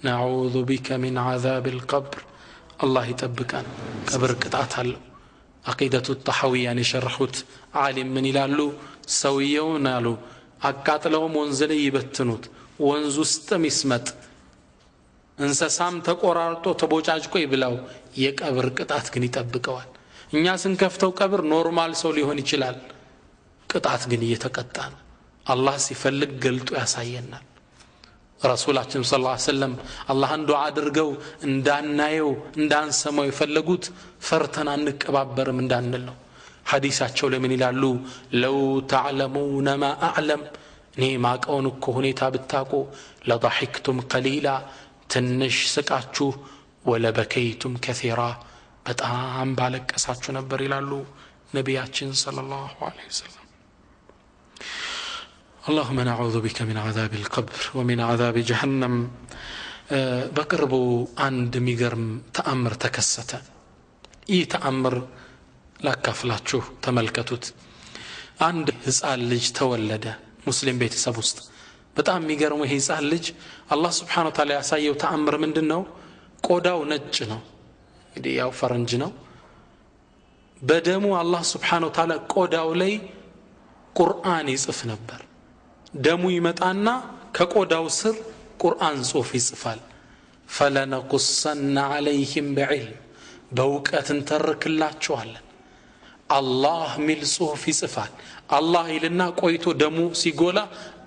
نعوذ بك من عذاب القبر الله يطبقن قبر قطعت አለው عقيدة الطحاوية يشرحوت عالم من ይላሉ ሰውየውን አሉ አቃጥለው ወንዝ ላይ ይበትኑት ወንዙ ውስጥ ሚስመጥ እንሰሳም ተቆራርጦ ተቦጫጭቆ ይብላው የቀብር ቅጣት ግን ይጠብቀዋል እኛ ስንከፍተው ቀብር ኖርማል ሰው ሊሆን ይችላል ቅጣት ግን እየተቀጣ ነው አላህ ሲፈልግ ገልጦ ያሳየናል ረሱላችን ሰለላሁ ዐለይሂ ወሰለም አላህን ዱዓ አድርገው እንዳናየው እንዳንሰማው ይፈልጉት ፈርተን አንቀባበርም እንዳንል ነው ሐዲሳቸው ለምን ይላሉ ለው ተዕለሙነ ማ አዕለም እኔ ማቀውን እኮ ሁኔታ ብታቁ ለضحክቱም ቀሊላ ትንሽ ስቃችሁ ወለበከይቱም ከሲራ በጣም ባለቀሳችሁ ነበር ይላሉ ነብያችን ሰለላሁ ዐለይሂ ወሰለም اللهم نعوذ بك من عذاب القبر ومن عذاب جهنم በቅርቡ አንድ የሚገርም ተአምር ተከሰተ። ይህ ተአምር ላካፍላችሁ ተመልከቱት። አንድ ሕፃን ልጅ ተወለደ ሙስሊም ቤተሰብ ውስጥ። በጣም የሚገርመው ይህ ሕፃን ልጅ አላህ Subhanahu Wa Ta'ala ያሳየው ተአምር ምንድነው? ቆዳው ነጭ ነው። እንግዲህ ያው ፈረንጅ ነው። በደሙ አላህ Subhanahu Wa Ta'ala ቆዳው ላይ ቁርአን ይጽፍ ነበር። ደሙ ይመጣና ከቆዳው ስር ቁርአን ጽሑፍ ይጽፋል። فلنقصن عليهم بعلم በእውቀት እንተርክላቸዋለን። አላህ ሚል ጽሑፍ ይጽፋል። አላህ ይልና ቆይቶ ደሙ ሲጎላ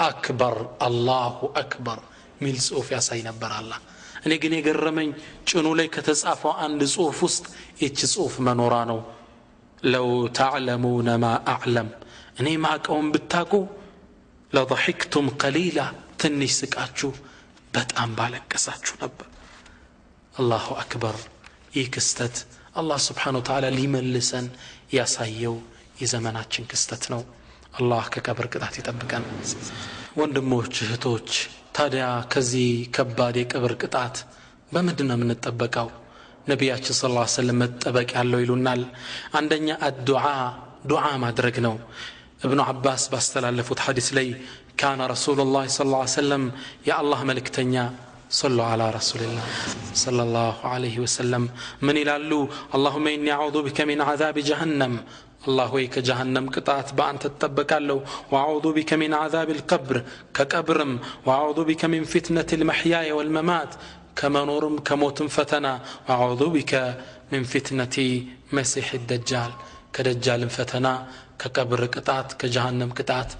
አክበር አላሁ አክበር ሚል ጽሑፍ ያሳይ ነበር አላህ። እኔ ግን የገረመኝ ጭኑ ላይ ከተጻፈው አንድ ጽሑፍ ውስጥ እቺ ጽሑፍ መኖራ ነው። ለው تعلمون ما أعلم እኔ ማቀውን ብታቁ لضحكتم قليلا ትንሽ ስቃችሁ በጣም ባለቀሳችሁ ነበር። አላሁ አክበር። ይህ ክስተት አላህ Subhanahu Wa Ta'ala ሊመልሰን ያሳየው የዘመናችን ክስተት ነው። አላህ ከቀብር ቅጣት ይጠብቀን። ወንድሞች እህቶች፣ ታዲያ ከዚህ ከባድ የቀብር ቅጣት በምንድነው የምንጠበቀው? ነቢያችን ሰለላሁ ዐለይሂ ወሰለም መጠበቅ ያለው ይሉናል። አንደኛ ዱዓ ማድረግ ነው። ابن عباس باستلالفوت حديث لي كان رسول الله صلى الله عليه وسلم يا الله ملكتنيا صلوا على رسول الله صلى الله عليه وسلم من يلالو اللهم إني أعوذ بك من عذاب جهنم الله ويك جهنم قطعت بأن تتبكالو وأعوذ بك من عذاب القبر كقبرم وأعوذ بك من فتنة المحيا والممات كما نورم كموت فتنا وأعوذ بك من فتنة مسيح الدجال كدجال فتنا ከቀብር ቅጣት ከጀሃነም ቅጣት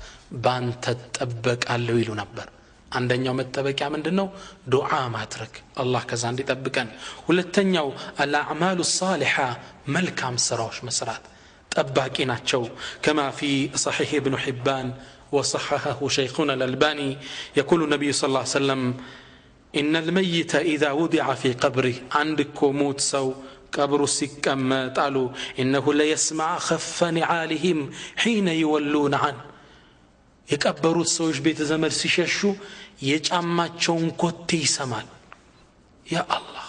ባንተ ተጠበቃለሁ ይሉ ነበር። አንደኛው መጠበቂያ ምንድነው? ዱዓ ማድረግ አላህ ከዛ እንዲጠብቀን። ሁለተኛው አልአዕማሉ الصالحة መልካም ስራዎች መስራት ጠባቂ ናቸው። كما في صحيح ابن حبان وصححه شيخنا الألباني يقول النبي صلى الله عليه وسلم إن الميت إذا وضع في قبره عندكم موت سو قبر سكمت قالوا إنه ليسمع خف نعالهم حين يولون عنه يكبروا السوج بيت زمر سيششو يجعماتشون كوتي يسمال. يا الله.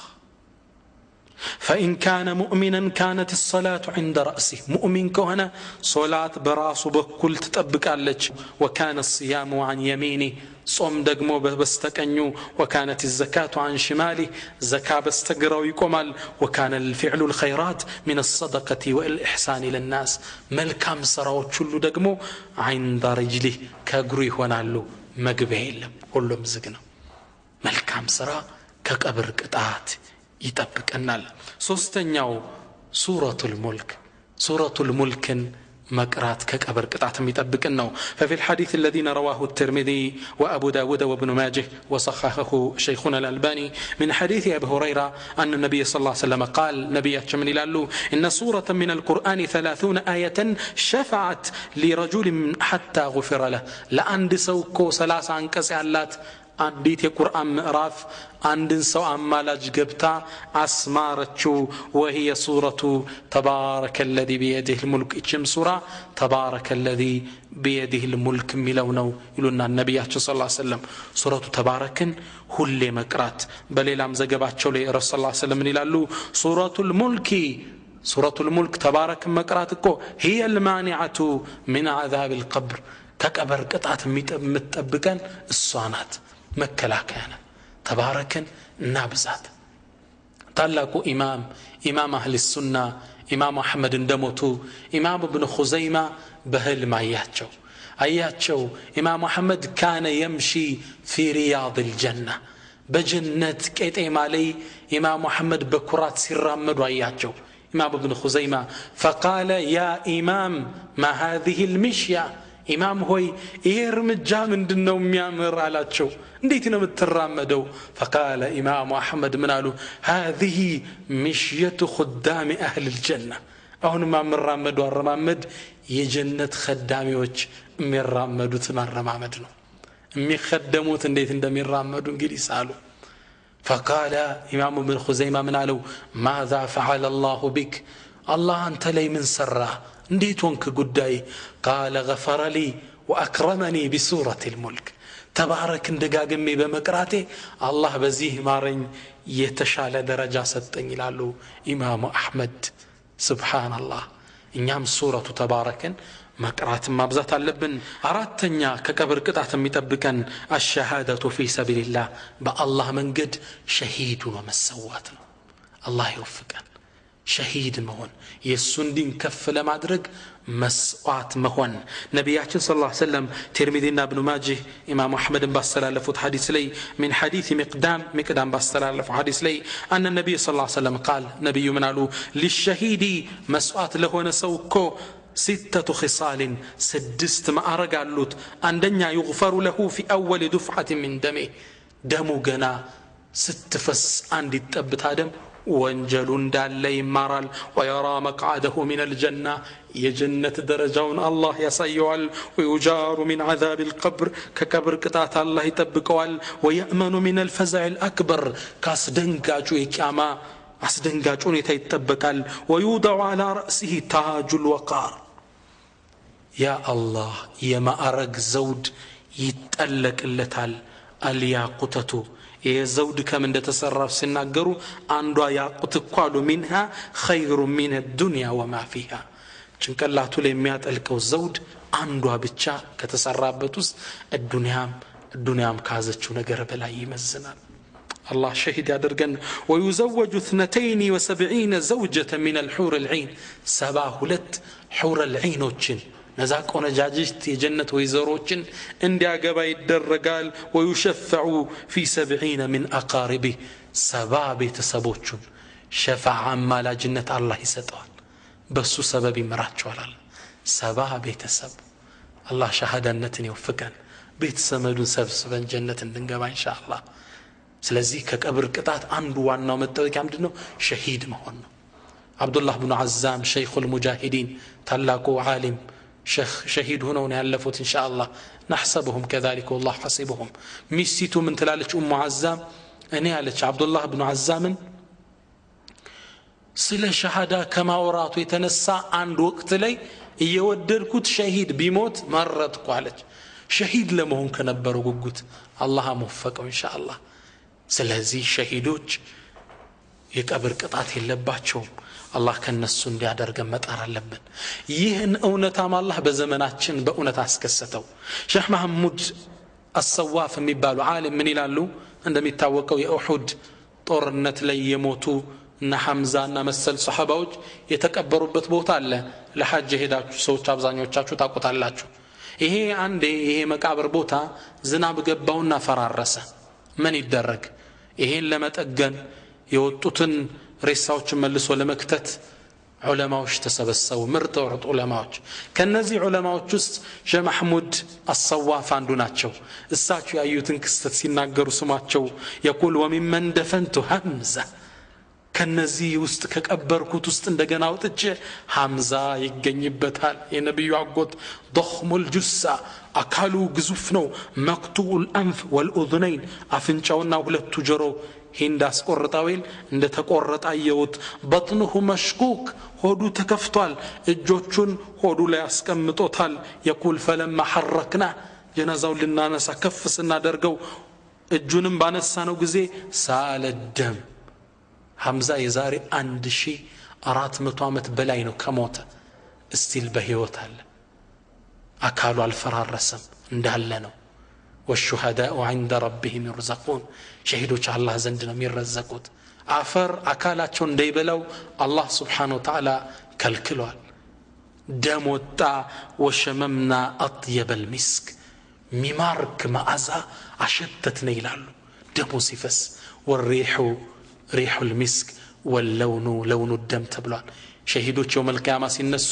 فإن كان مؤمنا كانت الصلاة عند رأسه مؤمن كهنا صلاة براس بكل تطبق عليك وكان الصيام عن يمينه صوم دقمو بستقنيو وكانت الزكاة عن شماله زكاة بستقروا يقمال وكان الفعل الخيرات من الصدقة والإحسان للناس ملكام سراو تشلو دقمو عند رجله كقري ونالو مقبهل كله مزقنا ملكام سرا كقبر قطعات يطبقنال. ሶስተኛው ሱረቱል ሙልክን መቅራት ከቀብር ቅጣትም ይጠብቀን ነው። ففي الحديث الذين رواه الترمذي وابو داود وابن ماجه وصححه شيخنا الألباني من حديث ابي هريره ان النبي صلى الله عليه وسلم قال نبياتنا من يلالو ان سوره من القران 30 ايه شفعت لرجل حتى غفر له لአንድ ሰው እኮ 30 አንቀጽ ያላት አንዲት የቁርአን ምዕራፍ አንድን ሰው አማላጅ ገብታ አስማረችው። وهي سوره تبارك الذي بيده الملك እችም ሱራ تبارك الذي بيده الملك ሚለው ነው ይሉና ነብያችን ሰለላሁ ዐለይሂ ወሰለም ሱረቱ ተባረክን ሁሌ መቅራት። በሌላም ዘገባቸው ላይ ረሱል ሰለላሁ ዐለይሂ ወሰለም ይላሉ ሱረቱል ሙልክ ተባረክ መቅራት እኮ هي المانعه من عذاب القبر ከቀብር ቅጣት የምትጠብቀን እሷ ናት፣ መከላከያ ናት። ተባረክን እናብዛት። ታላቁ ኢማም አህሊ ሱና ኢማም አህመድ እንደሞቱ ኢማም ኢብኑ ኹዘይማ በህልም አያቸው ኢማም አህመድ ካነ يمشي في رياض الجنة በጀነት ቄጤማ ላይ ኢማም አህመድ በኩራት ሲራመዱ አያቸው። ኢማም ኢብኑ ኹዘይማ فقال يا إمام ما هذه المشية ኢማም ሆይ ይሄ እርምጃ ምንድነው የሚያምር አላቸው። እንዴት ነው የምትራመደው? فقال ኢማም አህመድ ምን አሉ? هذه مشية خدام أهل الجنة አሁን ማምራመዱ አረማመድ የጀነት خدامዎች የሚራመዱት ማረማመድ ነው። የሚخدሙት እንዴት እንደሚራመዱ እንግዲህ ሳሉ فقال ኢማም ኢብኑ ኹዘይማ ምን አሉ? ماذا فعل الله بك الله አንተ ላይ ምን ሰራ እንዴት ወንክ ጉዳይ? قال غفر لي وأكرمني بسورة الملك ተባረክን ደጋግሜ በመቅራቴ አላህ በዚህ ማረኝ የተሻለ ደረጃ ሰጠኝ ይላሉ ኢማሙ አህመድ። ሱብሃንአላህ። እኛም ሱረቱ ተባረክን መቅራት ማብዛት አለብን። አራተኛ ከቀብር ቅጣት የሚጠብቀን አሸሃደቱ ፊ ሰቢልላህ በአላህ መንገድ ሸሂድ ሆኖ መሰዋት ነው። አላህ ይወፍቀን። ሸሂድ መሆን የሱን ዲን ከፍ ለማድረግ መስዋዕት መሆን። ነቢያችን ሰለላሁ ዐለይሂ ወሰለም ትርሚዚና ኢብኑ ማጂህ ኢማም አህመድን ባስተላለፉት ሐዲስ ላይ من حديث مقدام ባስተላለፈው ሐዲስ ላይ أن النبي صلى الله عليه وسلم قال ነብዩ ምን አሉ? للشهيد መስዋዕት ለሆነ ሰው እኮ 6 خصال 6 ማዕረግ አሉት። አንደኛ يغفر له في أول دفعة من دمه ደሙ ገና ስትፈስ አንድ ጠብታ ደም ወንጀሉ እንዳለ ይማራል። ويرى مقعده من الجنة የጀነት ደረጃውን አላህ ያሳየዋል። ويجار من عذاب القبر ከቀብር ቅጣት አላህ ይጠብቀዋል። ويأمن من الفزع الأكبر ካስደንጋጩ የቂያማ አስደንጋጭ ሁኔታ ይጠበቃል። ويوضع على رأسه تاج الوقار يا الله የማዕረግ ዘውድ ይጠለቅለታል። الياقوتة የዘውድ ከም እንደተሰራው ሲናገሩ አንዷ ያቁት ቋሉ منها خير من الدنيا وما فيها ጭንቅላቱ ላይ የሚያጠልቀው ዘውድ አንዷ ብቻ ከተሰራበት ውስጥ الدنيام ካዘችው ነገር በላይ ይመዝናል። الله شهيد ያደርገን። ويزوج 72 زوجة من الحور العين 72 حور العينዎችን ነዛ ቆነጃጅት የጀነት ወይዘሮችን እንዲያገባ ይደረጋል። ويشفع في 70 من أقاربه 70 ቤተሰቦቹን ሸፋዓ ማላጅነት አላህ ይሰጠዋል። በሱ ሰበብ ይመራቸዋል። 70 ቤተሰብ አላህ ሸሃዳነትን ይወፍቀን። ቤተሰመዱን ሰብስበን ጀነት እንድንገባ ኢንሻአላህ። ስለዚህ ከቀብር ቅጣት አንዱ ዋናው መጠበቂያ ምንድነው? ሸሂድ መሆን ነው። አብዱላህ ኢብኑ አዛም ሸይኹል ሙጃሂዲን ታላቁ ዓሊም شهيد هنا ونعلفوت إن شاء الله نحسبهم كذلك والله حسبهم. ميسيتو من تلالج عزام أني عليك عبد الله بن عزام صلة شهادة كما ورات ويتنسى عند وقت لي يودركوت شهيد بيموت مرتكو عليك شهيد لمهم كنبرو قوت الله موفق إن شاء الله. سلازي شهيدوج يكبر قطعت اللباتشوم الله كنسو እንዲያደርገን መጣር አለብን። ይህን እውነታም አላህ በዘመናችን በእውነት አስከሰተው። ሼህ መሐሙድ አሰዋፍ የሚባሉ ዓሊም ምን ይላሉ? እንደሚታወቀው የኡሁድ ጦርነት ላይ የሞቱ እና ሐምዛና መሰል ሱሐባዎች የተቀበሩበት ቦታ አለ። ለሐጅ ሄዳችሁ ሰዎች አብዛኞቻችሁ ታውቁታላችሁ። ይሄ መቃብር ቦታ ዝናብ ገባውና ፈራረሰ። ምን ይደረግ? ይሄን ለመጠገን የወጡትን ሬሳዎችን መልሶ ለመክተት ዑለማዎች ተሰበሰቡ። ምርጥ ዑለማዎች። ከነዚህ ዑለማዎች ውስጥ ሼህ መሐሙድ አሰዋፍ አንዱ ናቸው። እሳቸው ያዩትን ክስተት ሲናገሩ ስማቸው يقول وممن دفنت حمزة ከነዚህ ውስጥ ከቀበርኩት ውስጥ እንደገና ወጥቼ ሐምዛ ይገኝበታል። የነብዩ አጎት ضخم الجثة አካሉ ግዙፍ ነው። مقطوع الأنف والأذنين አፍንጫውና ሁለቱ ጆሮ هند أسقرطاويل عند تقرط أيوت بطنه مشكوك هودو تكفتال الجوتشون هودو لا يسكمطوتال. يقول فلما حركنا جنازو لنا نسا كفسنا درقو الجونم بانسانو غزي سال الدم. حمزة يزاري 1400 ዓመት በላይ ነው ከሞተ እስቲል በህይወት አለ። አካሉ አልፈራረሰም እንዳለ ነው። والشهداء عند ربهم يرزقون شهيدوች አላህ ዘንድ ነው የሚረዘቁት። አፈር አካላቸው እንዳይበላው አላህ Subhanahu Wa Ta'ala ከልክሏል። ደም ወጣ። وشممنا أطيب المسك ሚማርክ መዓዛ አሸተትን ይላሉ ደሙ ሲፈስ። والريح ريح المسك واللون لون الدم ተብሏል። ሸሂዶች የውመል ቂያማ ሲነሱ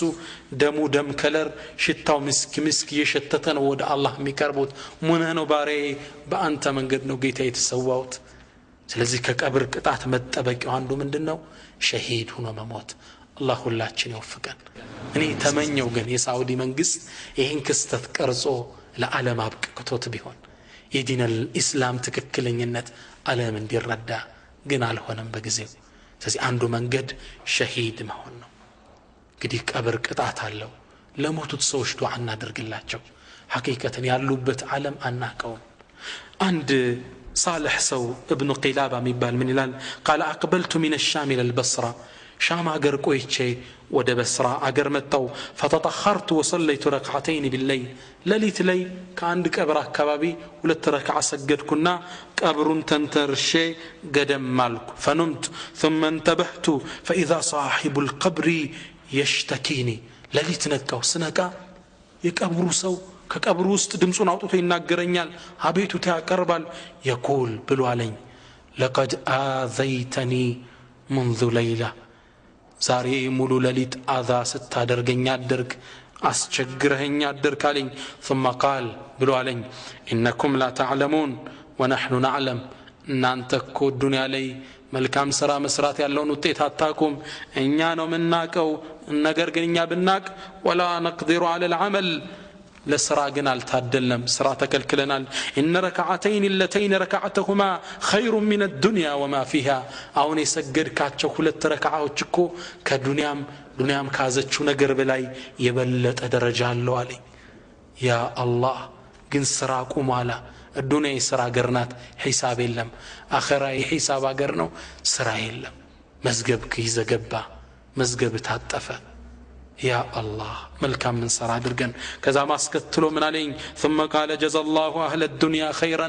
ደሙ ደም ከለር ሽታው ምስክ የሸተተ ነው ወደ አላህ የሚቀርቡት። ምን ነው ባሬ በአንተ መንገድ ነው ጌታ የተሰዋውት። ስለዚህ ከቀብር ቅጣት መጠበቂያው አንዱ ምንድነው? ሸሂድ ሆኖ መሞት። አላህ ሁላችን ይወፍቀን። እኔ ተመኘው ግን የሳውዲ መንግስት ይሄን ክስተት ቀርጾ ለዓለም አብቅቶት ቢሆን የዲን الاسلام ትክክለኝነት ዓለም እንዲረዳ ግን አልሆነም በጊዜው። ስለዚህ አንዱ መንገድ ሸሂድ መሆን ነው። እንግዲህ ቀብር ቅጣት አለው። ለሞቱት ሰዎች ዱዓ እናድርግላቸው። ሐቂቀተን ያሉበት ዓለም አናቀውም። عند صالح سو ابن قلابة ميبال من الال قال أقبلت من الشام إلى البصرة شام أجر كويتشي ود بصرة أجر متو فتطخرت وصليت ركعتين بالليل لليت لي كان عندك أبرا كبابي ولت ركعة سجد كنا قبر تنترشي قدم مالك فنمت ثم انتبهت فإذا صاحب القبر يشتكيني لليت نكاو سنكا يكبرو سو كقبر ውስጥ ድምጹን አውጥቶ ይናገረኛል አቤቱታ ያቀርባል يقول ብሎ አለኝ لقد آذيتني منذ ليلة ዛሬ ሙሉ ሌሊት አዛ ስታደርገኝ አደርክ አስቸግረኸኝ አደርክ አለኝ ثم قال ብሎ አለኝ إنكم لا تعلمون ونحن نعلم እናንተ እኮ ዱንያ ላይ መልካም ስራ መስራት ያለውን ውጤት አታውቁም እኛ ነው የምናውቀው ነገር ግን እኛ ብናቅ ولا نقدر على العمل لسراغن التعدلنا سرا تكلكلنا إن ركعتين اللتين ركعتهما خير من الدنيا وما فيها أو نسجد كاتشو كلت ركعة وتشكو كدنيام كازتشو نجر بلاي يبلت درجة الله علي يا الله جن سراكم على الدنيا سرا قرنات حساب اللهم آخر حساب قرنو سرا اللهم مزجب كيزا جبا مزجب تهتفه يا الله ملكا من سرع درقن كذا ما سكتلو من عليهم ثم قال جزا الله أهل الدنيا خيرا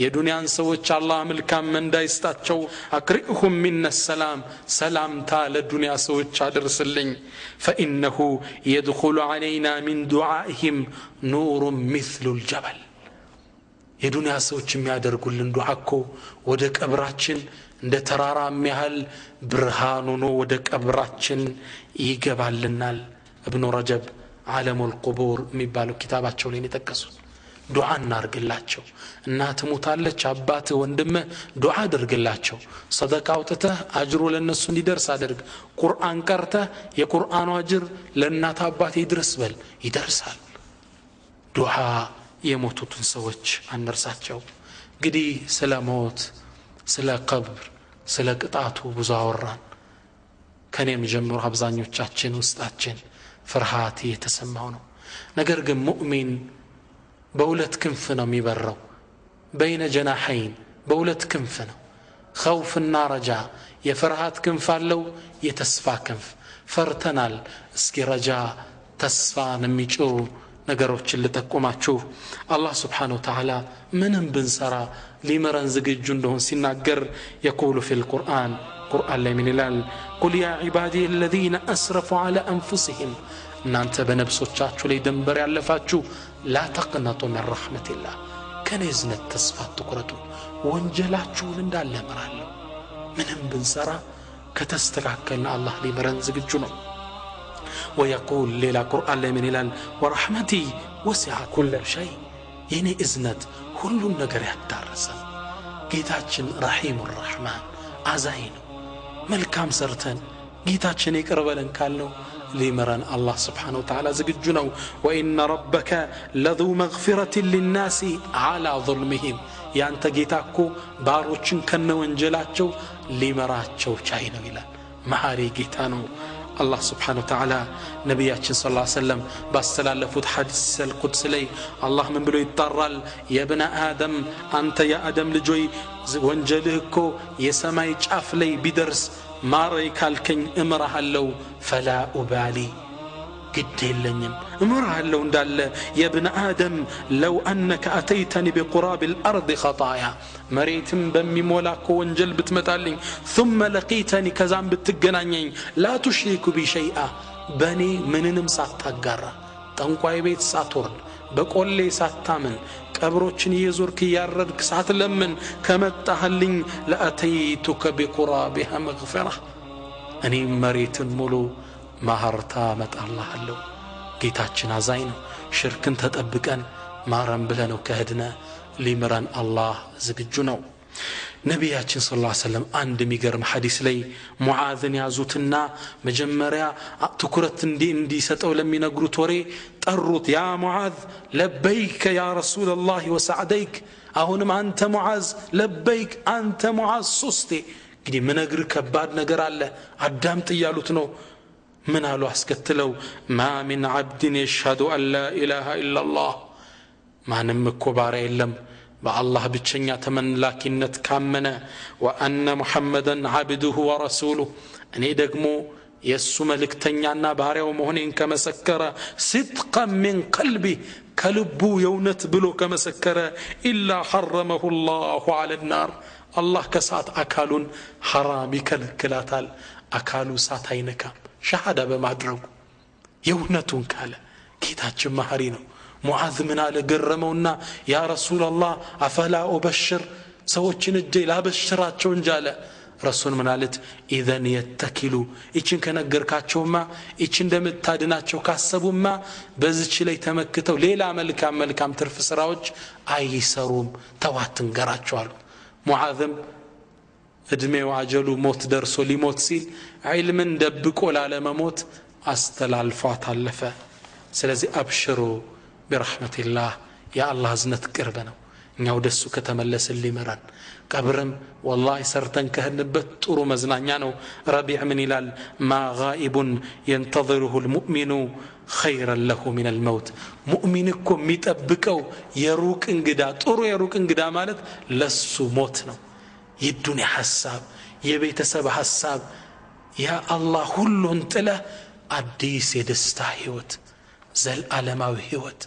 يا دنيا نسوتش الله ملكا من دايستاتشو أقرئهم منا السلام سلام تال الدنيا سوتش درسلين فإنه يدخل علينا من دعائهم نور مثل الجبل يا دنيا سوتش ميادر كل دعاكو ودك أبراتشن እንደ ተራራ የሚያህል ብርሃኑ ነው ወደ ቀብራችን ይገባልናል ابن رجب عالم القبور የሚባለው ኪታባቸው ላይ የተጠቀሱት ዱዓ እናርግላቸው እናት ሞታለች አባት ወንድም ዱዓ አድርግላቸው ሰደቃ አውጥተህ አጅሩ ለነሱ እንዲደርስ አድርግ ቁርአን ቀርተህ የቁርአኑ አጅር ለእናት አባት ይድረስ በል ይደርሳል ዱዓ የሞቱትን ሰዎች አንርሳቸው እንግዲህ ስለ ሞት ስለ ቀብር ስለ ቅጣቱ ብዙ አወራን ከኔም ጀምሮ አብዛኞቻችን ውስጣችን ፍርሃት የተሰማው ነው ነገር ግን ሙእሚን በሁለት ክንፍ ነው የሚበረው በይነ ጀናሐይን በሁለት ክንፍ ነው خوفና ረጃ የፍርሃት ክንፍ አለው የተስፋ ክንፍ ፈርተናል እስኪ ረጃ ተስፋን የሚጭሩ ነገሮችን ልጠቁማችሁ አላህ Subhanahu Wa Ta'ala ምንም ብንሰራ ሊመረን ዝግጁ እንደሆን ሲናገር يقول في القرآن قرآن ላይ ምን ይላል قل يا عبادي الذين أسرفوا على أنفسهم እናንተ በነፍሶቻችሁ ላይ ድንበር ያለፋችሁ لا تقنطوا من رحمة الله ከነዝነት ተስፋ አትቁረጡ ወንጀላችሁን እንዳለ እምራለሁ ምንም ብንሰራ ከተስተካከልና አላህ ሊመረን ዝግጁ ነው ويقول ليلة قرآن لي من الآن ورحمتي وسع كل شيء يعني إذنت كل النجر يتدرسا جيتاتشن رحيم الرحمن عزاين ملكام سرتن جيتاتشن يقربلن كالنو لمران الله سبحانه وتعالى زججنو وإن ربك لذو مغفرة للناس على ظلمهم يعني أنت جيتاكو باروتشن كنو انجلاتشو لمراتشو شاينو إلى محاري جيتانو الله سبحانه وتعالى نبياتنا صلى الله عليه وسلم باستلالفوت حديث القدس لي الله من بلو يتطرل يا ابن آدم أنت يا آدم لجوي وانجلهكو يسماي جاف لي بدرس ما ريكالكن امرها اللو فلا أبالي قد لنيم امرها اللو اندال يا ابن آدم لو أنك أتيتني بقراب الأرض خطايا مريتم بمي مولاكو وانجل بتمتالين ثم لقيتني كزام بتقنانين لا تشرك بي شيئا بني مننم ساتاقارا تنقوي بيت ساتورن بقول لي ساتامن قبروچن يزورك ياردك ساتلمن كمتاهلين لاتيتك بقرابها مغفرة اني مريت مولو مهرتا مت الله الله ጌታችን አዛኝ ነው ሽርክን ተጠብቀን ማረም ብለነው ከሄድነ ሊምራን አላህ ዝግጁ ነው ነብያችን ሰለላሁ ዐለይሂ ወሰለም አንድ የሚገርም ሐዲስ ላይ ሙዓዝን ያዙትና መጀመሪያ ትኩረት እንዲሰጠው ለሚነግሩት ወሬ ጠሩት ያ ሙዓዝ ለበይከ ያ ረሱላህ ወሰዓደይክ አሁንም አንተ ሙዓዝ ለበይክ አንተ ሙዓዝ ሶስቴ እንግዲህ ምነግር ከባድ ነገር አለ አዳምጥ ይያሉት ነው من قالوا اسكتلو ما من عبد يشهد ان لا اله الا الله ما نمكو بار يلم በአላህ ብቸኛ ተመላኪነት ካመነ ወአነ ሙሐመደን ዓብዱሁ ወረሱሉሁ እኔ ደግሞ የሱ መልእክተኛና ባሪያው መሆኔን ከመሰከረ صدقا من قلبه ከልቡ የእውነት ብሎ ከመሰከረ ኢላ حرمه الله على النار አላህ ከሳት አካሉን حرام ይከለክላታል አካሉ ሳት አይነካም ሸሃዳ በማድረጉ የእውነቱን ካለ ጌታችን መሐሪ ነው ሙዓዝ ምን አለ ገረመውና ያ ረሱላህ አፈላ ኡበሽር ሰዎችን እጄ ላበሽራቸው እንጃለ ረሱል ምን አለት ኢዘን የተኪሉ እቺን ከነገርካቸውማ እቺ እንደምታድናቸው ካሰቡማ በዚች ላይ ተመክተው ሌላ መልካም ትርፍ ስራዎች አይሰሩም ተዋትን ገራቸዋል ሙዓዝም እድሜው አጀሉ ሞት ደርሶ ሊሞት ሲል ዒልምን ደብቆ ላለመሞት አስተላልፏት አለፈ ስለዚህ አብሽሩ برحمة يا الله زنت قربنا እኛው ደሱ ከተመለስን ሊመራን ቀብርም والله ሰርተን ከህንበት ጥሩ መዝናኛ ነው ረቢዕ ምን ይላል ما غائب ينتظره المؤمن خيرا له من الموت ሙእሚን እኮ የሚጠብቀው የሩቅ እንግዳ ጥሩ የሩቅ እንግዳ ማለት ለሱ ሞት ነው የዱንያ ሐሳብ የቤተሰብ ሐሳብ ያ አላህ ሁሉን ጥለ አዲስ የደስታ ህይወት ዘልዓለማዊ ህይወት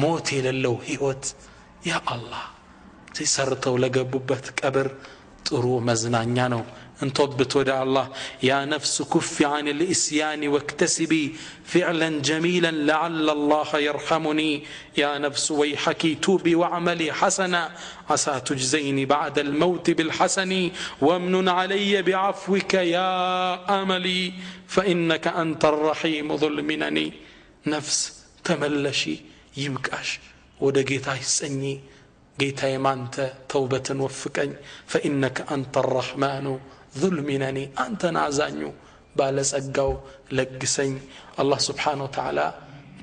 ሞት የሌለው ህይወት ያ አላህ ሲሰርተው ለገቡበት ቀብር ጥሩ መዝናኛ ነው እንተውበት ወደ አላህ ያ ነፍስ ኩፍ عن الاسيان واكتسبي فعلا جميلا لعل الله يرحمني يا نفس ويحك توبي واعملي حسنا عسى تجزيني بعد الموت بالحسن وامنن علي بعفوك يا املي فانك انت الرحيم ذو المنن نفس تملشي يبقاش ወደ ጌታ ይሰኚ ጌታዬ ማንተ ተውበትን ወፍቀኝ فانك انت الرحمن ذو المنن انت ናዛኙ ባለጸጋው ለግሰኝ አላህ Subhanahu Wa Ta'ala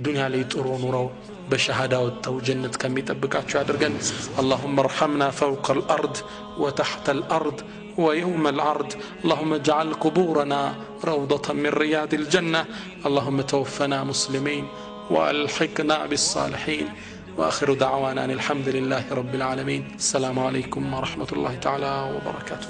ዱንያ ላይ ጥሩ ኑረው በሸሃዳው ተው ጀነት ከሚጠብቃቸው ያድርገን اللهم ارحمنا فوق الارض وتحت الارض ويوم العرض اللهم اجعل قبورنا روضة من رياض الجنة اللهم توفنا مسلمين والحقنا بالصالحين واخر دعوانا ان الحمد لله رب العالمين السلام عليكم ورحمة الله تعالى وبركاته